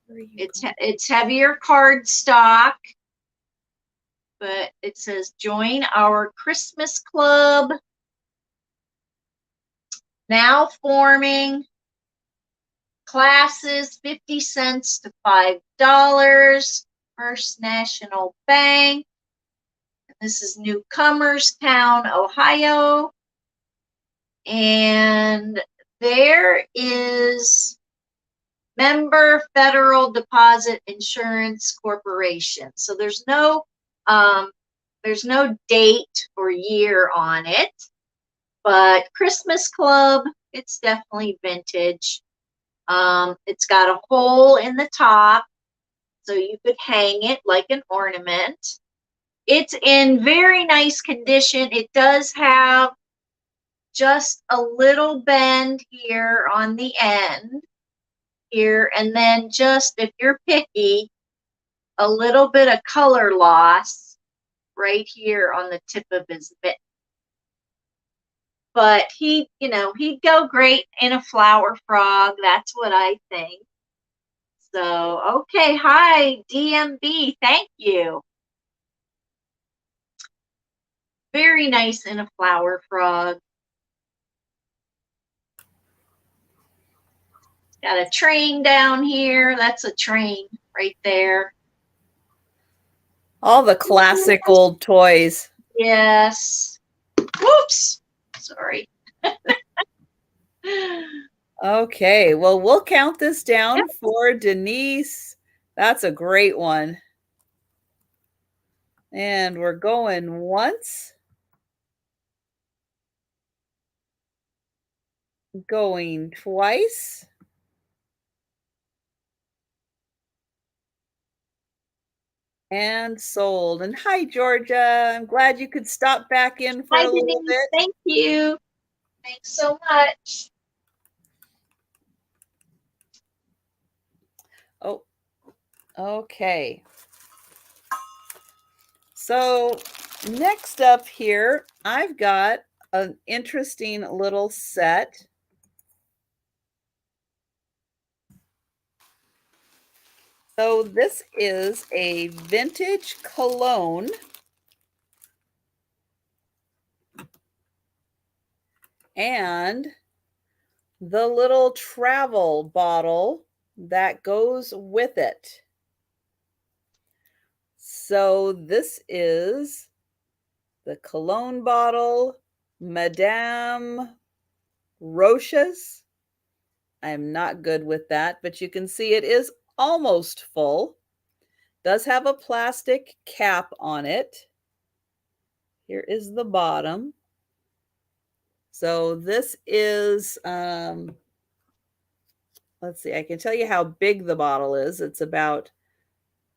[SPEAKER 2] It's heavier card stock, but it says join our Christmas Club. Now forming. Classes 50 cents to $5. First National Bank. This is Newcomerstown, Ohio. And there is Member Federal Deposit Insurance Corporation. So there's no date or year on it, but Christmas Club, it's definitely vintage. It's got a hole in the top, so you could hang it like an ornament. It's in very nice condition. It does have just a little bend here on the end here, and then just, if you're picky, a little bit of color loss right here on the tip of his bit. But he'd go great in a flower frog. That's what I think. So, okay. Hi, DMB. Thank you. Very nice in a flower frog. Got a train down here. That's a train right there.
[SPEAKER 1] All the classic old toys.
[SPEAKER 2] Yes. Whoops. Sorry.
[SPEAKER 1] Okay, well, we'll count this down for Denise. That's a great one. And we're going once. Going twice. And sold. And hi, Georgia. I'm glad you could stop back in for a little bit.
[SPEAKER 2] Thank you. Thanks so much.
[SPEAKER 1] Oh, okay. So next up here, I've got an interesting little set. So this is a vintage cologne. And the little travel bottle that goes with it. So this is the cologne bottle, Madame Roche's. I'm not good with that, but you can see it is almost full. Does have a plastic cap on it. Here is the bottom. So this is, let's see, I can tell you how big the bottle is. It's about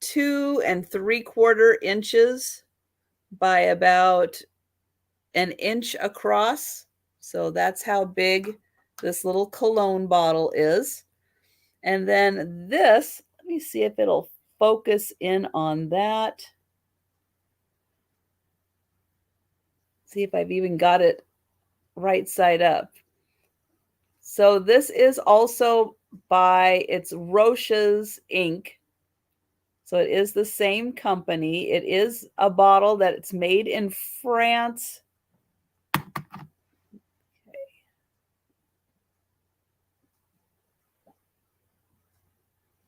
[SPEAKER 1] 2 3/4 inches by about an inch across. So that's how big this little cologne bottle is. And then this, let me see if it'll focus in on that. See if I've even got it right side up. So this is also by, it's Roche's ink. So it is the same company. It is a bottle that it's made in France.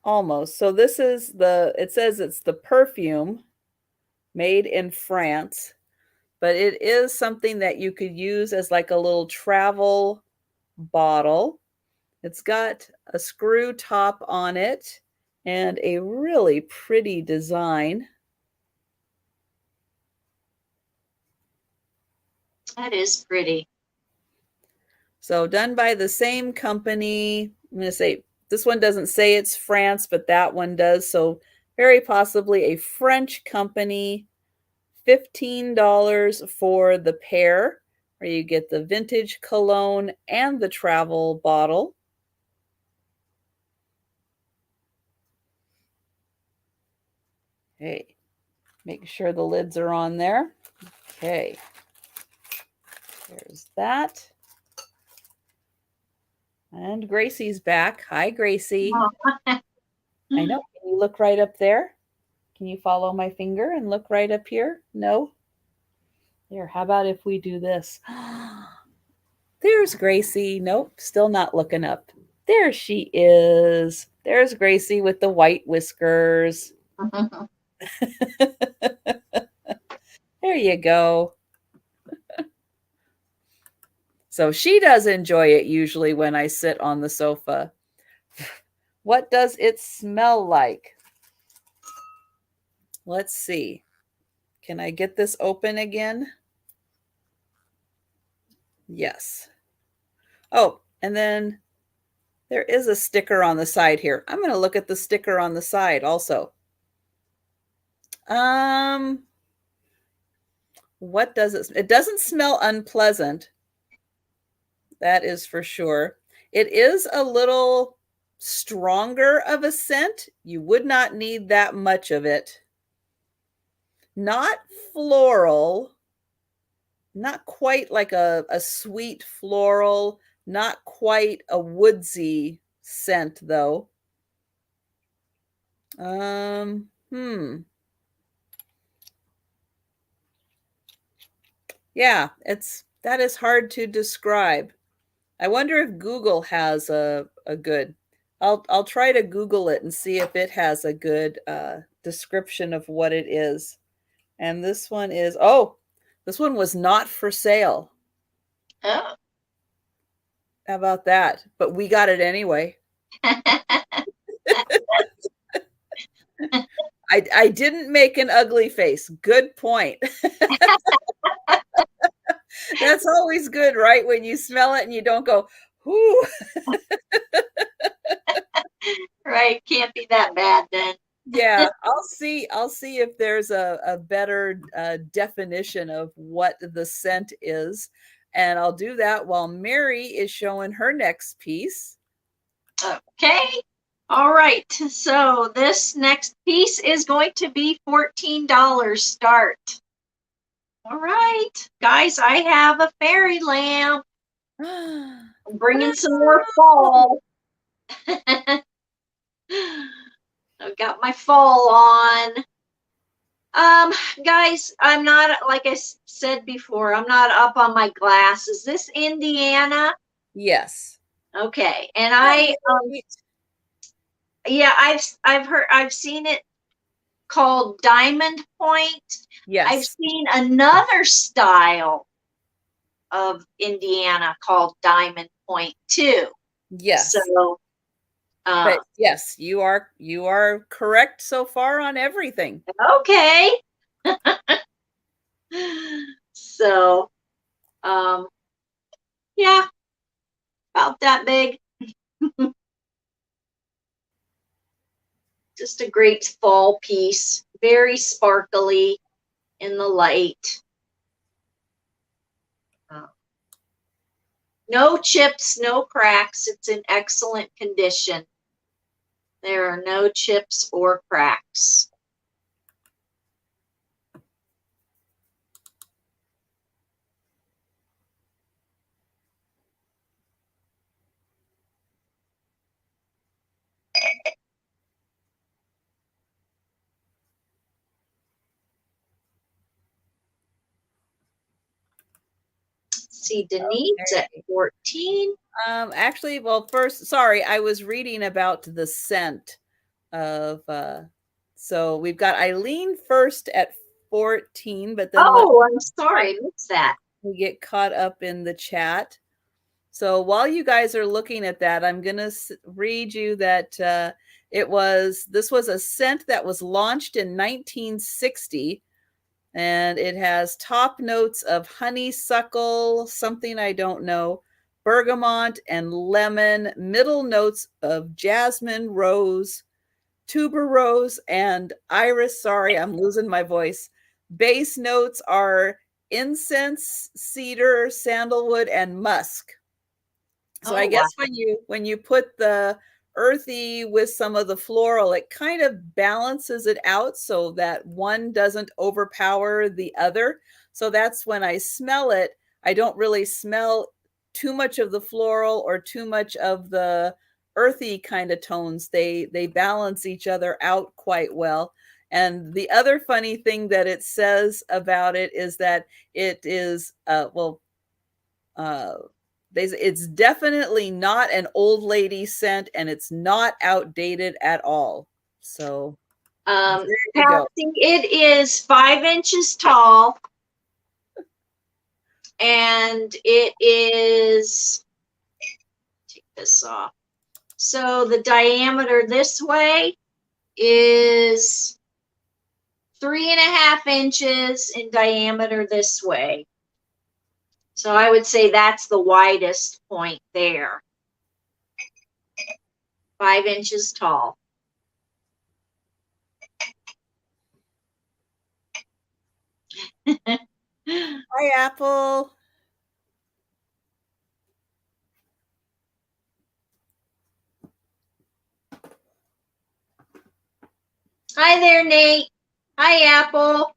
[SPEAKER 1] Almost. So this is it says it's the perfume made in France, but it is something that you could use as like a little travel bottle. It's got a screw top on it and a really pretty design.
[SPEAKER 2] That is pretty.
[SPEAKER 1] So done by the same company. I'm going to say this one doesn't say it's France, but that one does. So very possibly a French company. $15 for the pair, where you get the vintage cologne and the travel bottle. Okay, make sure the lids are on there. Okay, there's that. And Gracie's back. Hi, Gracie.
[SPEAKER 2] Oh.
[SPEAKER 1] I know. Can you look right up there? Can you follow my finger and look right up here? No? Here, how about if we do this? There's Gracie. Nope, still not looking up. There she is. There's Gracie with the white whiskers. There you go. So she does enjoy it usually when I sit on the sofa. What does it smell like? Let's see. Can I get this open again? Yes. Oh, and then there is a sticker on the side here. I'm going to look at the sticker on the side also. What does it doesn't smell unpleasant. That is for sure. It is a little stronger of a scent. You would not need that much of it. Not floral, not quite like a sweet floral, not quite a woodsy scent though. Yeah, that is hard to describe. I wonder if Google has a good. I'll try to Google it and see if it has a good description of what it is. And this one is this one was not for sale.
[SPEAKER 2] Oh.
[SPEAKER 1] How about that? But we got it anyway. I didn't make an ugly face. Good point. That's always good, right? When you smell it and you don't go, whoo.
[SPEAKER 2] Right, can't be that bad then.
[SPEAKER 1] Yeah, I'll see if there's a better definition of what the scent is. And I'll do that while Mary is showing her next piece.
[SPEAKER 2] Okay. All right. So this next piece is going to be $14 start. All right, guys, I have a fairy lamp. I'm bringing some more fall. I've got my fall on. Guys, I'm not, like I said before, I'm not up on my glass. Is this Indiana?
[SPEAKER 1] Yes.
[SPEAKER 2] Okay. And yeah, I've seen it called Diamond Point.
[SPEAKER 1] Yes.
[SPEAKER 2] I've seen another style of Indiana called Diamond Point too.
[SPEAKER 1] Yes.
[SPEAKER 2] So
[SPEAKER 1] but yes, you are correct so far on everything.
[SPEAKER 2] Okay. So yeah, about that big. Just a great fall piece, very sparkly in the light. No chips, no cracks. It's in excellent condition. There are no chips or cracks. See, Denise at 14.
[SPEAKER 1] Actually, well, first, sorry, I was reading about the scent of so we've got Eileen first at 14, but then
[SPEAKER 2] I'm sorry, I missed that.
[SPEAKER 1] We get caught up in the chat. So while you guys are looking at that, I'm going to read you that this was a scent that was launched in 1960. And it has top notes of honeysuckle, something I don't know, bergamot and lemon, middle notes of jasmine, rose, tuberose, and iris. Sorry, I'm losing my voice. Base notes are incense, cedar, sandalwood, and musk. So I guess
[SPEAKER 2] wow.
[SPEAKER 1] when you put the earthy with some of the floral, it kind of balances it out so that one doesn't overpower the other. So that's when I smell it. I don't really smell too much of the floral or too much of the earthy kind of tones. They balance each other out quite well. And the other funny thing that it says about it is that it is it's definitely not an old lady scent, and it's not outdated at all. So there you go.
[SPEAKER 2] Patsy, it is 5 inches tall, and it is, take this off. So the diameter this way is 3.5 inches in diameter this way. So I would say that's the widest point there. 5 inches tall.
[SPEAKER 1] Hi, Apple.
[SPEAKER 2] Hi there, Nate. Hi, Apple.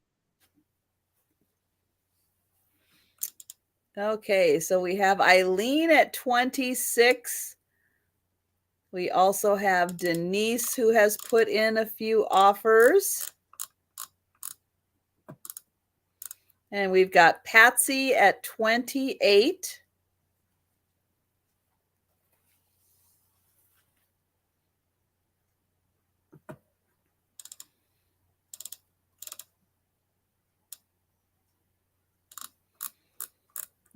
[SPEAKER 1] Okay, so we have Eileen at 26. We also have Denise, who has put in a few offers. And we've got Patsy at 28.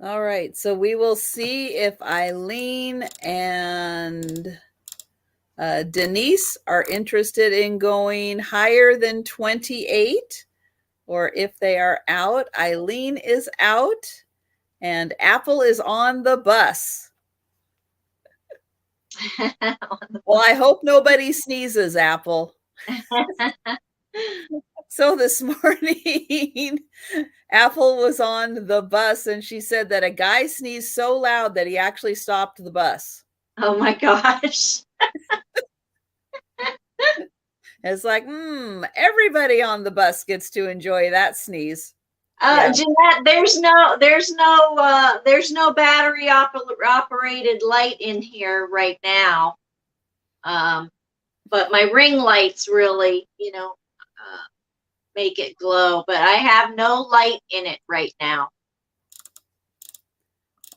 [SPEAKER 1] All right, so we will see if Eileen and Denise are interested in going higher than 28, or if they are out. Eileen is out, and Apple is on the bus. Well, I hope nobody sneezes, Apple. So this morning, Apple was on the bus, and she said that a guy sneezed so loud that he actually stopped the bus.
[SPEAKER 2] Oh my gosh.
[SPEAKER 1] It's like, everybody on the bus gets to enjoy that sneeze. Yeah.
[SPEAKER 2] Jeanette, there's no battery operated light in here right now. But my ring lights really, make it glow, but I have no light in it right now.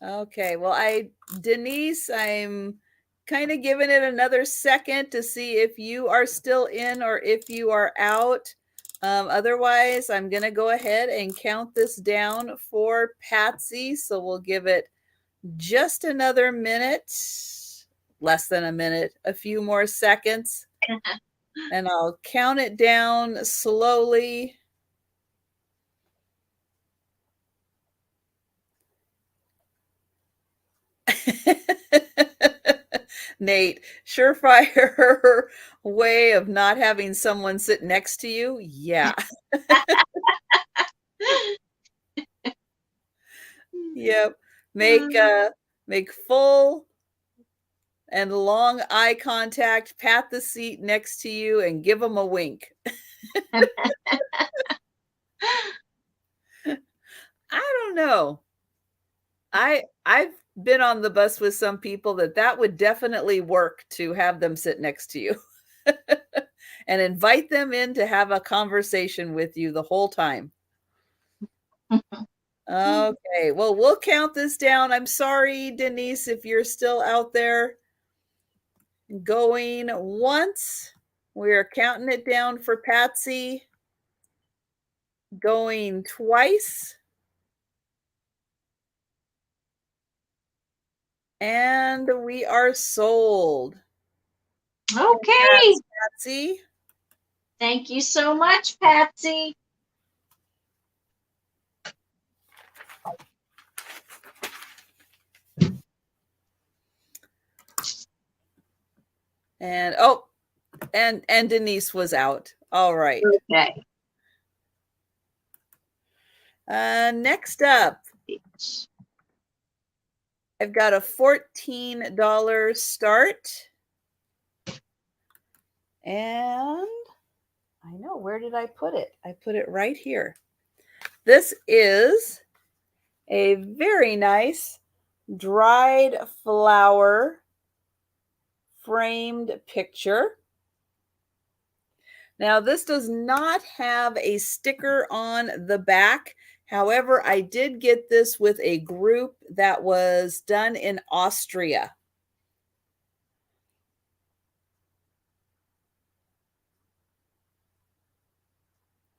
[SPEAKER 1] Okay. Well, Denise, I'm kind of giving it another second to see if you are still in or if you are out. Otherwise, I'm going to go ahead and count this down for Patsy. So we'll give it just another minute, less than a minute, a few more seconds, and I'll count it down slowly. Nate, surefire way of not having someone sit next to you. Yeah. Yep. Make full and long eye contact, pat the seat next to you, and give them a wink. I don't know. I've been on the bus with some people that would definitely work to have them sit next to you and invite them in to have a conversation with you the whole time. Okay, well, we'll count this down. I'm sorry, Denise, if you're still out there. Going once. We're counting it down for Patsy. Going twice. And we are sold.
[SPEAKER 2] Okay.
[SPEAKER 1] Congrats, Patsy.
[SPEAKER 2] Thank you so much, Patsy.
[SPEAKER 1] And and Denise was out. All right.
[SPEAKER 2] Okay.
[SPEAKER 1] Next up, I've got a $14 start. And I know, where did I put it? I put it right here. This is a very nice dried flower framed picture. Now, this does not have a sticker on the back. However, I did get this with a group that was done in Austria.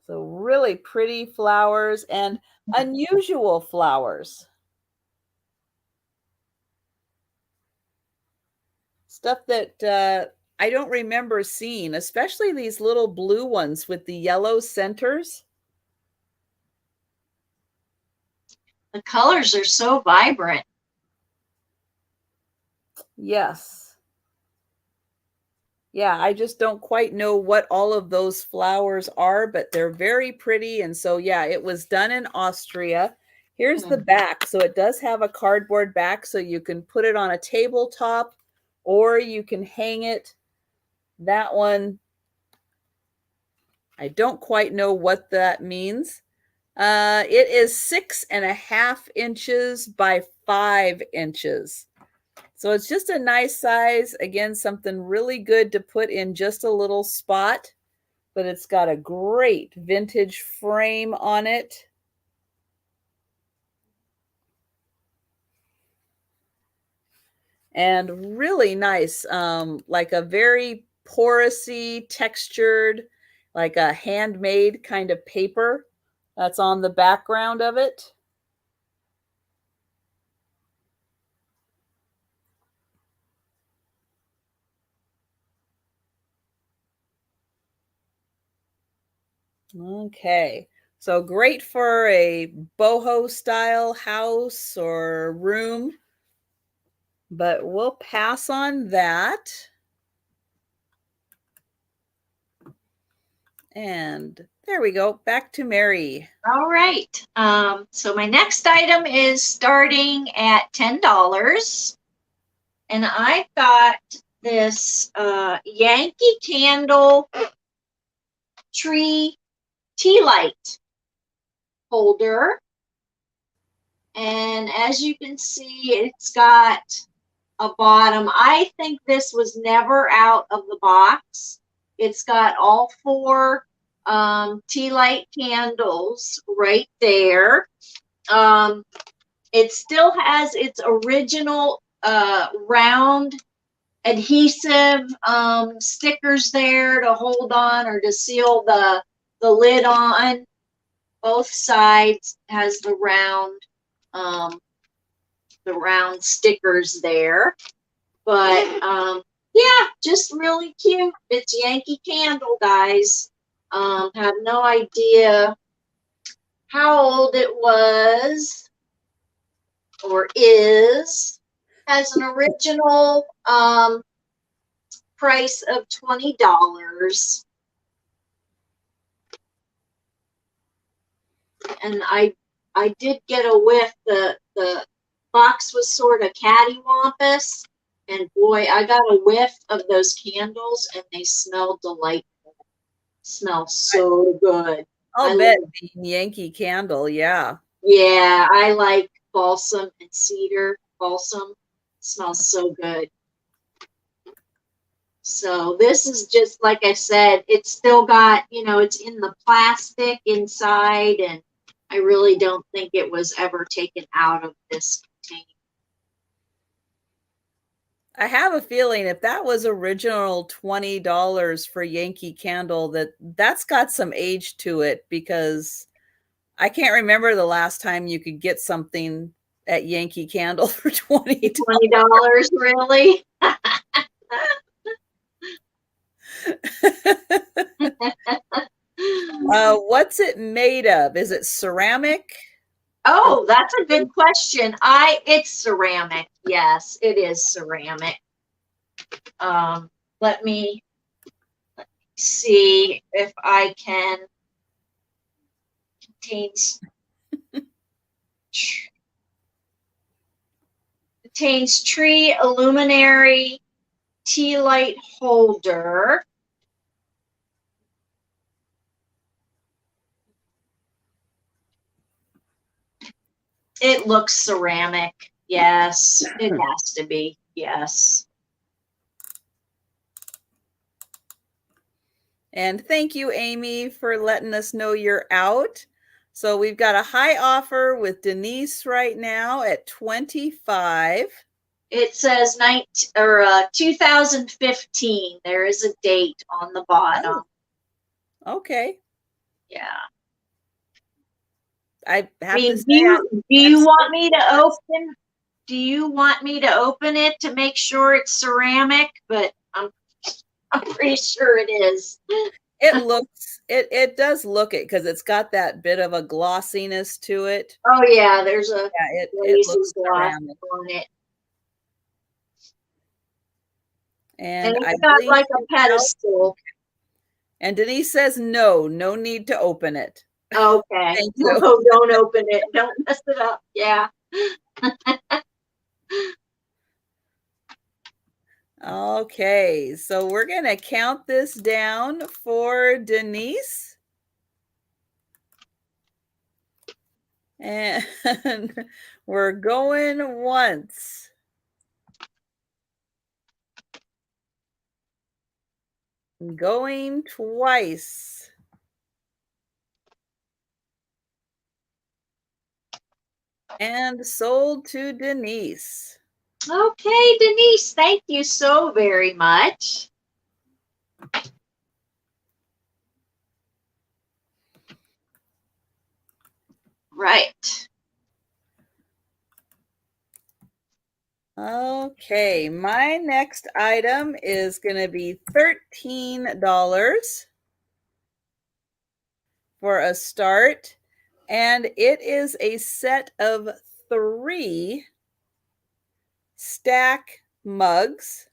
[SPEAKER 1] So really pretty flowers and unusual flowers. Stuff that I don't remember seeing, especially these little blue ones with the yellow centers.
[SPEAKER 2] The colors are so vibrant.
[SPEAKER 1] Yes. Yeah, I just don't quite know what all of those flowers are, but they're very pretty. And so, yeah, it was done in Austria. Here's the back. So it does have a cardboard back, so you can put it on a tabletop or you can hang it. That one, I don't quite know what that means. It is 6.5 inches by 5 inches. So it's just a nice size. Again, something really good to put in just a little spot, but it's got a great vintage frame on it. And really nice, like a very porousy, textured, like a handmade kind of paper that's on the background of it. Okay, so great for a boho style house or room, but we'll pass on that. And there we go, back to Mary.
[SPEAKER 2] All right. So my next item is starting at $10. And I got this Yankee Candle tree tea light holder. And as you can see, it's got a bottom. I think this was never out of the box. It's got all 4 tea light candles right there. It still has its original round adhesive stickers there to hold on or to seal the lid on. Both sides has the round stickers there. But yeah, just really cute. It's Yankee Candle, guys. Have no idea how old it was or is. Has an original price of $20. And I did get a whiff. The box was sort of cattywampus, and boy, I got a whiff of those candles, and they smell delightful. Smell so good.
[SPEAKER 1] I'll bet being Yankee Candle, yeah.
[SPEAKER 2] Yeah, I like balsam and cedar balsam. Smells so good. So this is just, like I said, it's still got, it's in the plastic inside, and I really don't think it was ever taken out of this container.
[SPEAKER 1] I have a feeling if that was original $20 for Yankee Candle, that's got some age to it, because I can't remember the last time you could get something at Yankee Candle for $20.
[SPEAKER 2] $20, really?
[SPEAKER 1] What's it made of? Is it ceramic?
[SPEAKER 2] Oh, that's a good question. It's ceramic. Yes, it is ceramic. Let me see if I can. Contains tree illuminary tea light holder. It looks ceramic. Yes, it has to be. Yes.
[SPEAKER 1] And thank you, Amy, for letting us know you're out. So we've got a high offer with Denise right now at 25.
[SPEAKER 2] It says 2015. There is a date on the bottom.
[SPEAKER 1] Oh, okay.
[SPEAKER 2] Yeah.
[SPEAKER 1] I have to say,
[SPEAKER 2] do you want me to open? Do you want me to open it to make sure it's ceramic? But I'm pretty sure it is.
[SPEAKER 1] It does look it because it's got that bit of a glossiness to it.
[SPEAKER 2] Oh yeah, there's a
[SPEAKER 1] it looks
[SPEAKER 2] gloss
[SPEAKER 1] ceramic
[SPEAKER 2] on it.
[SPEAKER 1] and
[SPEAKER 2] it's
[SPEAKER 1] I
[SPEAKER 2] got
[SPEAKER 1] believe
[SPEAKER 2] like a pedestal.
[SPEAKER 1] And Denise says no need to open it.
[SPEAKER 2] Okay.
[SPEAKER 1] Thank you.
[SPEAKER 2] No, don't open it. Don't mess it up. Yeah.
[SPEAKER 1] Okay, so we're going to count this down for Denise. And we're going once. Going twice. And sold to Denise.
[SPEAKER 2] Okay, Denise, thank you so very much. Right.
[SPEAKER 1] Okay, my next item is going to be $13 for a start, and it is a set of 3 stack mugs.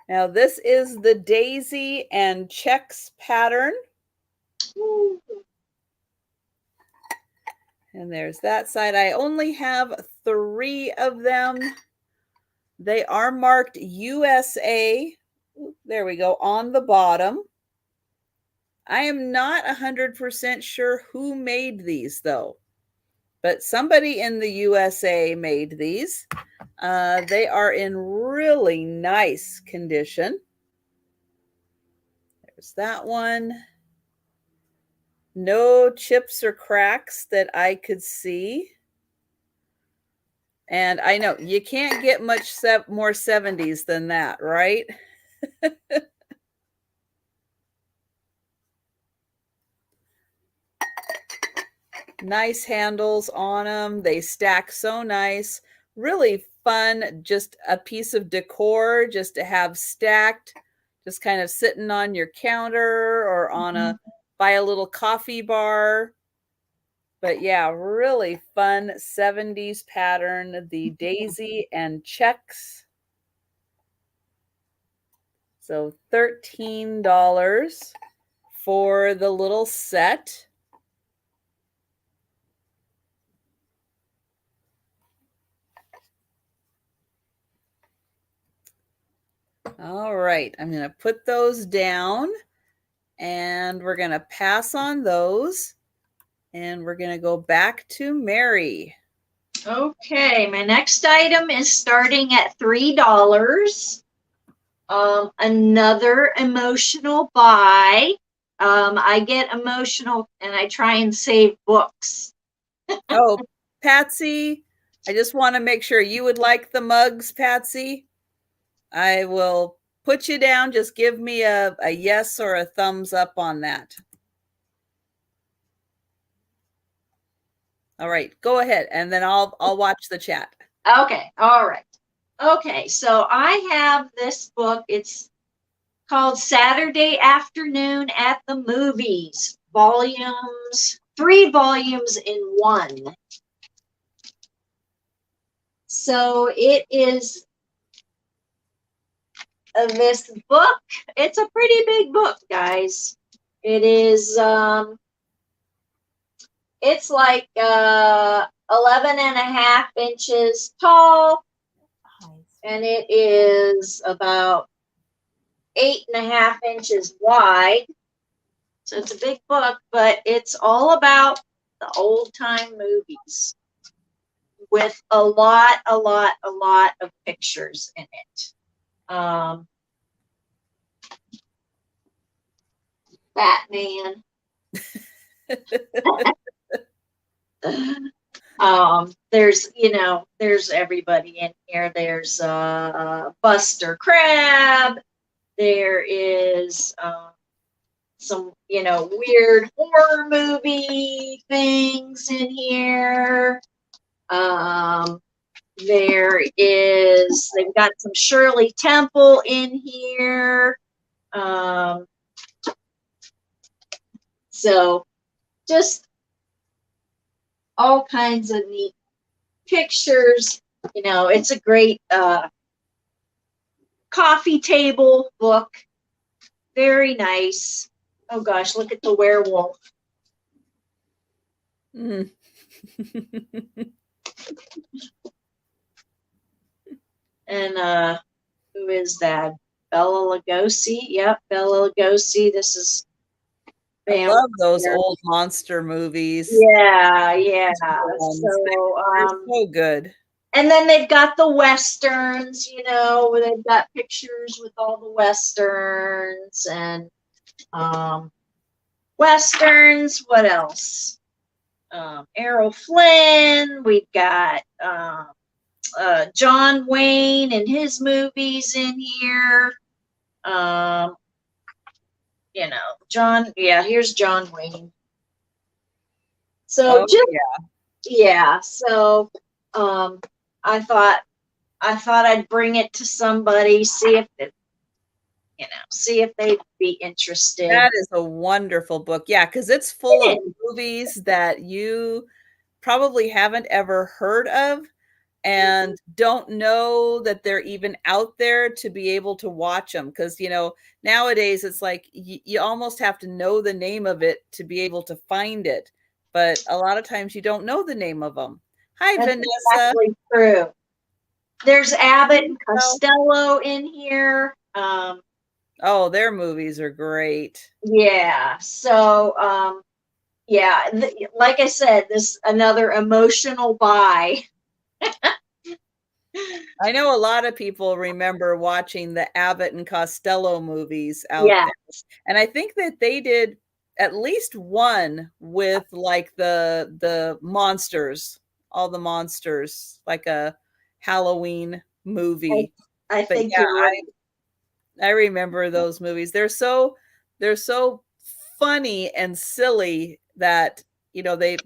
[SPEAKER 1] Now this is the daisy and checks pattern.
[SPEAKER 2] Ooh.
[SPEAKER 1] And there's that side. I only have 3 of them. They are marked USA. There we go, on the bottom. I am not 100% sure who made these though, but somebody in the USA made these. They are in really nice condition. There's that one. No chips or cracks that I could see. And I know you can't get much more 70s than that, right? Nice handles on them. They stack so nice. Really fun, just a piece of decor just to have stacked, just kind of sitting on your counter or on by a little coffee bar. But yeah, really fun 70s pattern, the daisy and checks. So $13 for the little set. All right, I'm going to put those down and we're going to pass on those and we're going to go back to Mary.
[SPEAKER 2] Okay, my next item is starting at $3. Another emotional buy. I get emotional and I try and save books.
[SPEAKER 1] Oh, Patsy, I just want to make sure you would like the mugs, Patsy. I will put you down. Just give me a yes or a thumbs up on that. All right, go ahead, and then I'll watch the chat.
[SPEAKER 2] Okay, all right. Okay, so I have this book. It's called Saturday Afternoon at the Movies, volumes, 3 volumes in 1. So it is this book. It's a pretty big book, guys. It is, it's like 11.5 inches tall, and it is about 8.5 inches wide. So it's a big book, but it's all about the old time movies. with a lot of pictures in it. Batman. There's, there's everybody in here. There's Buster Crab. There is some, weird horror movie things in here. They've got some Shirley Temple in here. So just all kinds of neat pictures. It's a great coffee table book. Very nice. Oh gosh, look at the werewolf.
[SPEAKER 1] Mm.
[SPEAKER 2] And who is that? Bella Lugosi. Yep, Bella Lugosi. This is
[SPEAKER 1] I love those old monster movies.
[SPEAKER 2] Yeah.
[SPEAKER 1] They're
[SPEAKER 2] So
[SPEAKER 1] so good.
[SPEAKER 2] And then they've got the Westerns, where they've got pictures with all the Westerns and Westerns. What else? Errol Flynn. We've got John Wayne and his movies in here. Here's John Wayne. So So I thought I'd bring it to somebody, see if they'd be interested.
[SPEAKER 1] That is a wonderful book. Yeah, because it's full of movies that you probably haven't ever heard of and don't know that they're even out there to be able to watch them. Because, nowadays it's like you almost have to know the name of it to be able to find it. But a lot of times you don't know the name of them. Hi,
[SPEAKER 2] That's
[SPEAKER 1] Vanessa.
[SPEAKER 2] Exactly true. There's Abbott and Costello in here.
[SPEAKER 1] Oh, their movies are great.
[SPEAKER 2] Yeah. So, like I said, this another emotional buy.
[SPEAKER 1] I know a lot of people remember watching the Abbott and Costello movies out there. And I think that they did at least one with like the monsters, all the monsters, like a Halloween movie.
[SPEAKER 2] I think you're right.
[SPEAKER 1] I remember those movies. They're so funny and silly that, they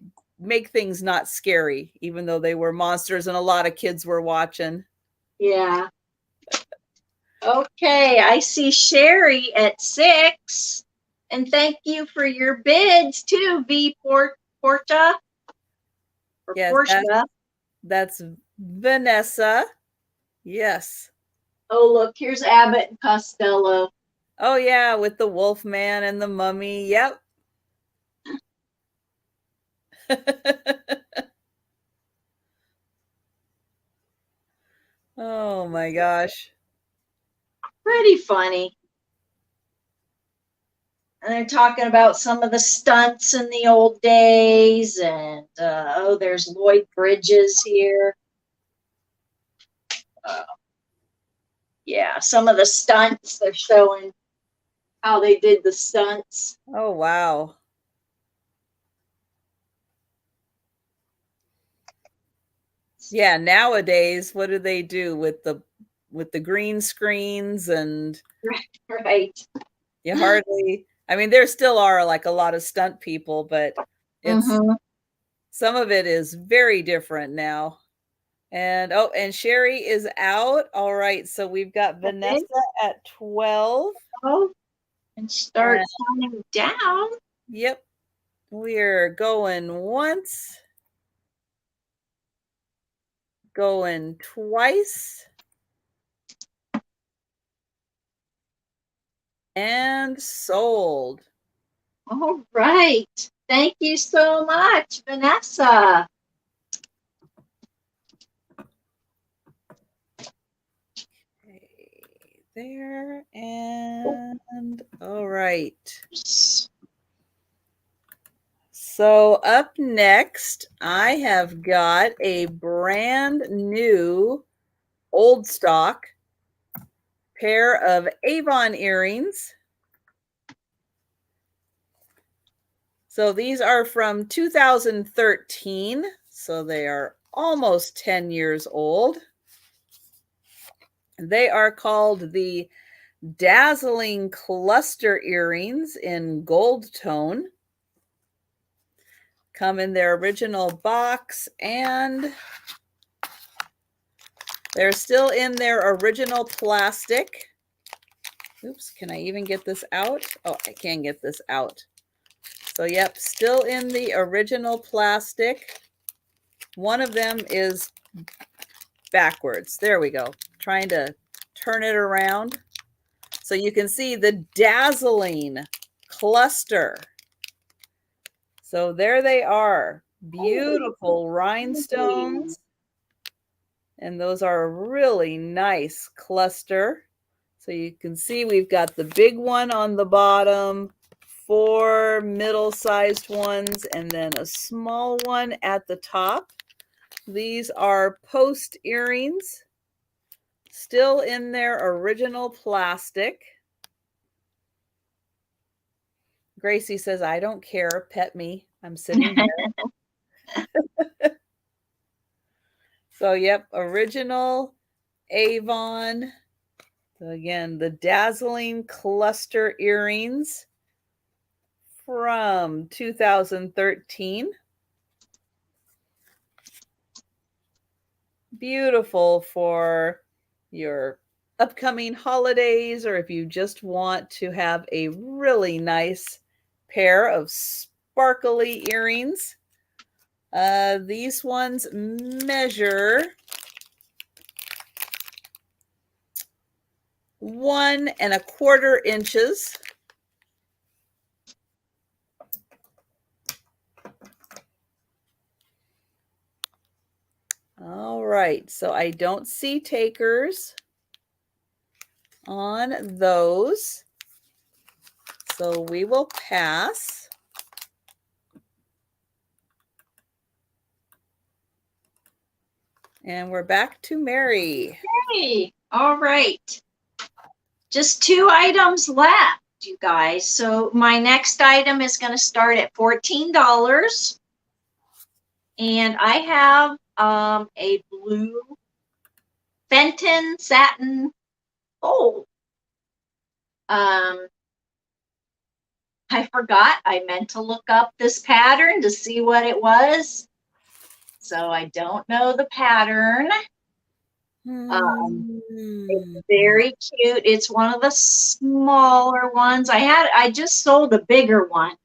[SPEAKER 1] make things not scary, even though they were monsters and a lot of kids were watching.
[SPEAKER 2] Yeah. Okay, I see Sherry at 6. And thank you for your bids too, V Porta.
[SPEAKER 1] Yes, that's Vanessa. Yes.
[SPEAKER 2] Oh, look, here's Abbott and Costello.
[SPEAKER 1] Oh, yeah, with the Wolfman and the Mummy. Yep. Oh, my gosh.
[SPEAKER 2] Pretty funny. And they're talking about some of the stunts in the old days. And, there's Lloyd Bridges here. Some of the stunts, they're showing how they did the stunts.
[SPEAKER 1] Oh, wow. Yeah, nowadays, what do they do with the green screens and
[SPEAKER 2] right.
[SPEAKER 1] You hardly, there still are like a lot of stunt people, but some of it is very different now. And Sherry is out. All right, so we've got Vanessa at 12.
[SPEAKER 2] Oh, and start counting down.
[SPEAKER 1] Yep. We're going once. Going twice. And sold.
[SPEAKER 2] All right. Thank you so much, Vanessa.
[SPEAKER 1] Okay, there and all right. So up next, I have got a brand new old stock pair of Avon earrings. So these are from 2013, so they are almost 10 years old. They are called the Dazzling Cluster Earrings in gold tone. Come in their original box, and they're still in their original plastic. Oops, can I even get this out? Oh, I can get this out. So yep, still in the original plastic. One of them is backwards. There we go. Trying to turn it around so you can see the dazzling cluster. So there they are. Beautiful rhinestones. And those are a really nice cluster. So you can see we've got the big one on the bottom, 4 middle-sized ones, and then a small one at the top. These are post earrings, still in their original plastic. Gracie says, I don't care, pet me. I'm sitting here. So, yep, original Avon. So again, the dazzling cluster earrings from 2013. Beautiful for your upcoming holidays, or if you just want to have a really nice pair of sparkly earrings. These ones measure 1¼ inches. All right, so I don't see takers on those, so we will pass. And we're back to Mary.
[SPEAKER 2] Hey, all right. Just 2 items left, you guys. So my next item is going to start at $14. And I have a blue Fenton satin gold. I forgot. I meant to look up this pattern to see what it was. So I don't know the pattern. It's very cute. It's one of the smaller ones. I just sold a bigger one,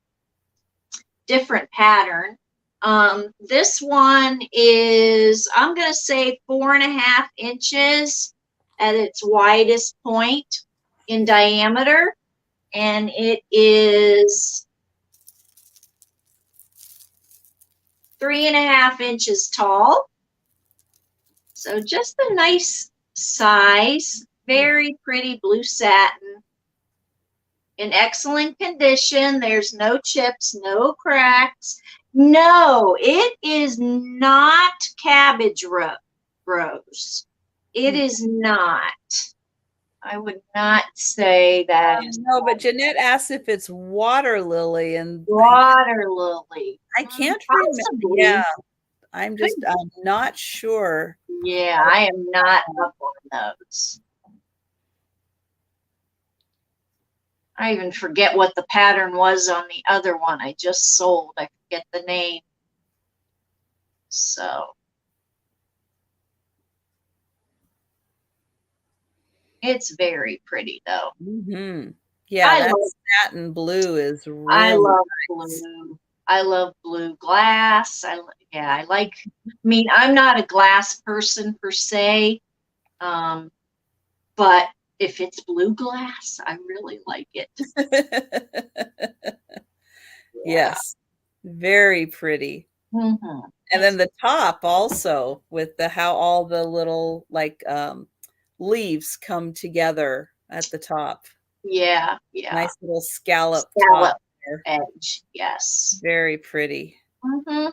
[SPEAKER 2] different pattern. This one is, I'm going to say 4.5 inches at its widest point in diameter. And it is 3.5 inches tall. So just a nice size, very pretty blue satin. In excellent condition. There's no chips, no cracks. No, it is not cabbage rose. It is not. I would not say that.
[SPEAKER 1] No, but Jeanette asked if it's water lily, and
[SPEAKER 2] water lily.
[SPEAKER 1] I can't remember. Yeah, I'm not sure.
[SPEAKER 2] Yeah, I am not up on those. I even forget what the pattern was on the other one I just sold. I forget the name. So it's very pretty though.
[SPEAKER 1] Mm-hmm. Yeah, that satin blue is really
[SPEAKER 2] I love
[SPEAKER 1] nice.
[SPEAKER 2] blue. I love blue glass. I'm not a glass person per se, but if it's blue glass, I really like it.
[SPEAKER 1] Yes, very pretty.
[SPEAKER 2] Mm-hmm.
[SPEAKER 1] And then the top also with how all the little leaves come together at the top.
[SPEAKER 2] Yeah, yeah.
[SPEAKER 1] Nice little scallop.
[SPEAKER 2] Scallop. edge. Yes.
[SPEAKER 1] Very pretty.
[SPEAKER 2] Mm-hmm.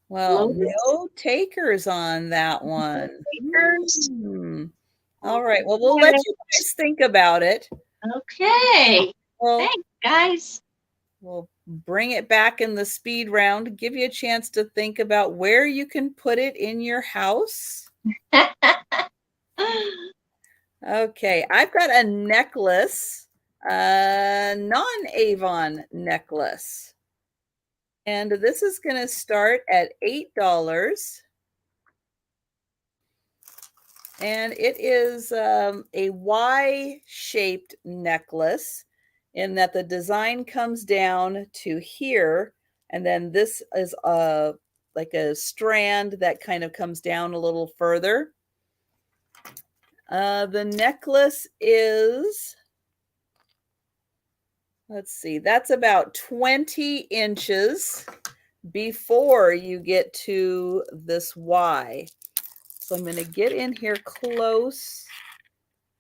[SPEAKER 1] Well, no takers on that one.
[SPEAKER 2] Takers.
[SPEAKER 1] All right. Well, we'll let you guys think about it.
[SPEAKER 2] Okay.
[SPEAKER 1] Well,
[SPEAKER 2] Thanks, guys.
[SPEAKER 1] we'll bring it back in the speed round, give you a chance to think about where you can put it in your house. Okay, I've got a necklace, a non-Avon necklace. And this is going to start at $8. And it is a Y-shaped necklace in that the design comes down to here. And then this is like a strand that kind of comes down a little further. The necklace is, let's see, that's about 20 inches before you get to this Y. So I'm going to get in here close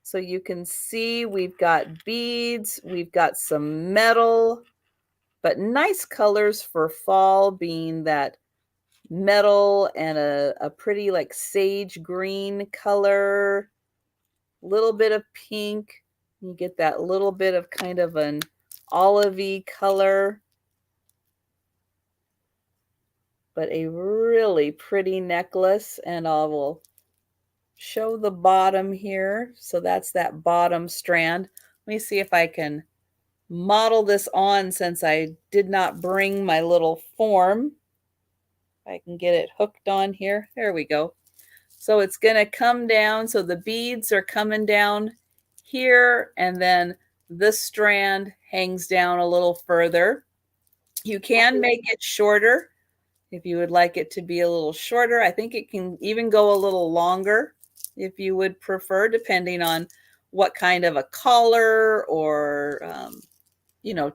[SPEAKER 1] so you can see we've got beads, we've got some metal, but nice colors for fall, being that metal and a pretty like sage green color, little bit of pink. You get that little bit of kind of an olivey color, but a really pretty necklace. And I will show the bottom here. So that's that bottom strand. Let me see if I can model this on since I did not bring my little form. If I can get it hooked on here. There we go. So it's going to come down. So the beads are coming down here, and then this strand hangs down a little further. You can make it shorter if you would like it to be a little shorter. I think it can even go a little longer if you would prefer, depending on what kind of a collar or,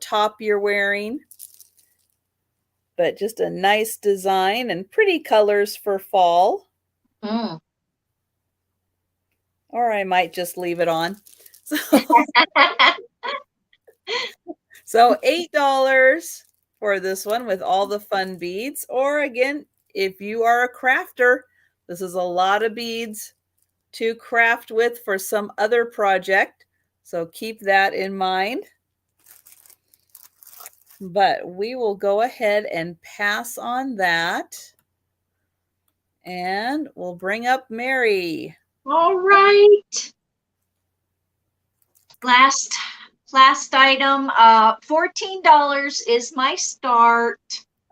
[SPEAKER 1] top you're wearing. But just a nice design and pretty colors for fall.
[SPEAKER 2] Mm.
[SPEAKER 1] Or I might just leave it on. So $8 for this one with all the fun beads. Or again, if you are a crafter, this is a lot of beads to craft with for some other project. So keep that in mind. But we will go ahead and pass on that. And we'll bring up Mary.
[SPEAKER 2] All right. Last item. $14 is my start.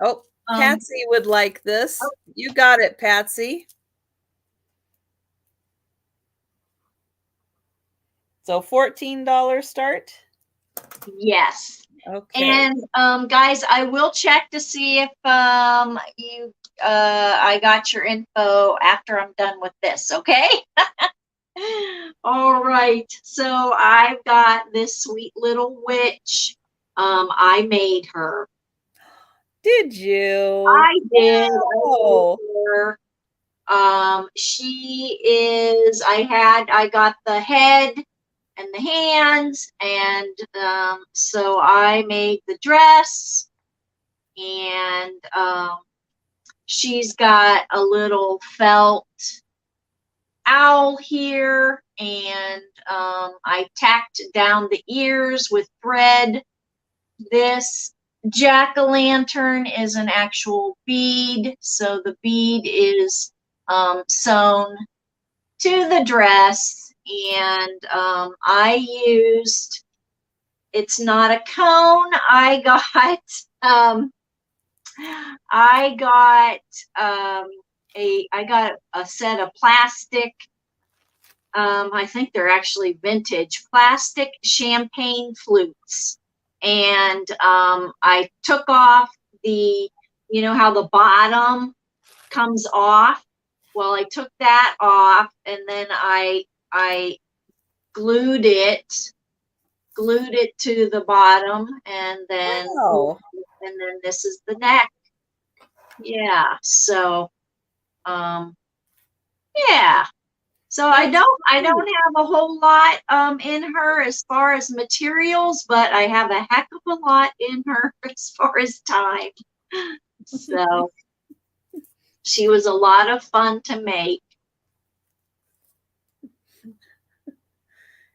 [SPEAKER 1] Oh, Patsy would like this. Oh. You got it, Patsy. So $14 start?
[SPEAKER 2] Yes.
[SPEAKER 1] Okay.
[SPEAKER 2] And guys, I will check to see if I got your info after I'm done with this, okay? All right. So I've got this sweet little witch. I made her.
[SPEAKER 1] Did you?
[SPEAKER 2] I did.
[SPEAKER 1] Wow.
[SPEAKER 2] I made her. She is, I got the head and the hands, and so I made the dress, and she's got a little felt owl here, and I tacked down the ears with thread. This jack-o'-lantern is an actual bead, so the bead is sewn to the dress, and I used, it's not a cone, I got a set of plastic, I think they're actually vintage plastic champagne flutes, and I took off the, how the bottom comes off. Well, I took that off, and then I glued it to the bottom, and then
[SPEAKER 1] wow.
[SPEAKER 2] and then this is the neck. Yeah, so Yeah. So I
[SPEAKER 1] That's
[SPEAKER 2] don't
[SPEAKER 1] sweet.
[SPEAKER 2] have a whole lot in her as far as materials, but I have a heck of a lot in her as far as time. So she was a lot of fun to make.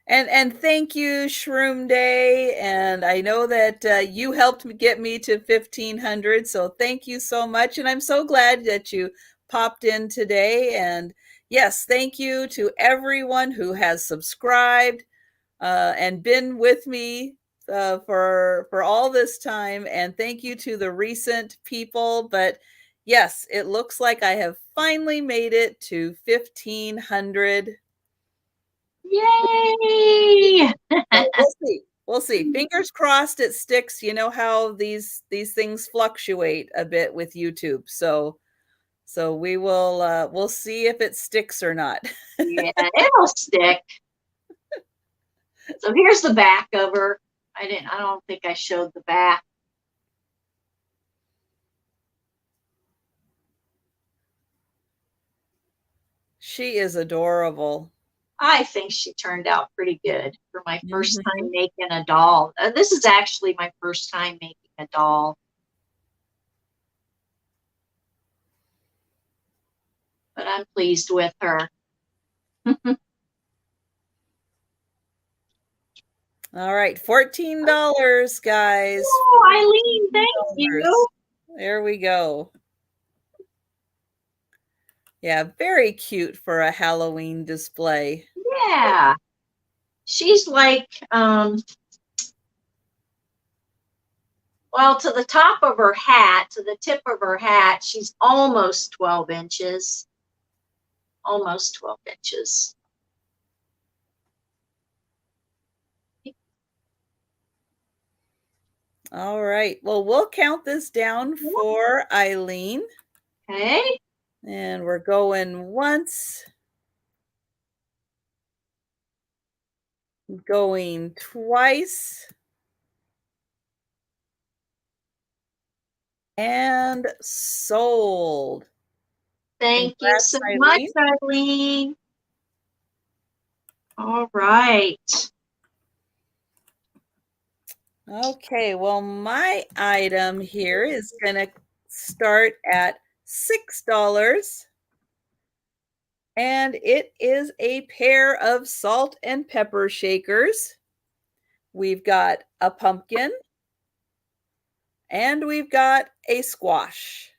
[SPEAKER 1] And thank you, Shroom Day. And I know that you helped me get me to 1,500. So thank you so much. And I'm so glad that you popped in today. And yes, thank you to everyone who has subscribed and been with me for all this time. And thank you to the recent people. But yes, it looks like I have finally made it to 1,500.
[SPEAKER 2] Yay!
[SPEAKER 1] So we'll see. We'll see. Fingers crossed it sticks. You know how these things fluctuate a bit with YouTube. So we'll see if it sticks or not.
[SPEAKER 2] Yeah, it'll stick. So here's the back of her. I don't think I showed the back.
[SPEAKER 1] She is adorable.
[SPEAKER 2] I think she turned out pretty good for my first time
[SPEAKER 1] Mhm.
[SPEAKER 2] making a doll. This is actually my first time making a doll. But I'm pleased with her.
[SPEAKER 1] All right, $14, guys.
[SPEAKER 2] Oh, Eileen, thank you.
[SPEAKER 1] $14. There we go. Yeah, very cute for a Halloween display.
[SPEAKER 2] Yeah. She's like, well, to the top of her hat, to the tip of her hat, she's almost 12 inches. Almost 12 inches.
[SPEAKER 1] All right. Well, we'll count this down for Eileen.
[SPEAKER 2] Okay.
[SPEAKER 1] And we're going once, going twice, and sold.
[SPEAKER 2] Thank you
[SPEAKER 1] Congrats,
[SPEAKER 2] so much,
[SPEAKER 1] Eileen.
[SPEAKER 2] Eileen. All right.
[SPEAKER 1] Okay, well, my item here is going to start at $6. And it is a pair of salt and pepper shakers. We've got a pumpkin and we've got a squash.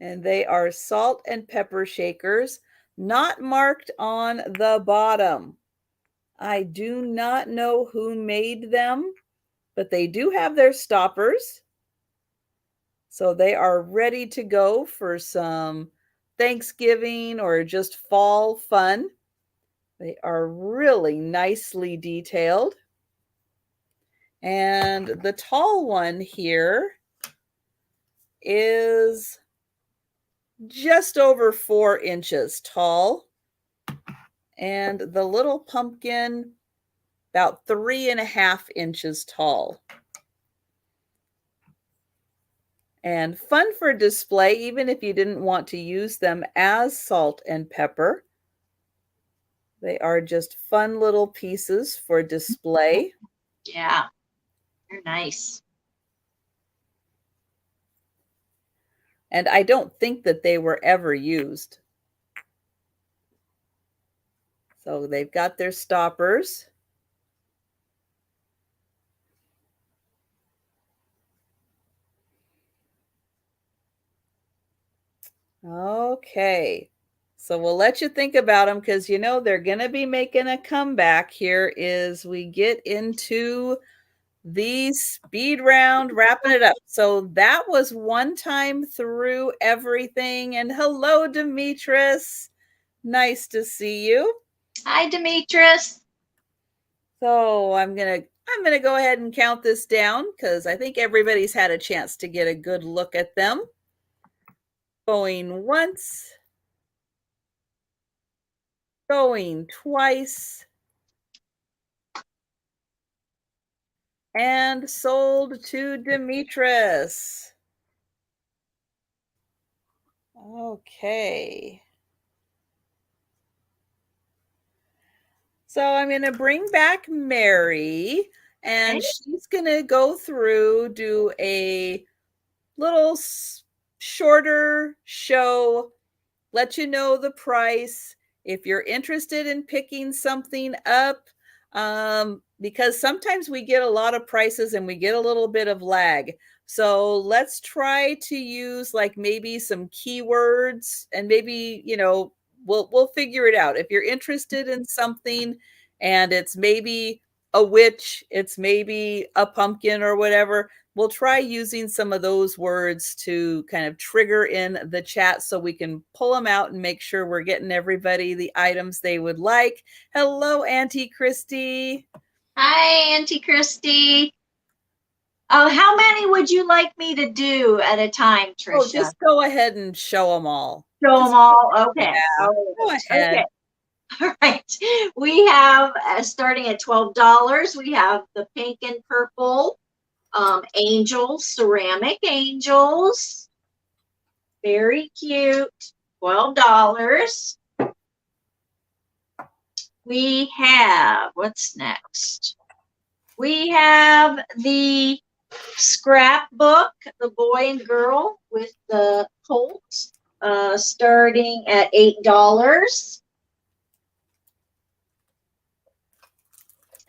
[SPEAKER 1] And they are salt and pepper shakers, not marked on the bottom. I do not know who made them, but they do have their stoppers. So they are ready to go for some Thanksgiving or just fall fun. They are really nicely detailed. And the tall one here is just over 4 inches tall. And the little pumpkin, about 3.5 inches tall. And fun for display, even if you didn't want to use them as salt and pepper. They are just fun little pieces for display.
[SPEAKER 2] Yeah, they're nice.
[SPEAKER 1] And I don't think that they were ever used. So they've got their stoppers. Okay. So we'll let you think about them because you know they're going to be making a comeback here as we get into the speed round, wrapping it up. So that was one time through everything. And hello, Demetris. Nice to see you.
[SPEAKER 2] Hi, Demetris.
[SPEAKER 1] So I'm gonna go ahead and count this down because I think everybody's had a chance to get a good look at them. Going once, going twice, and sold to Demetris. Okay. So I'm going to bring back Mary, and she's going to go through, do a little shorter show, let you know the price. If you're interested in picking something up, because sometimes we get a lot of prices and we get a little bit of lag. So let's try to use like maybe some keywords, and maybe, you know, we'll figure it out. If you're interested in something and it's maybe a witch, it's maybe a pumpkin or whatever, we'll try using some of those words to kind of trigger in the chat so we can pull them out and make sure we're getting everybody the items they would like. Hello, Auntie Christy.
[SPEAKER 2] Hi, Auntie Christy. How many would you like me to do at a time, Trisha?
[SPEAKER 1] Oh, just go ahead and show them all.
[SPEAKER 2] Show them all? Okay.
[SPEAKER 1] Yeah, go ahead.
[SPEAKER 2] Okay. All right. We have, starting at $12, we have the pink and purple angels, ceramic angels. Very cute. $12. We have, what's next? We have the scrapbook, the boy and girl with the colt, starting at $8.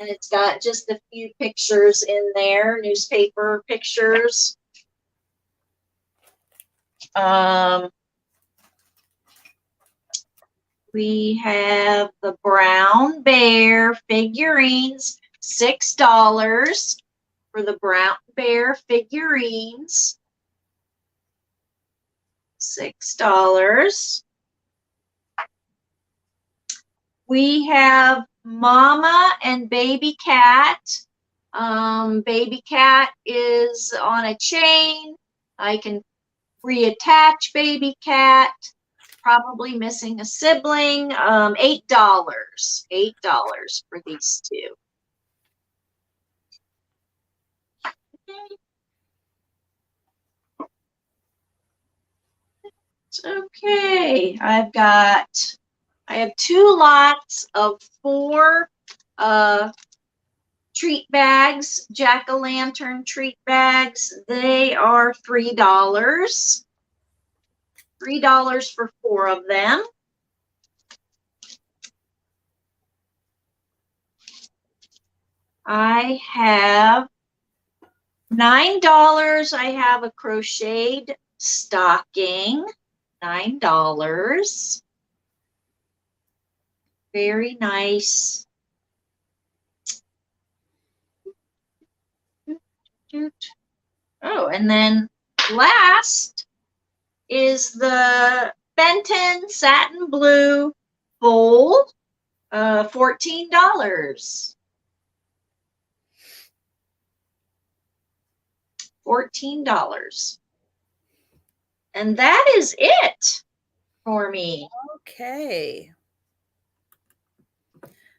[SPEAKER 2] And it's got just a few pictures in there, newspaper pictures. We have the brown bear figurines, $6 for the brown bear figurines. $6. We have Mama and Baby Cat. Baby Cat is on a chain. I can reattach Baby Cat. Probably missing a sibling. $8. $8 for these two. Okay, I have 2 lots of 4 treat bags, jack-o'-lantern treat bags. They are $3. $3 for 4 of them. I have $9. I have a crocheted stocking. $9. Very nice. Oh, and then last is the Benton satin blue bowl, $14. $14. And that is it for me.
[SPEAKER 1] Okay.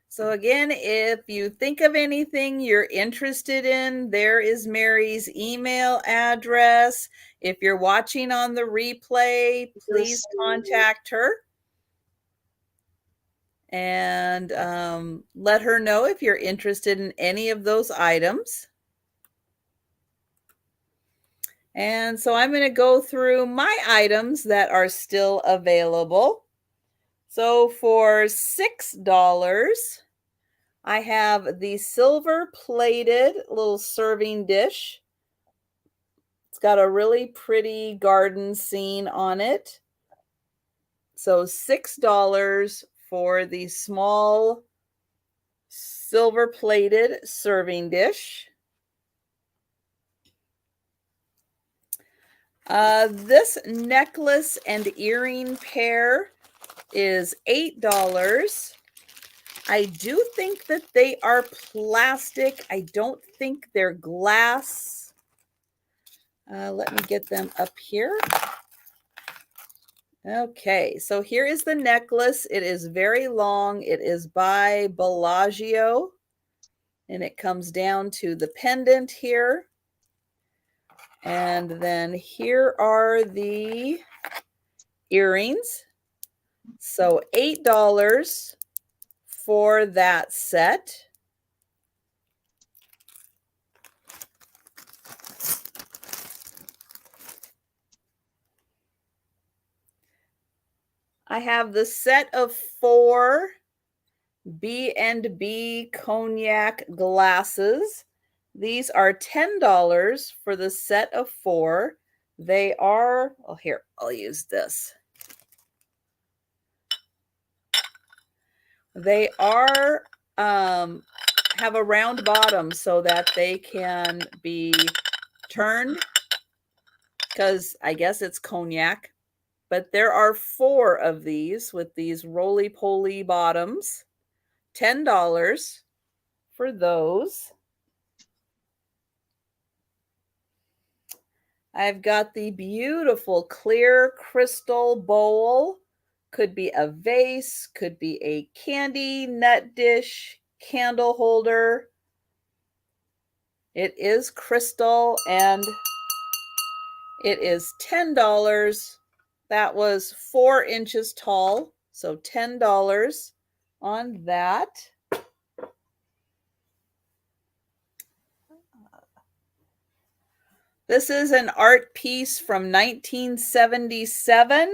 [SPEAKER 1] So again, if you think of anything you're interested in, there is Mary's email address. If you're watching on the replay, please contact her and let her know if you're interested in any of those items. And so I'm going to go through my items that are still available. So for $6, I have the silver plated little serving dish. It's got a really pretty garden scene on it. So $6 for the small silver plated serving dish. This necklace and earring pair is $8. I do think that they are plastic. I don't think they're glass. Let me get them up here. Okay, so here is the necklace. It is very long. It is by Bellagio, and it comes down to the pendant here. And then here are the earrings. So $8 for that set. I have the set of 4 B&B cognac glasses. These are $10 for the set of 4. They are, oh, here, I'll use this. They are, have a round bottom so that they can be turned, because I guess it's cognac. But there are 4 of these with these roly-poly bottoms. $10 for those. I've got the beautiful clear crystal bowl. Could be a vase, could be a candy nut dish, candle holder. It is crystal and it is $10. That was 4 inches tall, so $10 on that. This is an art piece from 1977.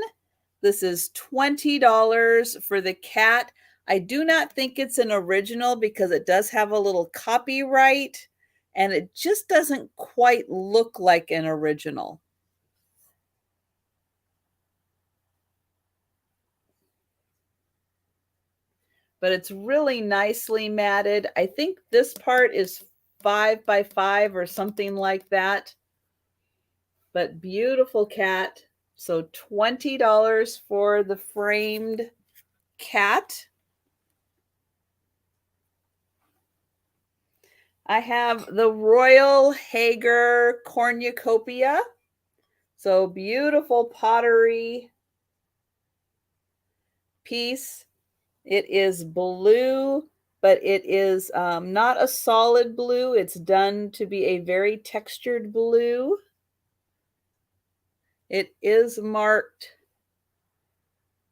[SPEAKER 1] This is $20 for the cat. I do not think it's an original because it does have a little copyright and it just doesn't quite look like an original. But it's really nicely matted. I think this part is 5 by 5 or something like that. But beautiful cat. So $20 for the framed cat. I have the Royal Hager cornucopia. So beautiful pottery piece. It is blue, but it is not a solid blue. It's done to be a very textured blue. It is marked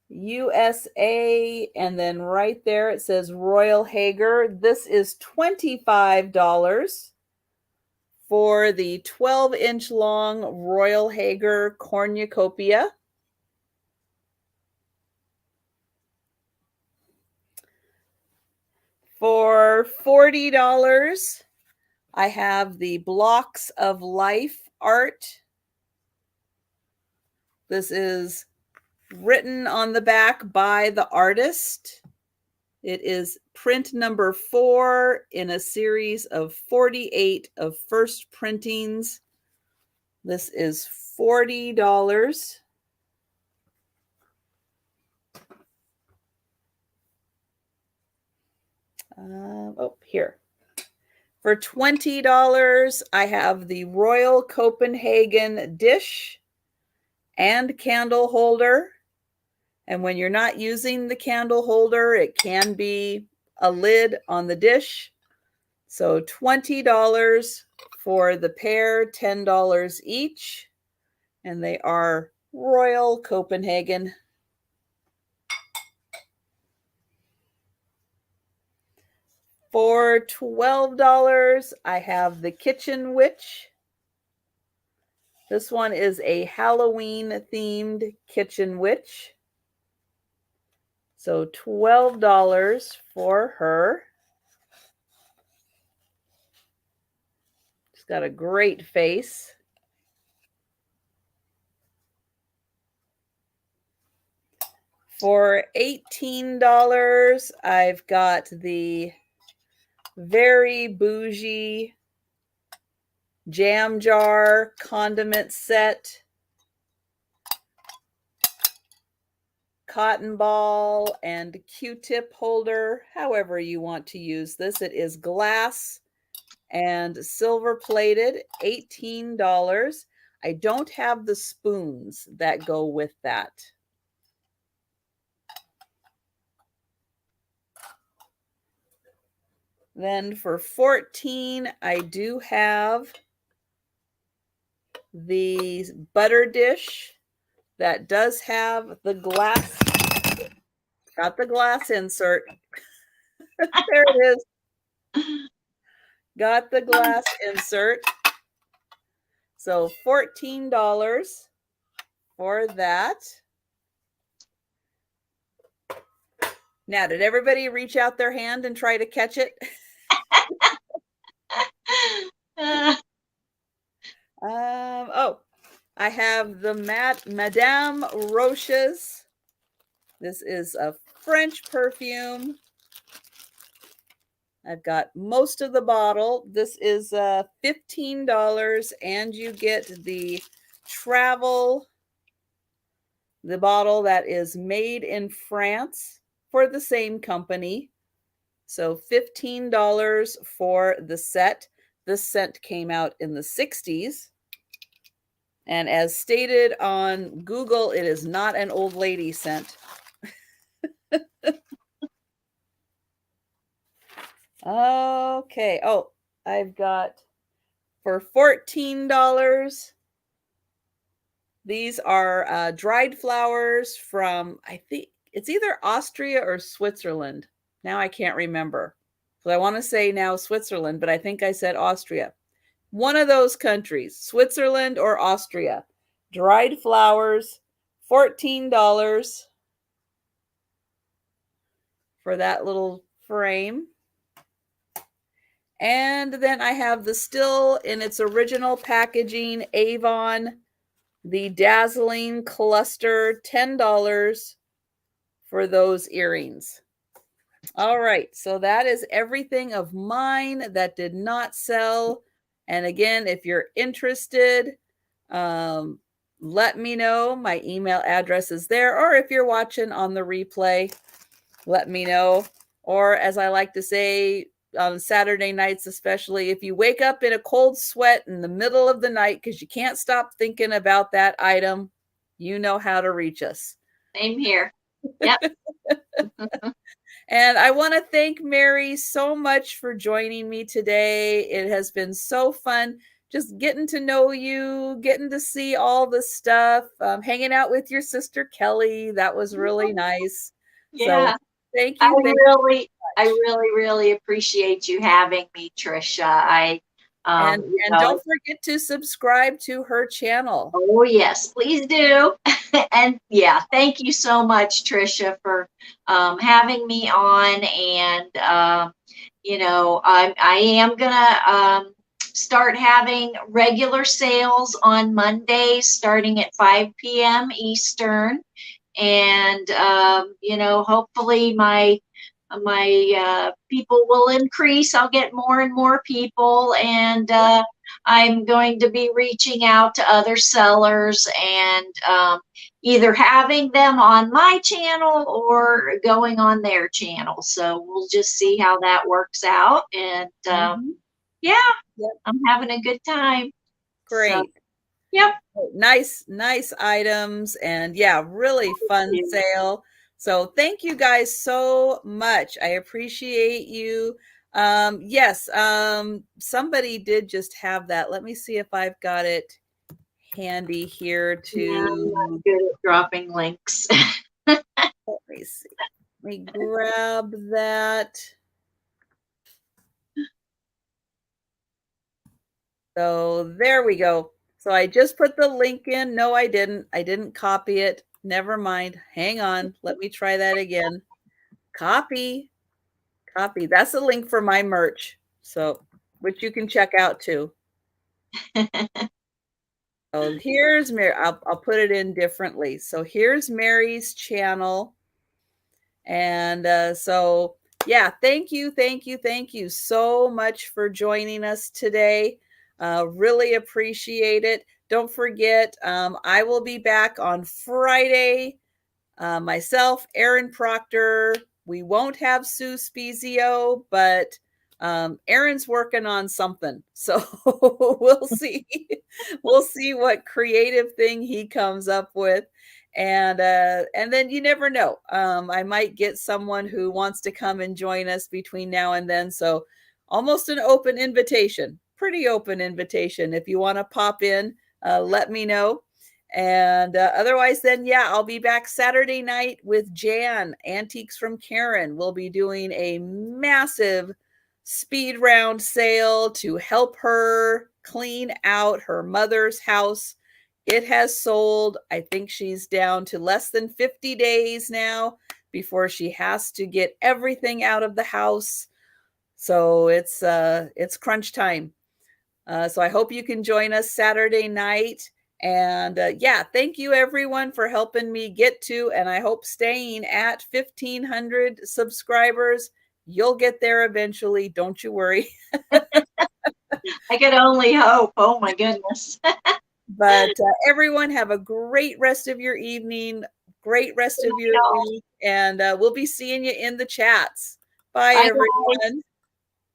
[SPEAKER 1] USA, and then right there it says Royal Hager. This is $25 for the 12-inch long Royal Hager cornucopia. For $40, I have the Blocks of Life art. This is written on the back by the artist. It is print number 4 in a series of 48 of first printings. This is $40. Here. For $20, I have the Royal Copenhagen dish and candle holder. And when you're not using the candle holder, it can be a lid on the dish. So $20 for the pair, $10 each. And they are Royal Copenhagen. For $12, I have the Kitchen Witch. This one is a Halloween-themed Kitchen Witch. So $12 for her. She's got a great face. For $18, I've got the very bougie jam jar condiment set, cotton ball, and Q-tip holder, however you want to use this. It is glass and silver plated, $18. I don't have the spoons that go with that. Then for $14, I do have the butter dish that does have the glass, got the glass insert. There it is. Got the glass insert. So $14 for that. Now, did everybody reach out their hand and try to catch it? Oh, I have the Madame Roche's. This is a French perfume. I've got most of the bottle. This is $15, and you get the travel, the bottle that is made in France for the same company. So $15 for the set. This scent came out in the 60s. And as stated on Google, it is not an old lady scent. Okay. Oh, I've got for $14. These are dried flowers from, I think it's either Austria or Switzerland. Now I can't remember. So I want to say now Switzerland, but I think I said Austria. One of those countries, Switzerland or Austria. Dried flowers, $14 for that little frame. And then I have the still in its original packaging, Avon, the dazzling cluster, $10 for those earrings. All right, so that is everything of mine that did not sell. And again, if you're interested, let me know. My email address is there. Or if you're watching on the replay, let me know. Or as I like to say on Saturday nights, especially, if you wake up in a cold sweat in the middle of the night because you can't stop thinking about that item, you know how to reach us.
[SPEAKER 2] Same here. Yep.
[SPEAKER 1] And I want to thank Mary so much for joining me today. It has been so fun just getting to know you, getting to see all the stuff, hanging out with your sister Kelly. That was really nice.
[SPEAKER 2] Yeah.
[SPEAKER 1] So thank you.
[SPEAKER 2] I really appreciate you having me, Trisha.
[SPEAKER 1] And don't forget to subscribe to her channel.
[SPEAKER 2] Oh, yes, please do. And yeah, thank you so much, Trisha, for having me on. And, I am going to start having regular sales on Mondays starting at 5 p.m. Eastern. And, hopefully my people will increase. I'll get more and more people, and I'm going to be reaching out to other sellers and either having them on my channel or going on their channel. So we'll just see how that works out. And yeah, yep. I'm having a good time.
[SPEAKER 1] Great.
[SPEAKER 2] So, yep.
[SPEAKER 1] Nice items, and yeah, really fun sale. So thank you guys so much. I appreciate you. Yes, somebody did just have that. Let me see if I've got it handy here to.
[SPEAKER 2] Yeah, I'm not good at dropping links.
[SPEAKER 1] Let me see. Let me grab that. So there we go. So I just put the link in. No, I didn't. I didn't copy it. Never mind. Hang on. Let me try that again. Copy. That's a link for my merch. So, which you can check out too. So here's Mary. I'll put it in differently. So here's Mary's channel. And so, yeah, thank you so much for joining us today. Really appreciate it. Don't forget, I will be back on Friday. Myself, Erin Proctor. We won't have Sue Spezio, but Erin's working on something. So we'll see. We'll see what creative thing he comes up with. And then you never know. I might get someone who wants to come and join us between now and then. So almost an open invitation, pretty open invitation. If you want to pop in, let me know. And otherwise, then, yeah, I'll be back Saturday night with Jan, Antiques from Karen. We'll be doing a massive speed round sale to help her clean out her mother's house. It has sold. I think she's down to less than 50 days now before she has to get everything out of the house. So it's crunch time. So I hope you can join us Saturday night. And yeah, thank you everyone for helping me get to, and I hope staying at 1,500 subscribers. You'll get there eventually. Don't you worry.
[SPEAKER 2] I could only hope. Oh my goodness.
[SPEAKER 1] But everyone have a great rest of your evening, great rest of your week, and we'll be seeing you in the chats. Bye,
[SPEAKER 2] Bye, guys.
[SPEAKER 1] everyone.